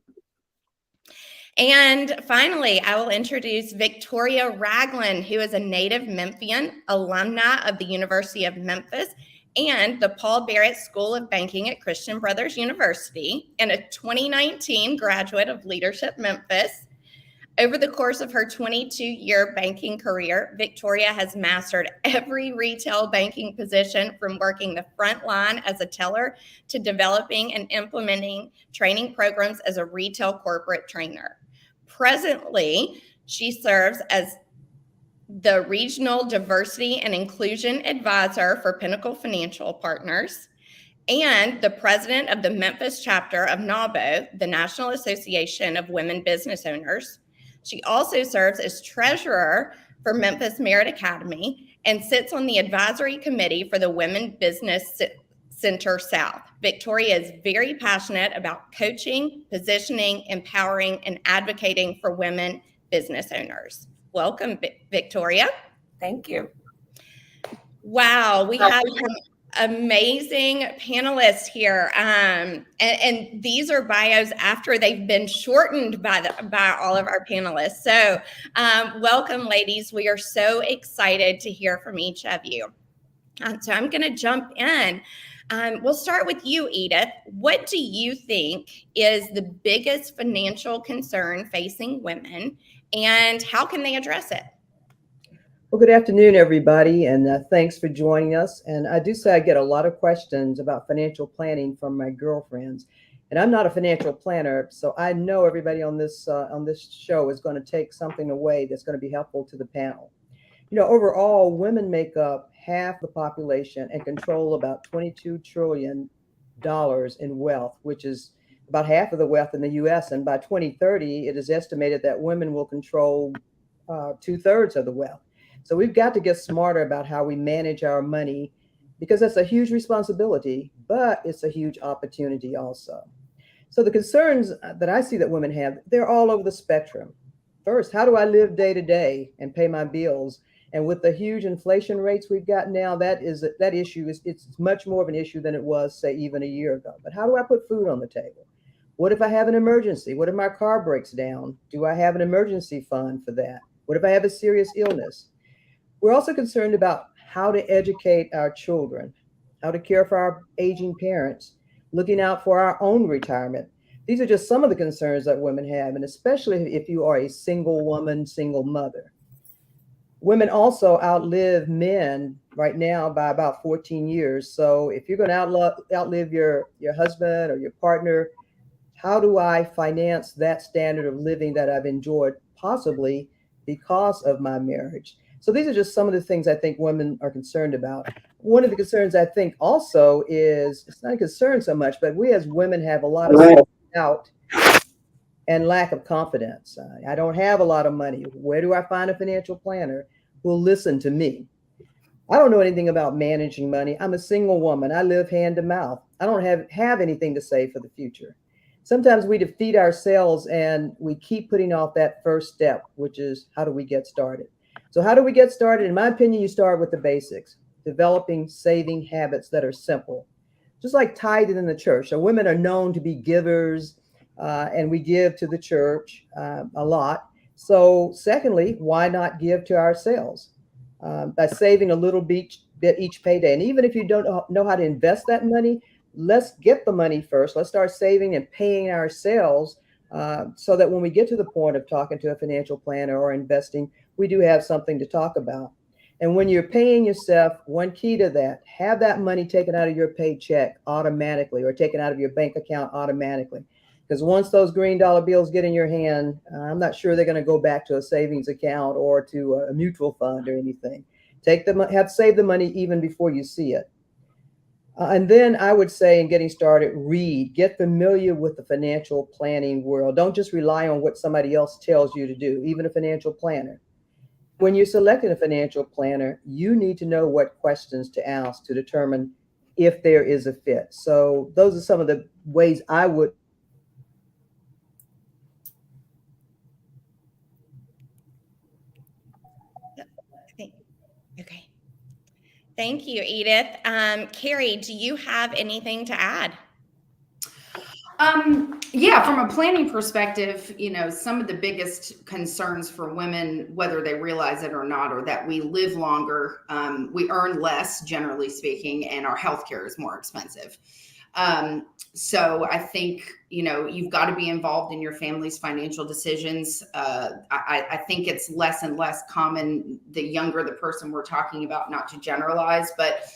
And finally, I will introduce Victoria Ragland, who is a native Memphian, alumni of the University of Memphis and the Paul Barrett School of Banking at Christian Brothers University, and a 2019 graduate of Leadership Memphis. Over the course of her 22-year banking career, Victoria has mastered every retail banking position, from working the front line as a teller to developing and implementing training programs as a retail corporate trainer. Presently, she serves as the Regional Diversity and Inclusion Advisor for Pinnacle Financial Partners and the president of the Memphis chapter of NAWBO, the National Association of Women Business Owners. She also serves as treasurer for Memphis Merit Academy and sits on the advisory committee for the Women Business Center South. Victoria is very passionate about coaching, positioning, empowering, and advocating for women business owners. Welcome, Victoria. Thank you. Wow, we have some amazing panelists here, and these are bios after they've been shortened by all of our panelists. So welcome, ladies. We are so excited to hear from each of you. So I'm going to jump in. We'll start with you, Edith. What do you think is the biggest financial concern facing women, and how can they address it? Well, good afternoon, everybody, and thanks for joining us. And I do say I get a lot of questions about financial planning from my girlfriends, and I'm not a financial planner, so I know everybody on this show is going to take something away that's going to be helpful to the panel. You know, overall, women make up half the population and control about $22 trillion in wealth, which is about half of the wealth in the U.S. And by 2030, it is estimated that women will control 2/3 of the wealth. So we've got to get smarter about how we manage our money, because that's a huge responsibility, but it's a huge opportunity also. So the concerns that I see that women have, they're all over the spectrum. First, how do I live day to day and pay my bills And with the huge inflation rates we've got now, that issue it's much more of an issue than it was, say, even a year ago. But how do I put food on the table? What if I have an emergency? What if my car breaks down? Do I have an emergency fund for that? What if I have a serious illness? We're also concerned about how to educate our children, how to care for our aging parents, looking out for our own retirement. These are just some of the concerns that women have, and especially if you are a single woman, single mother. Women also outlive men right now by about 14 years. So if you're going to outlive your husband or your partner, how do I finance that standard of living that I've enjoyed possibly because of my marriage? So these are just some of the things I think women are concerned about. One of the concerns I think also is, it's not a concern so much, but we as women have a lot of doubt and lack of confidence. I don't have a lot of money. Where do I find a financial planner who will listen to me? I don't know anything about managing money. I'm a single woman. I live hand to mouth. I don't have anything to save for the future. Sometimes we defeat ourselves and we keep putting off that first step, which is, how do we get started? So how do we get started? In my opinion, you start with the basics, developing saving habits that are simple, just like tithing in the church. So women are known to be givers, and we give to the church a lot. So secondly, why not give to ourselves by saving a little bit each payday? And even if you don't know how to invest that money, let's get the money first. Let's start saving and paying ourselves so that when we get to the point of talking to a financial planner or investing, we do have something to talk about. And when you're paying yourself, one key to that, have that money taken out of your paycheck automatically or taken out of your bank account automatically. Because once those green dollar bills get in your hand, I'm not sure they're going to go back to a savings account or to a mutual fund or anything. Have saved the money even before you see it. And then I would say, in getting started, read, get familiar with the financial planning world. Don't just rely on what somebody else tells you to do, even a financial planner. When you're selecting a financial planner, you need to know what questions to ask to determine if there is a fit. So those are some of the ways I would. Okay. Thank you, Edith. Carrie, do you have anything to add? Yeah, from a planning perspective, some of the biggest concerns for women, whether they realize it or not, are that we live longer, we earn less, generally speaking, and our healthcare is more expensive. So I think, you've got to be involved in your family's financial decisions. I think it's less and less common the younger the person we're talking about, not to generalize, but,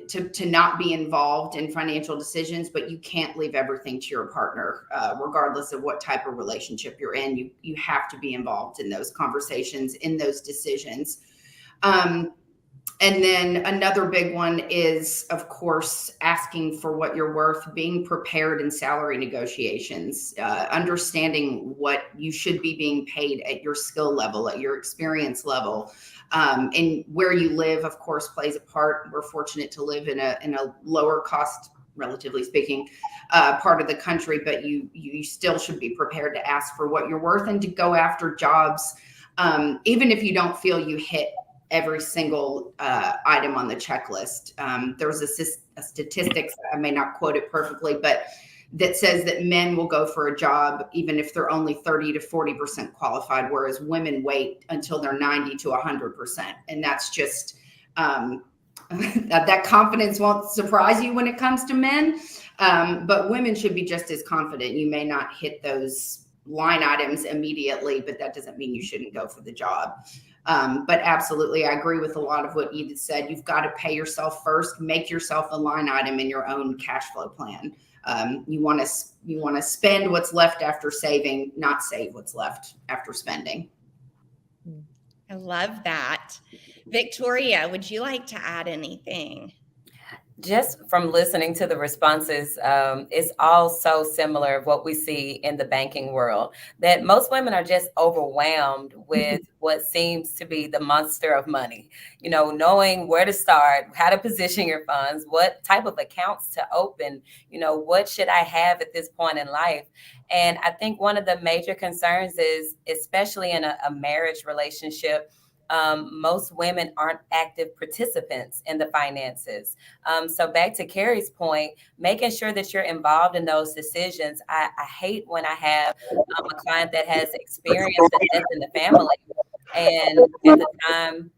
to not be involved in financial decisions, but you can't leave everything to your partner, regardless of what type of relationship you're in. You have to be involved in those conversations, in those decisions. And then another big one is, of course, asking for what you're worth, being prepared in salary negotiations, understanding what you should be being paid at your skill level, at your experience level. And where you live, of course, plays a part. We're fortunate to live in a lower cost, relatively speaking, part of the country, but you still should be prepared to ask for what you're worth and to go after jobs, even if you don't feel you hit every single item on the checklist. There's a statistics, I may not quote it perfectly, but that says that men will go for a job even if they're only 30 to 40% qualified, whereas women wait until they're 90 to 100%. And that's just, that confidence won't surprise you when it comes to men, but women should be just as confident. You may not hit those line items immediately, but that doesn't mean you shouldn't go for the job. But absolutely, I agree with a lot of what Edith said. You've got to pay yourself first, make yourself a line item in your own cash flow plan. You want to spend what's left after saving, not save what's left after spending. I love that. Victoria, would you like to add anything? just from listening to the responses, it's all so similar of what we see in the banking world, that most women are just overwhelmed with what seems to be the monster of money. Knowing where to start, how to position your funds, what type of accounts to open, what should I have at this point in life? And I think one of the major concerns is, especially in a marriage relationship, most women aren't active participants in the finances. So back to Carrie's point, making sure that you're involved in those decisions. I hate when I have a client that has experienced a death in the family, and at the time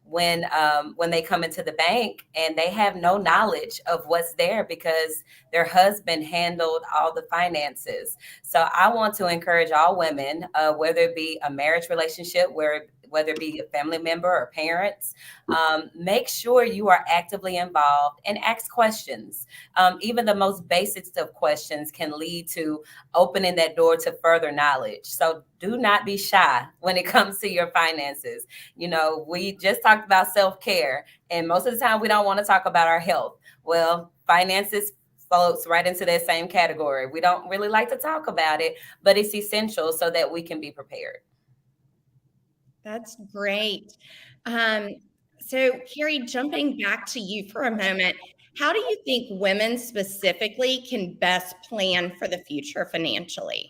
when they come into the bank and they have no knowledge of what's there because their husband handled all the finances. So I want to encourage all women, whether it be a marriage relationship, whether it be a family member or parents, make sure you are actively involved and ask questions. Even the most basic of questions can lead to opening that door to further knowledge. So do not be shy when it comes to your finances. We just talked about self-care, and most of the time we don't want to talk about our health. Well, finances floats right into that same category. We don't really like to talk about it, but it's essential so that we can be prepared. That's great. So, Carrie, jumping back to you for a moment, how do you think women specifically can best plan for the future financially?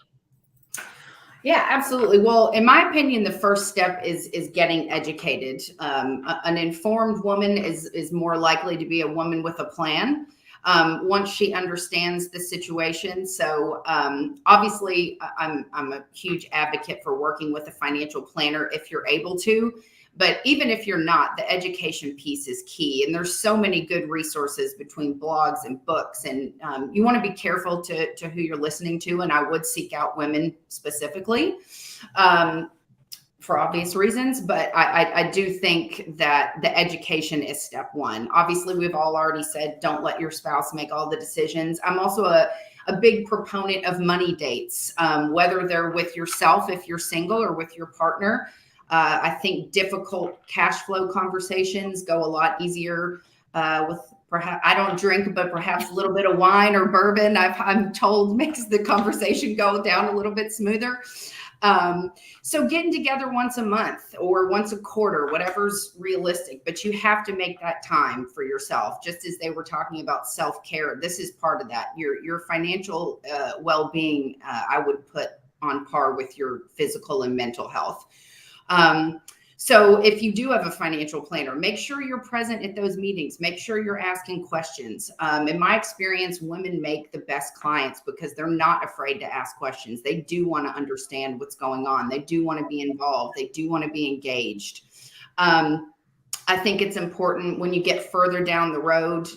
Yeah, absolutely. Well, in my opinion, the first step is getting educated. An informed woman is more likely to be a woman with a plan once she understands the situation. So obviously, I'm a huge advocate for working with a financial planner if you're able to. But even if you're not, the education piece is key. And there's so many good resources between blogs and books. And you want to be careful to who you're listening to. And I would seek out women specifically for obvious reasons. But I do think that the education is step one. Obviously, we've all already said, don't let your spouse make all the decisions. I'm also a big proponent of money dates, whether they're with yourself if you're single or with your partner. I think difficult cash flow conversations go a lot easier with perhaps, I don't drink, but perhaps a little bit of wine or bourbon, I'm told makes the conversation go down a little bit smoother. So getting together once a month or once a quarter, whatever's realistic, but you have to make that time for yourself. Just as they were talking about self-care, this is part of that. Your financial well-being, I would put on par with your physical and mental health. So if you do have a financial planner, make sure you're present at those meetings. Make sure you're asking questions. In my experience, women make the best clients because they're not afraid to ask questions. They do want to understand what's going on. They do want to be involved. They do want to be engaged. I think it's important when you get further down the road,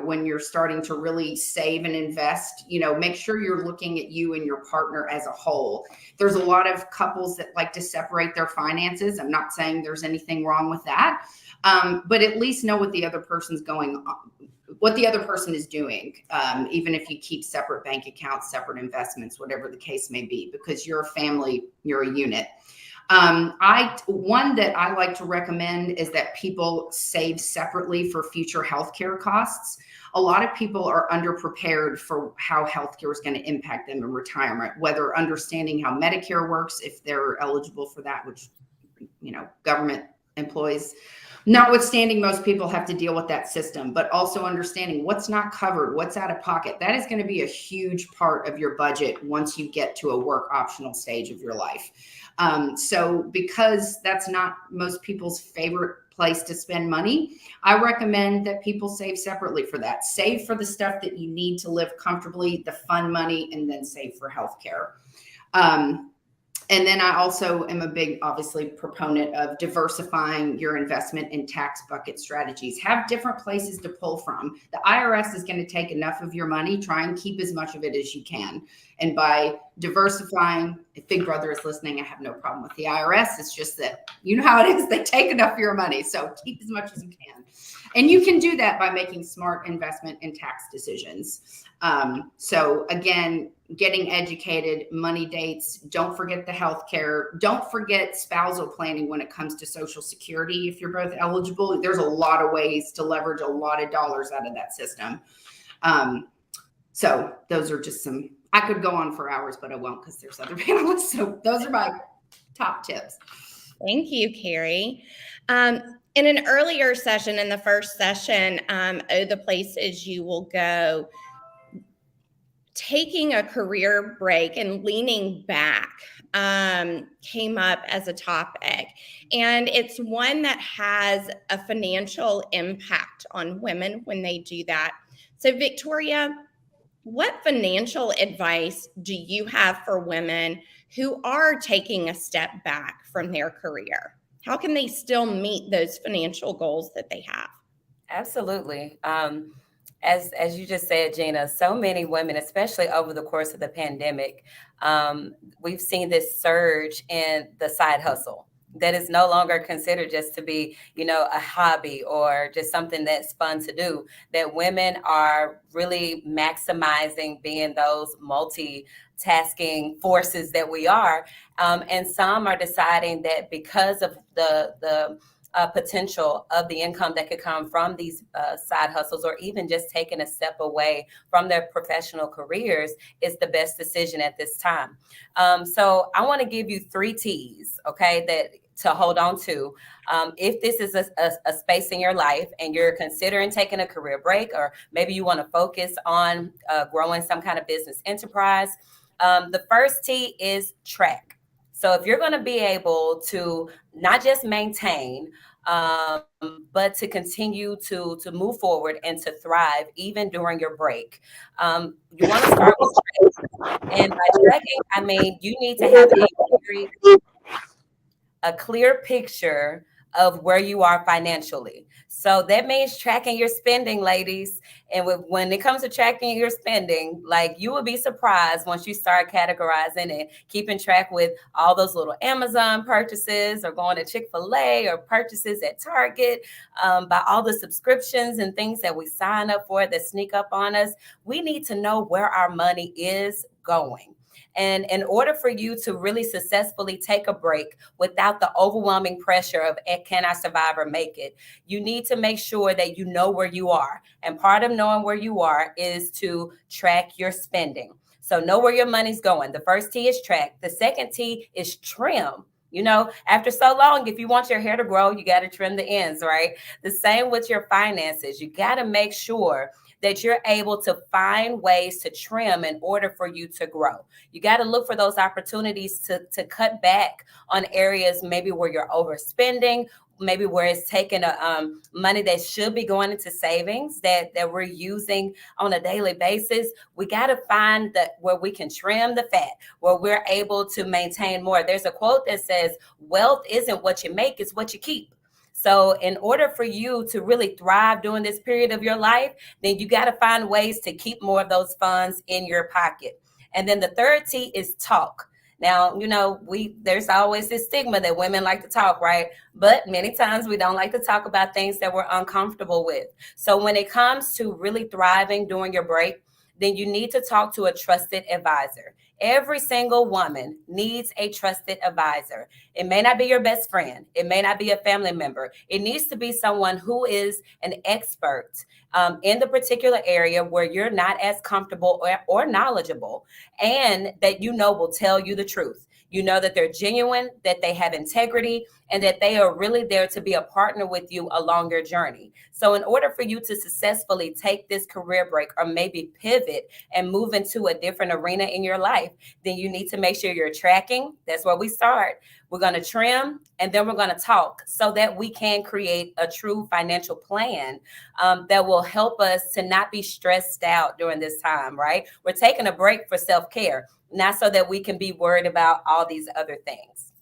when you're starting to really save and invest, make sure you're looking at you and your partner as a whole. There's a lot of couples that like to separate their finances. I'm not saying there's anything wrong with that, but at least know what the other person's what the other person is doing, even if you keep separate bank accounts, separate investments, whatever the case may be, because you're a family, you're a unit. One that I like to recommend is that people save separately for future healthcare costs. A lot of people are underprepared for how healthcare is going to impact them in retirement, whether understanding how Medicare works, if they're eligible for that, which, government employees, notwithstanding, most people have to deal with that system, but also understanding what's not covered, what's out of pocket. That is going to be a huge part of your budget once you get to a work optional stage of your life. So because that's not most people's favorite place to spend money, I recommend that people save separately for that. Save for the stuff that you need to live comfortably, the fun money, and then save for healthcare. And then I also am a big, obviously, proponent of diversifying your investment in tax bucket strategies. Have different places to pull from. The IRS is going to take enough of your money. Try and keep as much of it as you can. And by diversifying, if Big Brother is listening, I have no problem with the IRS. It's just that you know how it is. They take enough of your money. So keep as much as you can. And you can do that by making smart investment and tax decisions. So again, getting educated, money dates. Don't forget the healthcare. Don't forget spousal planning when it comes to Social Security. If you're both eligible, there's a lot of ways to leverage a lot of dollars out of that system. So those are just some, I could go on for hours, but I won't because there's other panelists. So those are my top tips. Thank you, Carrie. In an earlier session, in the first session, the places you will go, taking a career break and leaning back came up as a topic. And it's one that has a financial impact on women when they do that. So Victoria, what financial advice do you have for women who are taking a step back from their career? How can they still meet those financial goals that they have? Absolutely. As you just said, Gina, so many women, especially over the course of the pandemic, we've seen this surge in the side hustle that is no longer considered just to be, a hobby or just something that's fun to do, that women are really maximizing being those multitasking forces that we are. And some are deciding that because of the potential of the income that could come from these side hustles, or even just taking a step away from their professional careers, is the best decision at this time. So I want to give you 3 T's, okay, that to hold on to. If this is a space in your life and you're considering taking a career break, or maybe you want to focus on growing some kind of business enterprise, the first T is track. So if you're going to be able to not just maintain, but to continue to move forward and to thrive even during your break, you want to start with tracking. And by tracking, I mean you need to have a clear picture of where you are financially. So that means tracking your spending, ladies. And when it comes to tracking your spending, like, you will be surprised once you start categorizing and keeping track with all those little Amazon purchases, or going to Chick-fil-A, or purchases at Target, by all the subscriptions and things that we sign up for that sneak up on us. We need to know where our money is going. And in order for you to really successfully take a break without the overwhelming pressure of can I survive or make it, you need to make sure that you know where you are. And part of knowing where you are is to track your spending. So know where your money's going. The first T is track. The second T is trim. After so long, if you want your hair to grow, you got to trim the ends, right? The same with your finances. You got to make sure that you're able to find ways to trim in order for you to grow. You got to look for those opportunities to cut back on areas maybe where you're overspending, maybe where it's taking money that should be going into savings that we're using on a daily basis. We got to find where we can trim the fat, where we're able to maintain more. There's a quote that says, wealth isn't what you make, it's what you keep. So in order for you to really thrive during this period of your life, then you got to find ways to keep more of those funds in your pocket. And then the third T is talk. Now, there's always this stigma that women like to talk, right? But many times we don't like to talk about things that we're uncomfortable with. So when it comes to really thriving during your break, then you need to talk to a trusted advisor. Every single woman needs a trusted advisor. It may not be your best friend. It may not be a family member. It needs to be someone who is an expert in the particular area where you're not as comfortable or knowledgeable, and that will tell you the truth. That they're genuine, that they have integrity, and that they are really there to be a partner with you along your journey. So in order for you to successfully take this career break, or maybe pivot and move into a different arena in your life, then you need to make sure you're tracking. That's where we start. We're going to trim, and then we're going to talk, so that we can create a true financial plan that will help us to not be stressed out during this time, right? We're taking a break for self-care, not so that we can be worried about all these other things.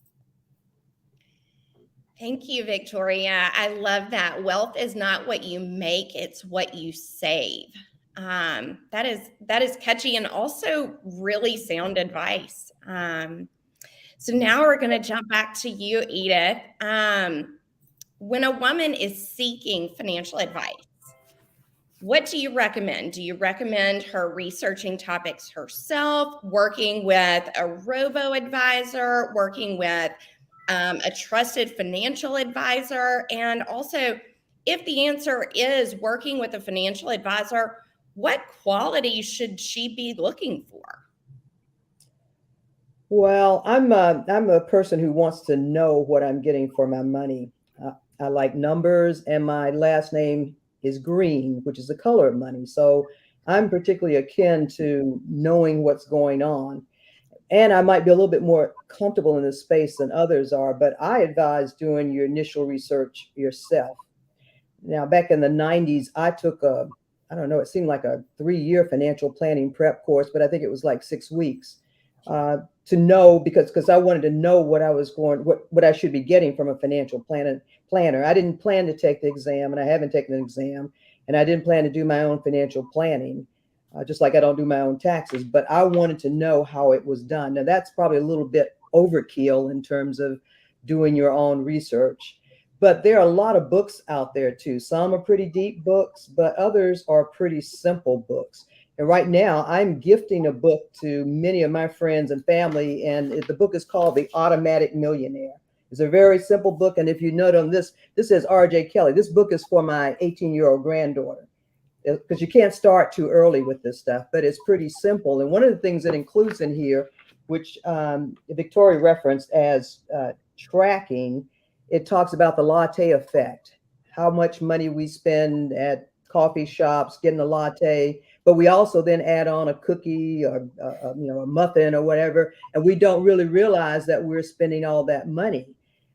Thank you, Victoria. I love that. Wealth is not what you make, it's what you save. That is catchy and also really sound advice. So now we're going to jump back to you, Edith. When a woman is seeking financial advice, What do you recommend? Do you recommend her researching topics herself, working with a robo-advisor, working with a trusted financial advisor? And also, if the answer is working with a financial advisor, what qualities should she be looking for? Well, I'm a person who wants to know what I'm getting for my money. I like numbers, and my last name is Green, which is the color of money. So I'm particularly akin to knowing what's going on. And I might be a little bit more comfortable in this space than others are, but I advise doing your initial research yourself. Now, back in the 90s, I took I don't know, it seemed like a 3-year financial planning prep course, but I think it was like 6 weeks to know, because I wanted to know what I was what I should be getting from a financial planner. I didn't plan to take the exam, and I haven't taken the exam, and I didn't plan to do my own financial planning, just like I don't do my own taxes, but I wanted to know how it was done. Now, that's probably a little bit overkill in terms of doing your own research. But there are a lot of books out there too. Some are pretty deep books, but others are pretty simple books. And right now, I'm gifting a book to many of my friends and family, and the book is called The Automatic Millionaire. It's a very simple book, and if you note on this says R.J. Kelly. This book is for my 18-year-old granddaughter, because you can't start too early with this stuff, but it's pretty simple. And one of the things it includes in here, which Victoria referenced as tracking, it talks about the latte effect, how much money we spend at coffee shops getting a latte, but we also then add on a cookie or a muffin or whatever, and we don't really realize that we're spending all that money.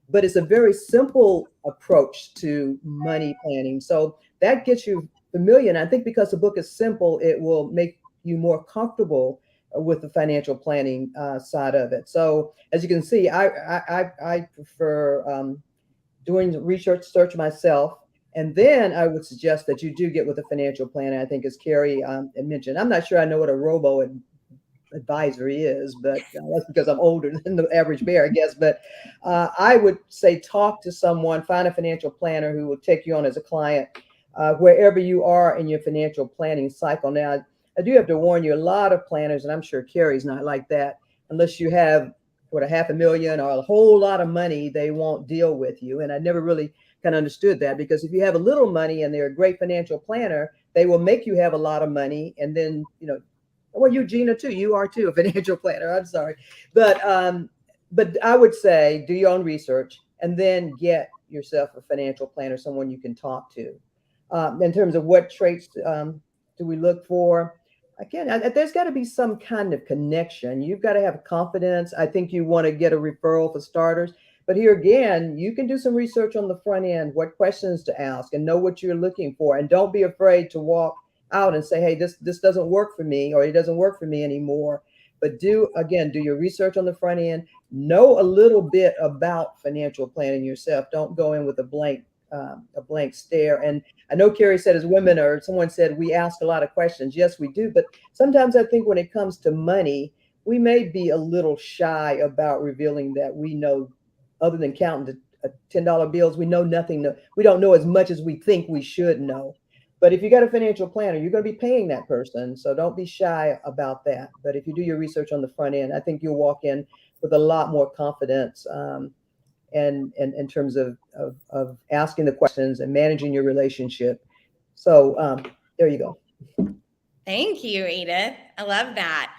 But it's a very simple approach to money planning. So that gets you familiar. And I think because the book is simple, it will make you more comfortable with the financial planning side of it. So as you can see, I prefer doing the research myself. And then I would suggest that you do get with a financial planner. I think, as Carrie mentioned, I'm not sure I know what a robo advisor is, but that's because I'm older than the average bear, I guess. But I would say talk to someone, find a financial planner who will take you on as a client wherever you are in your financial planning cycle. Now, I do have to warn you, a lot of planners, and I'm sure Carrie's not like that, unless you have $500,000 or a whole lot of money, they won't deal with you. And I never really kind of understood that, because if you have a little money and they're a great financial planner, they will make you have a lot of money. And then, well, you, Gina, too, you are too a financial planner. I'm sorry. But I would say do your own research and then get yourself a financial planner, someone you can talk to. In terms of what traits do we look for? Again, there's got to be some kind of connection. You've got to have confidence. I think you want to get a referral for starters. But here again, you can do some research on the front end, what questions to ask, and know what you're looking for. And don't be afraid to walk out and say, hey, this doesn't work for me, or it doesn't work for me anymore. But do your research on the front end. Know a little bit about financial planning yourself. Don't go in with a blank stare. And I know Carrie said, as women, or someone said, we ask a lot of questions. Yes, we do. But sometimes I think when it comes to money, we may be a little shy about revealing that we know, other than counting the $10 bills, we know nothing. We don't know as much as we think we should know. But if you got a financial planner, you're going to be paying that person. So don't be shy about that. But if you do your research on the front end, I think you'll walk in with a lot more confidence and in terms of asking the questions and managing your relationship. So there you go. Thank you, Edith. I love that.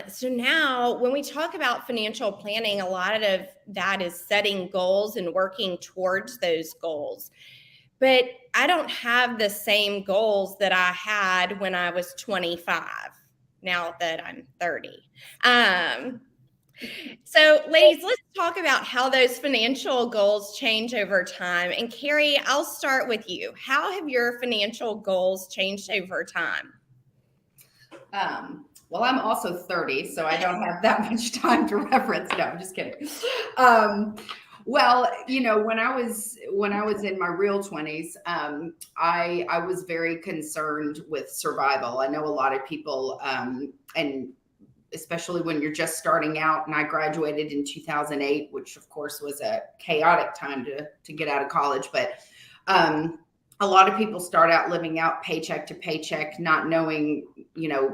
So now when we talk about financial planning, a lot of that is setting goals and working towards those goals. But I don't have the same goals that I had when I was 25, now that I'm 30. So ladies, let's talk about how those financial goals change over time. And Carrie, I'll start with you. How have your financial goals changed over time? Well, I'm also 30, so I don't have that much time to reference. No, I'm just kidding. Well, when I was in my real 20s, I was very concerned with survival. I know a lot of people, and especially when you're just starting out, and I graduated in 2008, which of course was a chaotic time to get out of college. But a lot of people start out living out paycheck to paycheck, not knowing,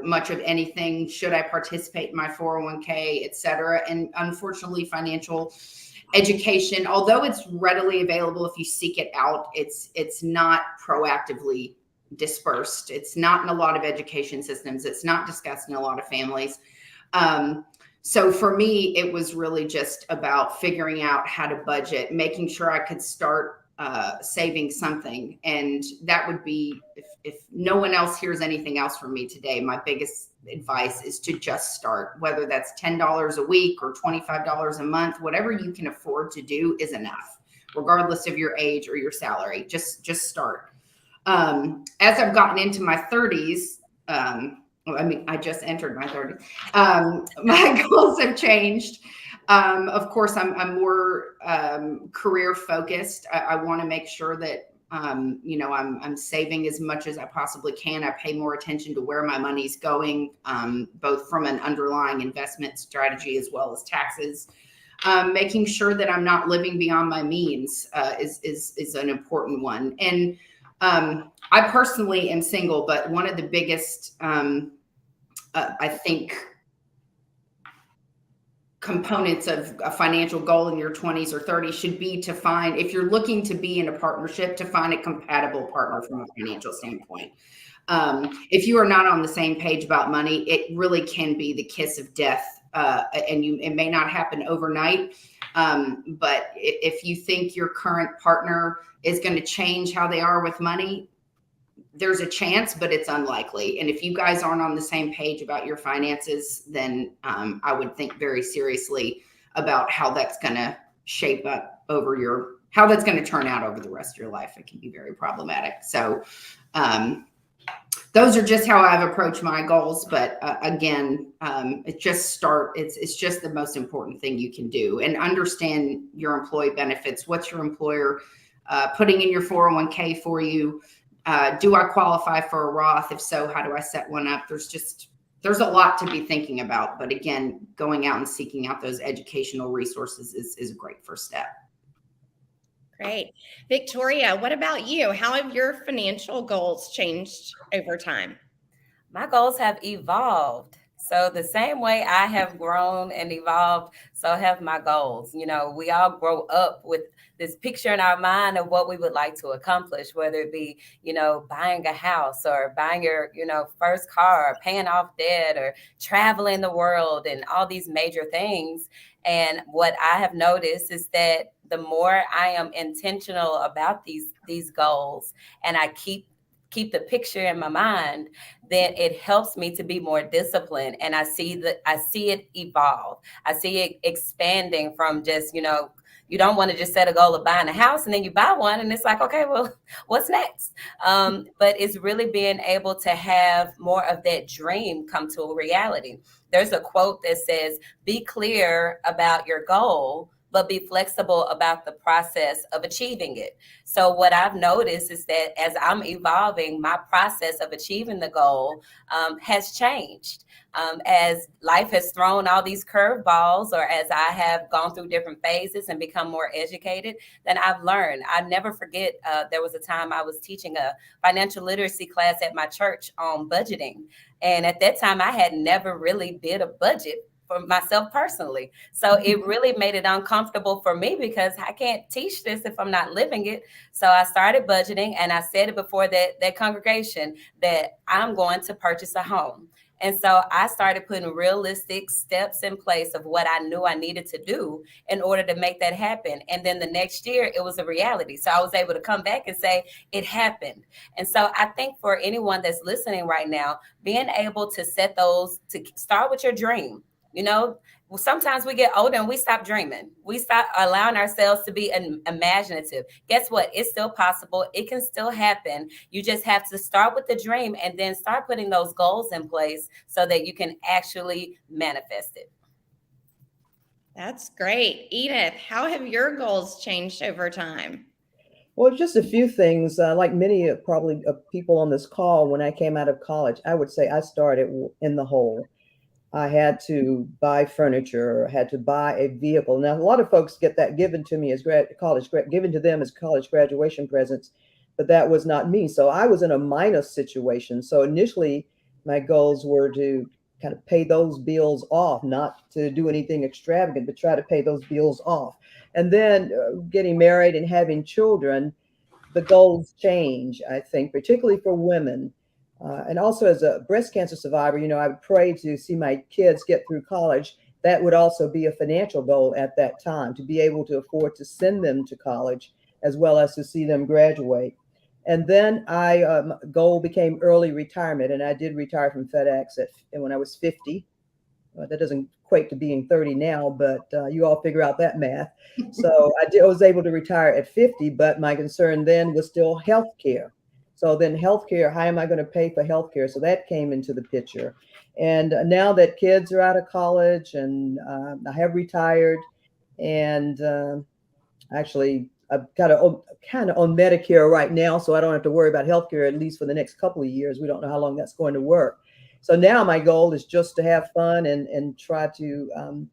much of anything. Should I participate in my 401k, et cetera? And unfortunately, financial education, although it's readily available if you seek it out, it's not proactively dispersed. It's not in a lot of education systems. It's not discussed in a lot of families. So for me, it was really just about figuring out how to budget, making sure I could start saving something. And that would be, if no one else hears anything else from me today, my biggest advice is to just start, whether that's $10 a week or $25 a month. Whatever you can afford to do is enough, regardless of your age or your salary. Just start. As I've gotten into my 30s, I just entered my 30s. My goals have changed. Of course, I'm more career focused. I want to make sure that I'm saving as much as I possibly can. I pay more attention to where my money's going, both from an underlying investment strategy as well as taxes. Making sure that I'm not living beyond my means is an important one. And I personally am single, but one of the biggest, I think, components of a financial goal in your 20s or 30s should be to find, if you're looking to be in a partnership, to find a compatible partner from a financial standpoint. If you are not on the same page about money, it really can be the kiss of death. And it may not happen overnight. But if you think your current partner is going to change how they are with money, there's a chance, but it's unlikely. And if you guys aren't on the same page about your finances, then I would think very seriously about how that's going to shape up how that's going to turn out over the rest of your life. It can be very problematic. So those are just how I've approached my goals. But again, it's just the most important thing you can do, and understand your employee benefits. What's your employer putting in your 401k for you? Do I qualify for a Roth? If so, how do I set one up? There's a lot to be thinking about. But again, going out and seeking out those educational resources is a great first step. Great. Victoria, what about you? How have your financial goals changed over time? My goals have evolved. So the same way I have grown and evolved, so have my goals. We all grow up with this picture in our mind of what we would like to accomplish, whether it be, buying a house or buying your, first car, or paying off debt, or traveling the world, and all these major things. And what I have noticed is that the more I am intentional about these goals, and I keep the picture in my mind, then it helps me to be more disciplined. And I see it evolve. I see it expanding from just, you don't want to just set a goal of buying a house and then you buy one and it's like, okay, well, what's next? But it's really being able to have more of that dream come to a reality. There's a quote that says, be clear about your goal, but be flexible about the process of achieving it. So what I've noticed is that as I'm evolving, my process of achieving the goal has changed. As life has thrown all these curveballs, or as I have gone through different phases and become more educated, then I've learned. I never forget, there was a time I was teaching a financial literacy class at my church on budgeting. And at that time, I had never really did a budget for myself personally. So it really made it uncomfortable for me because I can't teach this if I'm not living it. So I started budgeting, and I said it before that congregation that I'm going to purchase a home. And so I started putting realistic steps in place of what I knew I needed to do in order to make that happen. And then the next year it was a reality. So I was able to come back and say it happened. And so I think for anyone that's listening right now, being able to set those, to start with your dream. Sometimes we get older and we stop dreaming. We stop allowing ourselves to be imaginative. Guess what? It's still possible. It can still happen. You just have to start with the dream and then start putting those goals in place so that you can actually manifest it. That's great. Edith, how have your goals changed over time? Well, just a few things. Like many probably people on this call, when I came out of college, I would say I started in the hole. I had to buy furniture, had to buy a vehicle. Now, a lot of folks get that given to me as given to them as college graduation presents. but that was not me. So I was in a minus situation. So initially, my goals were to kind of pay those bills off, not to do anything extravagant, but try to pay those bills off. And then getting married and having children, the goals change, I think, particularly for women. And also as a breast cancer survivor, I would pray to see my kids get through college. That would also be a financial goal at that time, to be able to afford to send them to college as well as to see them graduate. And then goal became early retirement, and I did retire from FedEx when I was 50. That doesn't equate to being 30 now, but you all figure out that math. So I was able to retire at 50, but my concern then was still healthcare. So then healthcare, how am I going to pay for healthcare? So that came into the picture. And now that kids are out of college and I have retired, and actually I'm kind of on Medicare right now, so I don't have to worry about healthcare, at least for the next couple of years. We don't know how long that's going to work. So now my goal is just to have fun and try to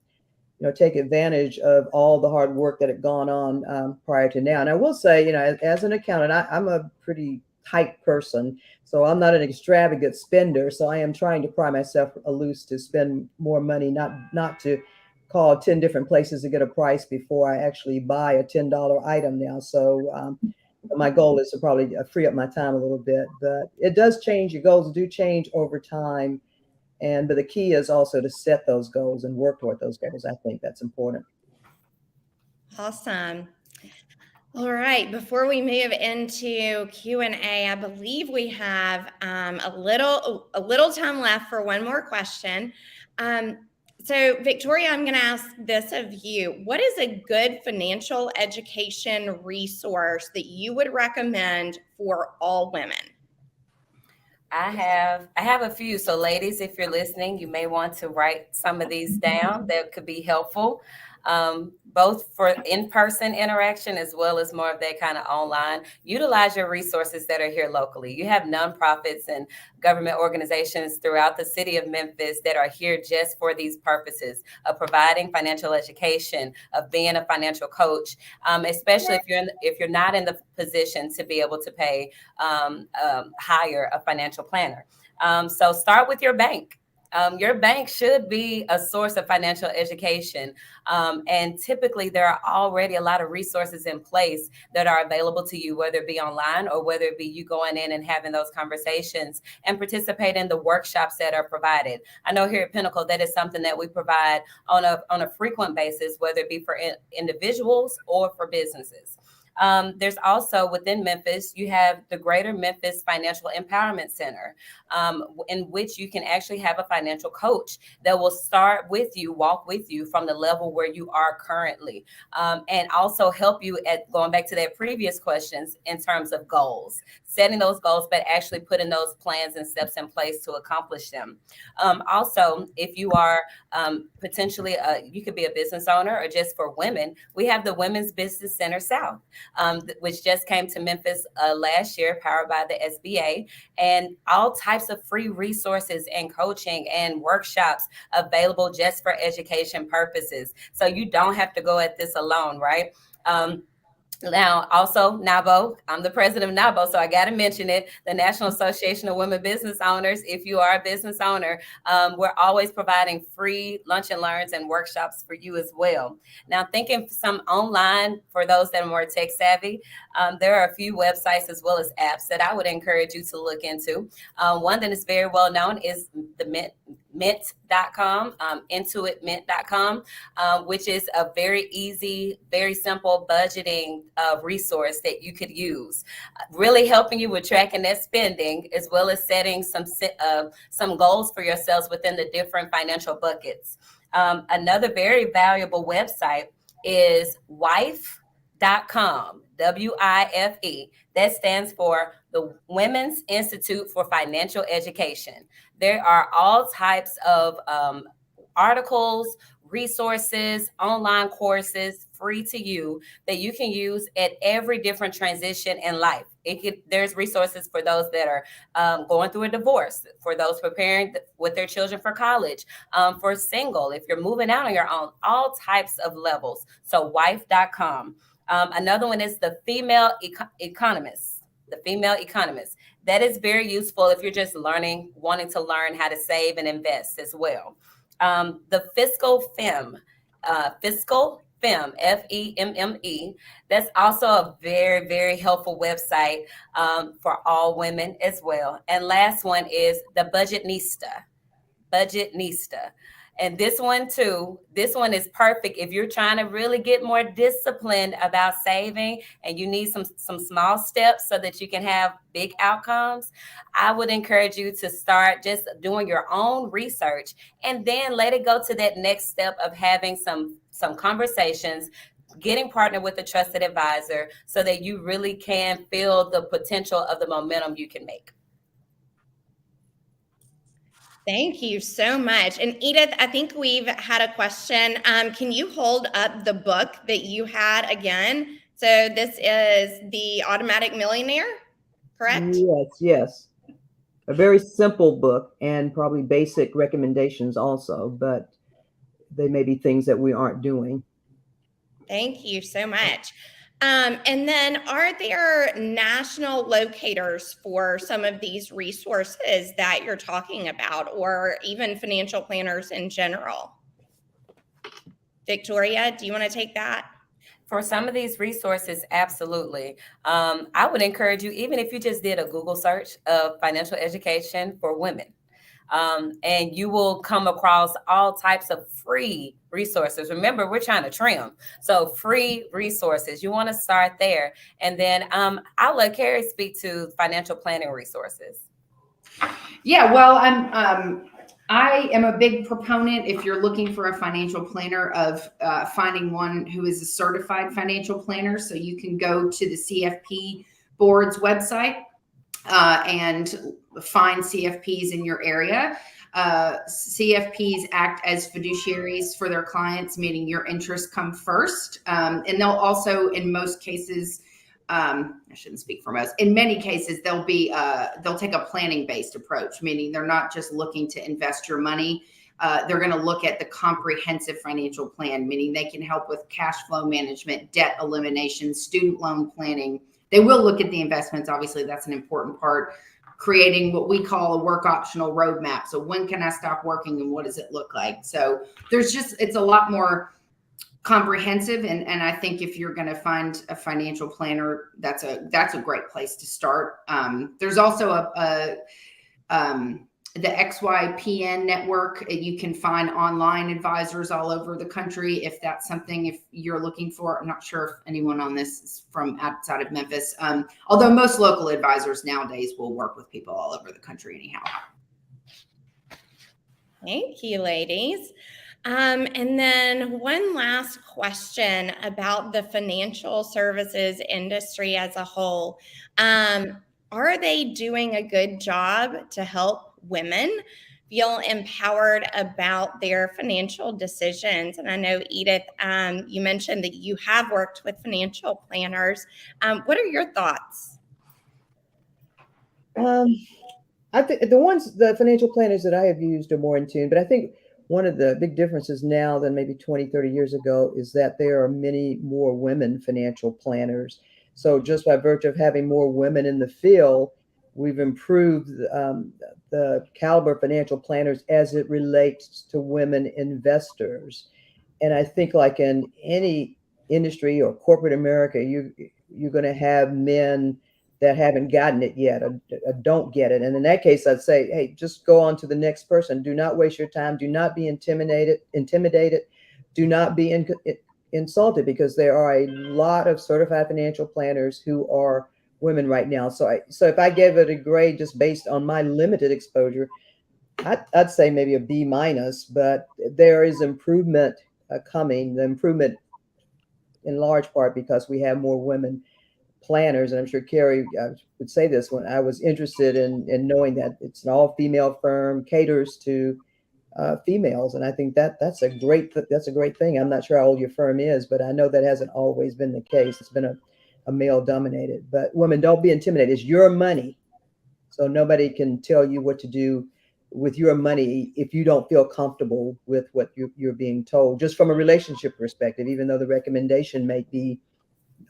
take advantage of all the hard work that had gone on prior to now. And I will say, as an accountant, I'm a pretty tight person, so I'm not an extravagant spender. So I am trying to pry myself loose to spend more money, not to call 10 different places to get a price before I actually buy a $10 item now. So my goal is to probably free up my time a little bit, but it does change. Your goals do change over time. But the key is also to set those goals and work toward those goals. I think that's important. Awesome. All right, before we move into Q&A, I believe we have a little time left for one more question. So Victoria, I'm going to ask this of you. What is a good financial education resource that you would recommend for all women? I have a few. So ladies, if you're listening, you may want to write some of these down. That could be helpful, both for in-person interaction as well as more of that kind of online. Utilize your resources that are here locally. You have nonprofits and government organizations throughout the city of Memphis that are here just for these purposes of providing financial education, of being a financial coach, especially if you're not in the position to be able to hire a financial planner. So start with your bank. Your bank should be a source of financial education. And typically there are already a lot of resources in place that are available to you, whether it be online or whether it be you going in and having those conversations and participate in the workshops that are provided. I know here at Pinnacle, that is something that we provide on a frequent basis, whether it be for individuals or for businesses. There's also within Memphis, you have the Greater Memphis Financial Empowerment Center, in which you can actually have a financial coach that will start with you, walk with you from the level where you are currently, and also help you at going back to that previous questions in terms of goals, setting those goals, but actually putting those plans and steps in place to accomplish them. Also, if you are potentially, you could be a business owner or just for women, we have the Women's Business Center South, which just came to Memphis last year, powered by the SBA, and all types of free resources and coaching and workshops available just for education purposes. So you don't have to go at this alone, right? Now, also NABO, I'm the president of NABO, so I got to mention it, the National Association of Women Business Owners. If you are a business owner, we're always providing free lunch and learns and workshops for you as well. Now, thinking some online for those that are more tech savvy, there are a few websites as well as apps that I would encourage you to look into. One that is very well known is the mint.com, intuitmint.com, which is a very easy, very simple budgeting resource that you could use, really helping you with tracking that spending, as well as setting some goals for yourselves within the different financial buckets. Another very valuable website is WIFE.com, WIFE. That stands for the Women's Institute for Financial Education. There are all types of articles, resources, online courses, free to you, that you can use at every different transition in life. There's resources for those that are going through a divorce, for those preparing with their children for college, for single, if you're moving out on your own, all types of levels. So wife.com. Another one is the Female Economist. the female economist. That is very useful if you're just wanting to learn how to save and invest as well. The Fiscal Femme, FEMME. That's also a very, very helpful website for all women as well. And last one is the Budgetnista. And this one is perfect if you're trying to really get more disciplined about saving and you need some small steps so that you can have big outcomes. I would encourage you to start just doing your own research and then let it go to that next step of having some conversations, getting partnered with a trusted advisor so that you really can feel the potential of the momentum you can make. Thank you so much. And Edith, I think we've had a question. Can you hold up the book that you had again? So this is The Automatic Millionaire, correct? Yes. A very simple book and probably basic recommendations also, but they may be things that we aren't doing. Thank you so much. And then are there national locators for some of these resources that you're talking about, or even financial planners in general? Victoria, do you want to take that? For some of these resources, absolutely. I would encourage you, even if you just did a Google search of financial education for women, and you will come across all types of free resources. Remember, we're trying to trim. So free resources, you want to start there. And then I'll let Carrie speak to financial planning resources. Yeah, well, I am a big proponent, if you're looking for a financial planner, of finding one who is a certified financial planner. So you can go to the CFP board's website and find CFPs in your area. CFPs act as fiduciaries for their clients, meaning your interests come first. And they'll also, in most cases, I shouldn't speak for most, in many cases, they'll take a planning-based approach, meaning they're not just looking to invest your money. They're going to look at the comprehensive financial plan, meaning they can help with cash flow management, debt elimination, student loan planning. They will look at the investments. Obviously, that's an important part. Creating what we call a work optional roadmap. So when can I stop working and what does it look like? So it's a lot more comprehensive. And I think if you're going to find a financial planner, that's a great place to start. There's also the XYPN network. You can find online advisors all over the country if that's something, if you're looking for. I'm not sure if anyone on this is from outside of Memphis, although most local advisors nowadays will work with people all over the country anyhow. Thank you, ladies. And then one last question about the financial services industry as a whole. Are they doing a good job to help women feel empowered about their financial decisions? And I know, Edith, you mentioned that you have worked with financial planners. What are your thoughts? I think the financial planners that I have used are more in tune, but I think one of the big differences now than maybe 20, 30 years ago is that there are many more women financial planners. So just by virtue of having more women in the field, we've improved the caliber of financial planners as it relates to women investors. And I think, like in any industry or corporate America, you're going to have men that haven't gotten it yet or don't get it. And in that case, I'd say, hey, just go on to the next person. Do not waste your time. Do not be intimidated. Do not be insulted, because there are a lot of certified financial planners who are women right now. So if I gave it a grade just based on my limited exposure, I'd say maybe a B-, but there is improvement coming. The improvement in large part because we have more women planners. And I'm sure Carrie would say this, when I was interested in knowing that it's an all-female firm, caters to females. And I think that's a great thing. I'm not sure how old your firm is, but I know that hasn't always been the case. It's been a male dominated. But women, don't be intimidated. It's your money. So nobody can tell you what to do with your money if you don't feel comfortable with what you're being told, just from a relationship perspective, even though the recommendation may be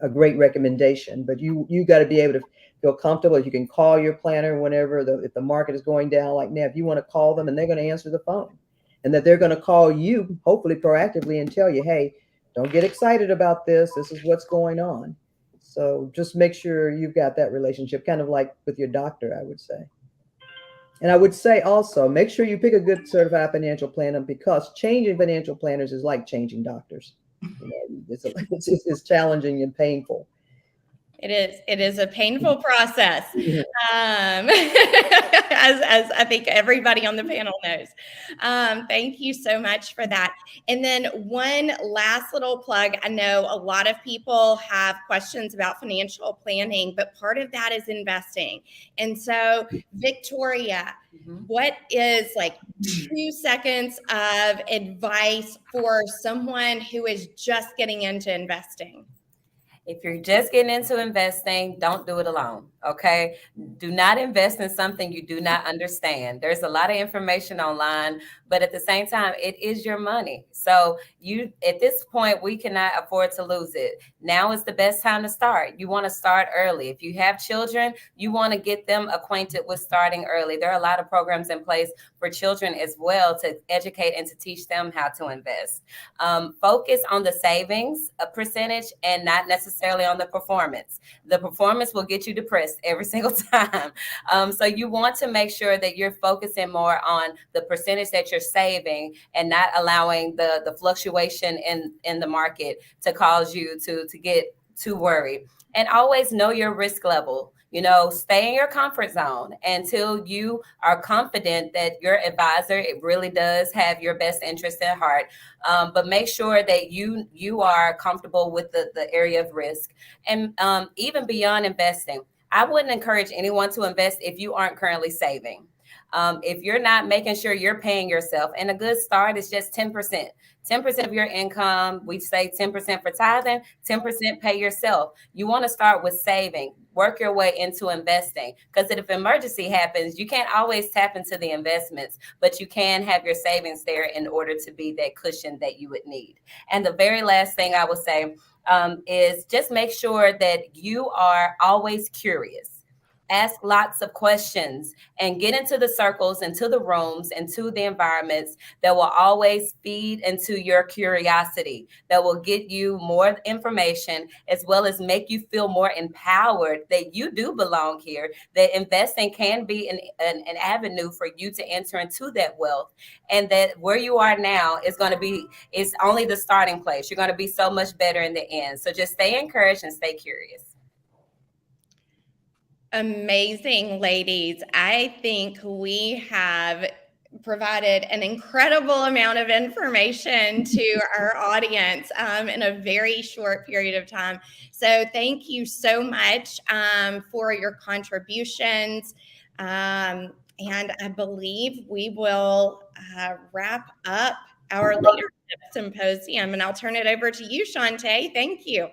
a great recommendation. But you got to be able to feel comfortable. You can call your planner whenever if the market is going down like now, if you want to call them and they're going to answer the phone, and that they're going to call you hopefully proactively and tell you, hey, don't get excited about this. This is what's going on. So just make sure you've got that relationship, kind of like with your doctor, I would say. And I would say also, make sure you pick a good certified financial planner, because changing financial planners is like changing doctors. You know, it's challenging and painful. It is. It is a painful process, Yeah. as I think everybody on the panel knows. Thank you so much for that. And then one last little plug. I know a lot of people have questions about financial planning, but part of that is investing. And so, Victoria, what is like 2 seconds of advice for someone who is just getting into investing? If you're just getting into investing, don't do it alone, okay? Do not invest in something you do not understand. There's a lot of information online, but at the same time, it is your money. So at this point, we cannot afford to lose it. Now is the best time to start. You want to start early. If you have children, you want to get them acquainted with starting early. There are a lot of programs in place for children as well to educate and to teach them how to invest. Focus on the savings percentage and not necessarily on the performance. The performance will get you depressed every single time. So you want to make sure that you're focusing more on the percentage that you're saving and not allowing the fluctuation in the market to cause you to get too worried. And always know your risk level. You know, stay in your comfort zone until you are confident that your advisor, it really does have your best interest at heart. But make sure that you are comfortable with the area of risk. And even beyond investing, I wouldn't encourage anyone to invest if you aren't currently saving. If you're not making sure you're paying yourself, and a good start is just 10%. 10% of your income, we say 10% for tithing, 10% pay yourself. You want to start with saving, work your way into investing, because if emergency happens, you can't always tap into the investments, but you can have your savings there in order to be that cushion that you would need. And the very last thing I would say is just make sure that you are always curious. Ask lots of questions and get into the circles, into the rooms, into the environments that will always feed into your curiosity, that will get you more information, as well as make you feel more empowered that you do belong here, that investing can be an avenue for you to enter into that wealth, and that where you are now is only the starting place. You're going to be so much better in the end. So just stay encouraged and stay curious. Amazing, ladies. I think we have provided an incredible amount of information to our audience in a very short period of time. So thank you so much for your contributions. And I believe we will wrap up our leadership symposium. And I'll turn it over to you, Shantae. Thank you.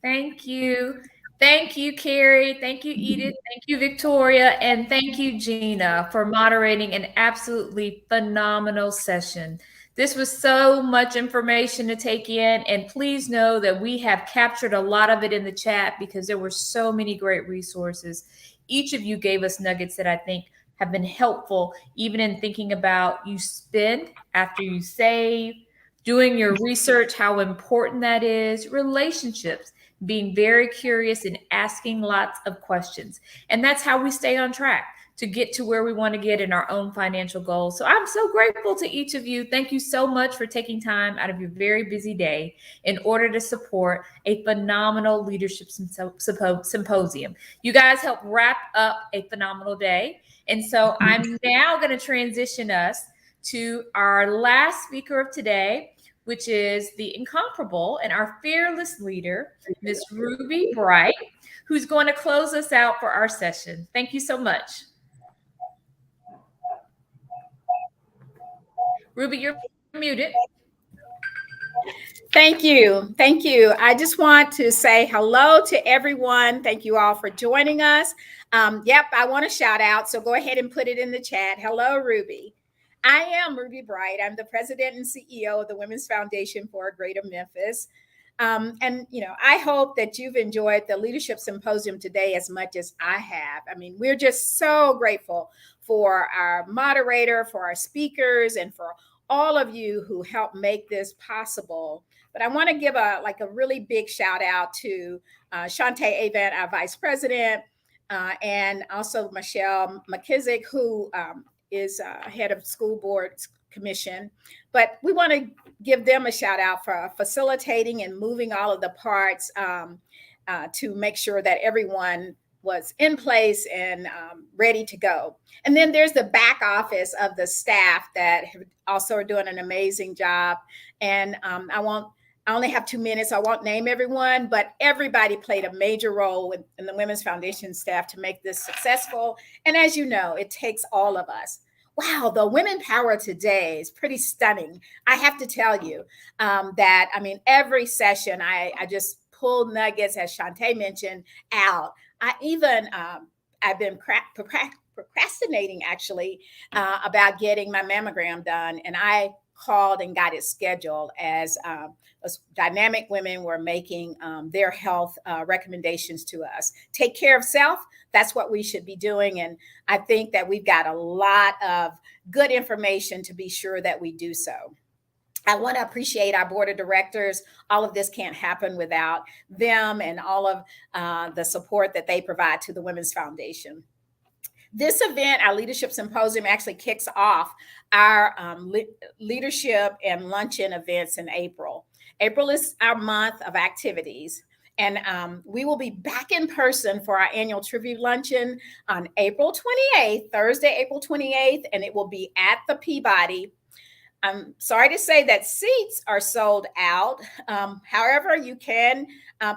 Thank you. Thank you, Carrie. Thank you, Edith. Thank you, Victoria. And thank you, Gina, for moderating an absolutely phenomenal session. This was so much information to take in. And please know that we have captured a lot of it in the chat because there were so many great resources. Each of you gave us nuggets that I think have been helpful, even in thinking about you spend after you save, doing your research, how important that is, relationships, being very curious and asking lots of questions. And that's how we stay on track to get to where we want to get in our own financial goals. So I'm so grateful to each of you. Thank you so much for taking time out of your very busy day in order to support a phenomenal leadership symposium. You guys helped wrap up a phenomenal day. And so I'm now going to transition us to our last speaker of today, which is the incomparable and our fearless leader, Miss Ruby Bright, who's going to close us out for our session. Thank you so much. Ruby, you're muted. Thank you. Thank you. I just want to say hello to everyone. Thank you all for joining us. Yep, I want to shout out, so go ahead and put it in the chat. Hello, Ruby. I am Ruby Bright. I'm the president and CEO of the Women's Foundation for Greater Memphis. And, I hope that you've enjoyed the Leadership Symposium today as much as I have. I mean, we're just so grateful for our moderator, for our speakers, and for all of you who helped make this possible. But I want to give a really big shout out to Shantae Avant, our Vice President, and also Michelle McKissick, who is head of School Board Commission. But we want to give them a shout out for facilitating and moving all of the parts to make sure that everyone was in place and ready to go. And then there's the back office of the staff that also are doing an amazing job. And I only have 2 minutes. I won't name everyone, but everybody played a major role in the Women's Foundation staff to make this successful. And as you know, it takes all of us. Wow, the women power today is pretty stunning. I have to tell you that, every session I just pull nuggets, as Shantae mentioned, out. I've been procrastinating actually about getting my mammogram done, and I called and got it scheduled as dynamic women were making their health recommendations to us. Take care of self. That's what we should be doing. And I think that we've got a lot of good information to be sure that we do so. I want to appreciate our board of directors. All of this can't happen without them and all of the support that they provide to the Women's Foundation. This event, our Leadership Symposium, actually kicks off our leadership and luncheon events in April. April is our month of activities, and we will be back in person for our annual tribute luncheon on April 28th, Thursday, April 28th, and it will be at the Peabody. I'm sorry to say that seats are sold out. However, you can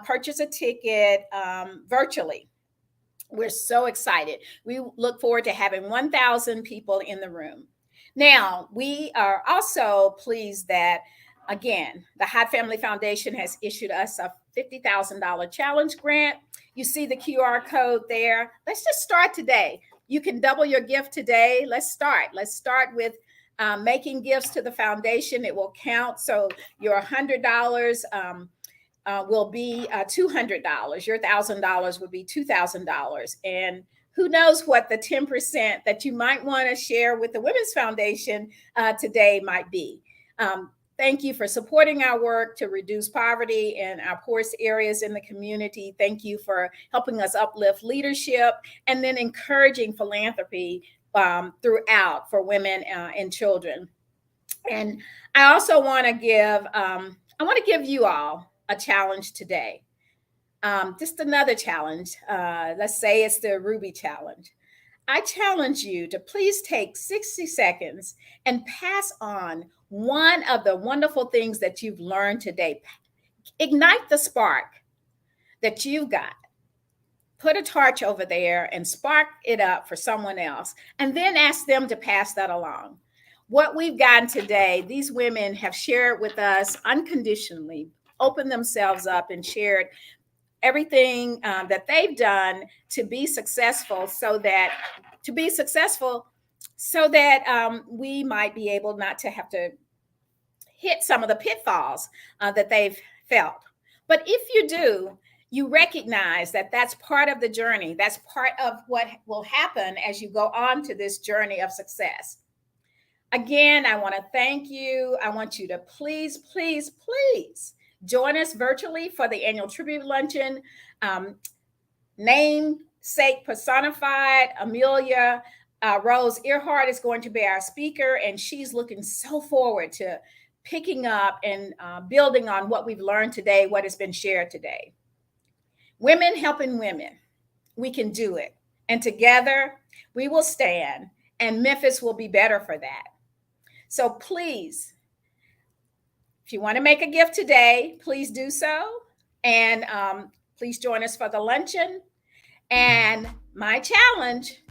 purchase a ticket virtually. We're so excited. We look forward to having 1,000 people in the room. Now, we are also pleased that, again, the Hot Family Foundation has issued us a $50,000 challenge grant. You see the QR code there. Let's just start today. You can double your gift today. Let's start. Let's start with making gifts to the foundation. It will count. So your $100 will be $200. Your $1,000 would be $2,000. And who knows what the 10% that you might want to share with the Women's Foundation today might be. Thank you for supporting our work to reduce poverty in our poorest areas in the community. Thank you for helping us uplift leadership and then encouraging philanthropy throughout for women and children. And I also want to give you all a challenge today. Just another challenge. Let's say it's the Ruby Challenge. I challenge you to please take 60 seconds and pass on one of the wonderful things that you've learned today. Ignite the spark that you've got. Put a torch over there and spark it up for someone else, and then ask them to pass that along. What we've gotten today, these women have shared with us unconditionally, opened themselves up and shared everything that they've done to be successful so that we might be able not to have to hit some of the pitfalls that they've felt. But if you do, you recognize that that's part of the journey. That's part of what will happen as you go on to this journey of success. Again, I want to thank you. I want you to please, please, please join us virtually for the annual tribute luncheon. Namesake personified, Amelia Rose Earhart is going to be our speaker, and she's looking so forward to picking up and building on what we've learned today, what has been shared today. Women helping women. We can do it. And together we will stand, and Memphis will be better for that. So please, if you want to make a gift today, please do so. And please join us for the luncheon. And my challenge,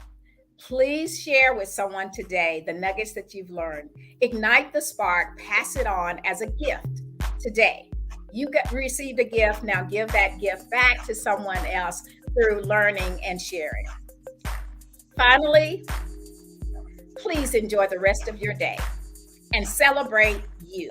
please share with someone today the nuggets that you've learned. Ignite the spark, pass it on as a gift today. You received a gift, now give that gift back to someone else through learning and sharing. Finally, please enjoy the rest of your day and celebrate you.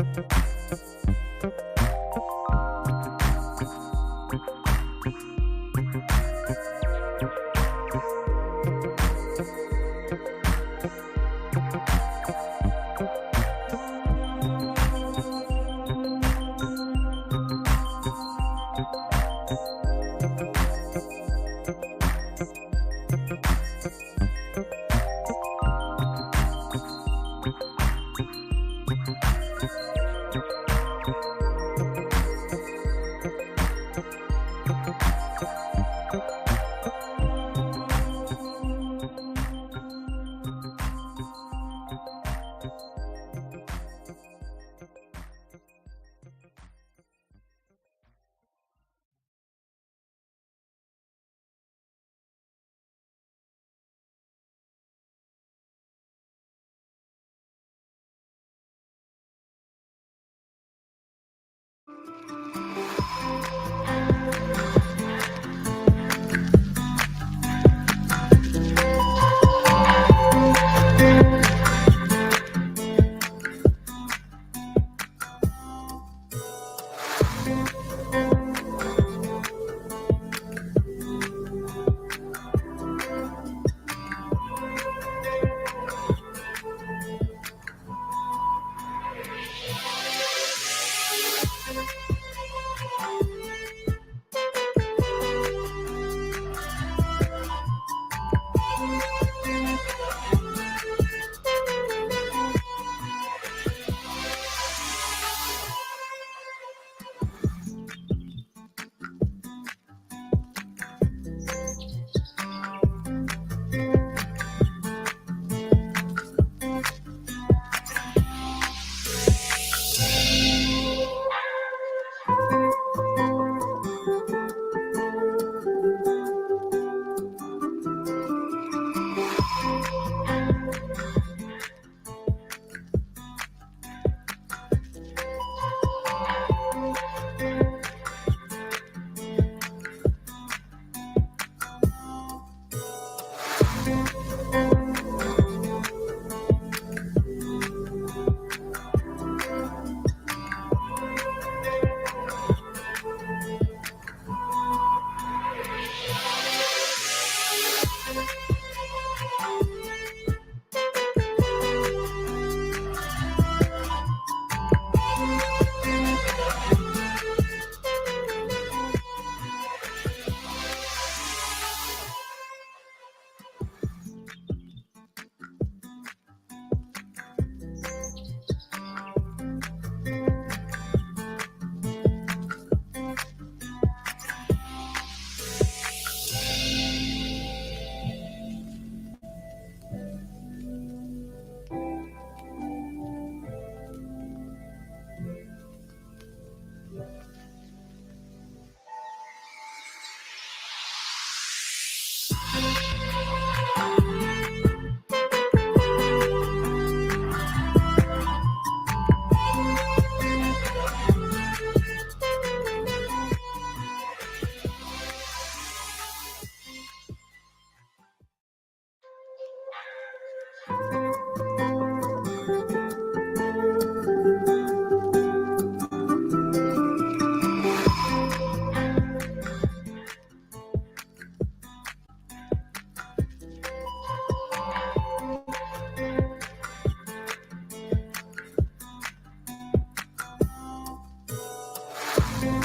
Thank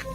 you.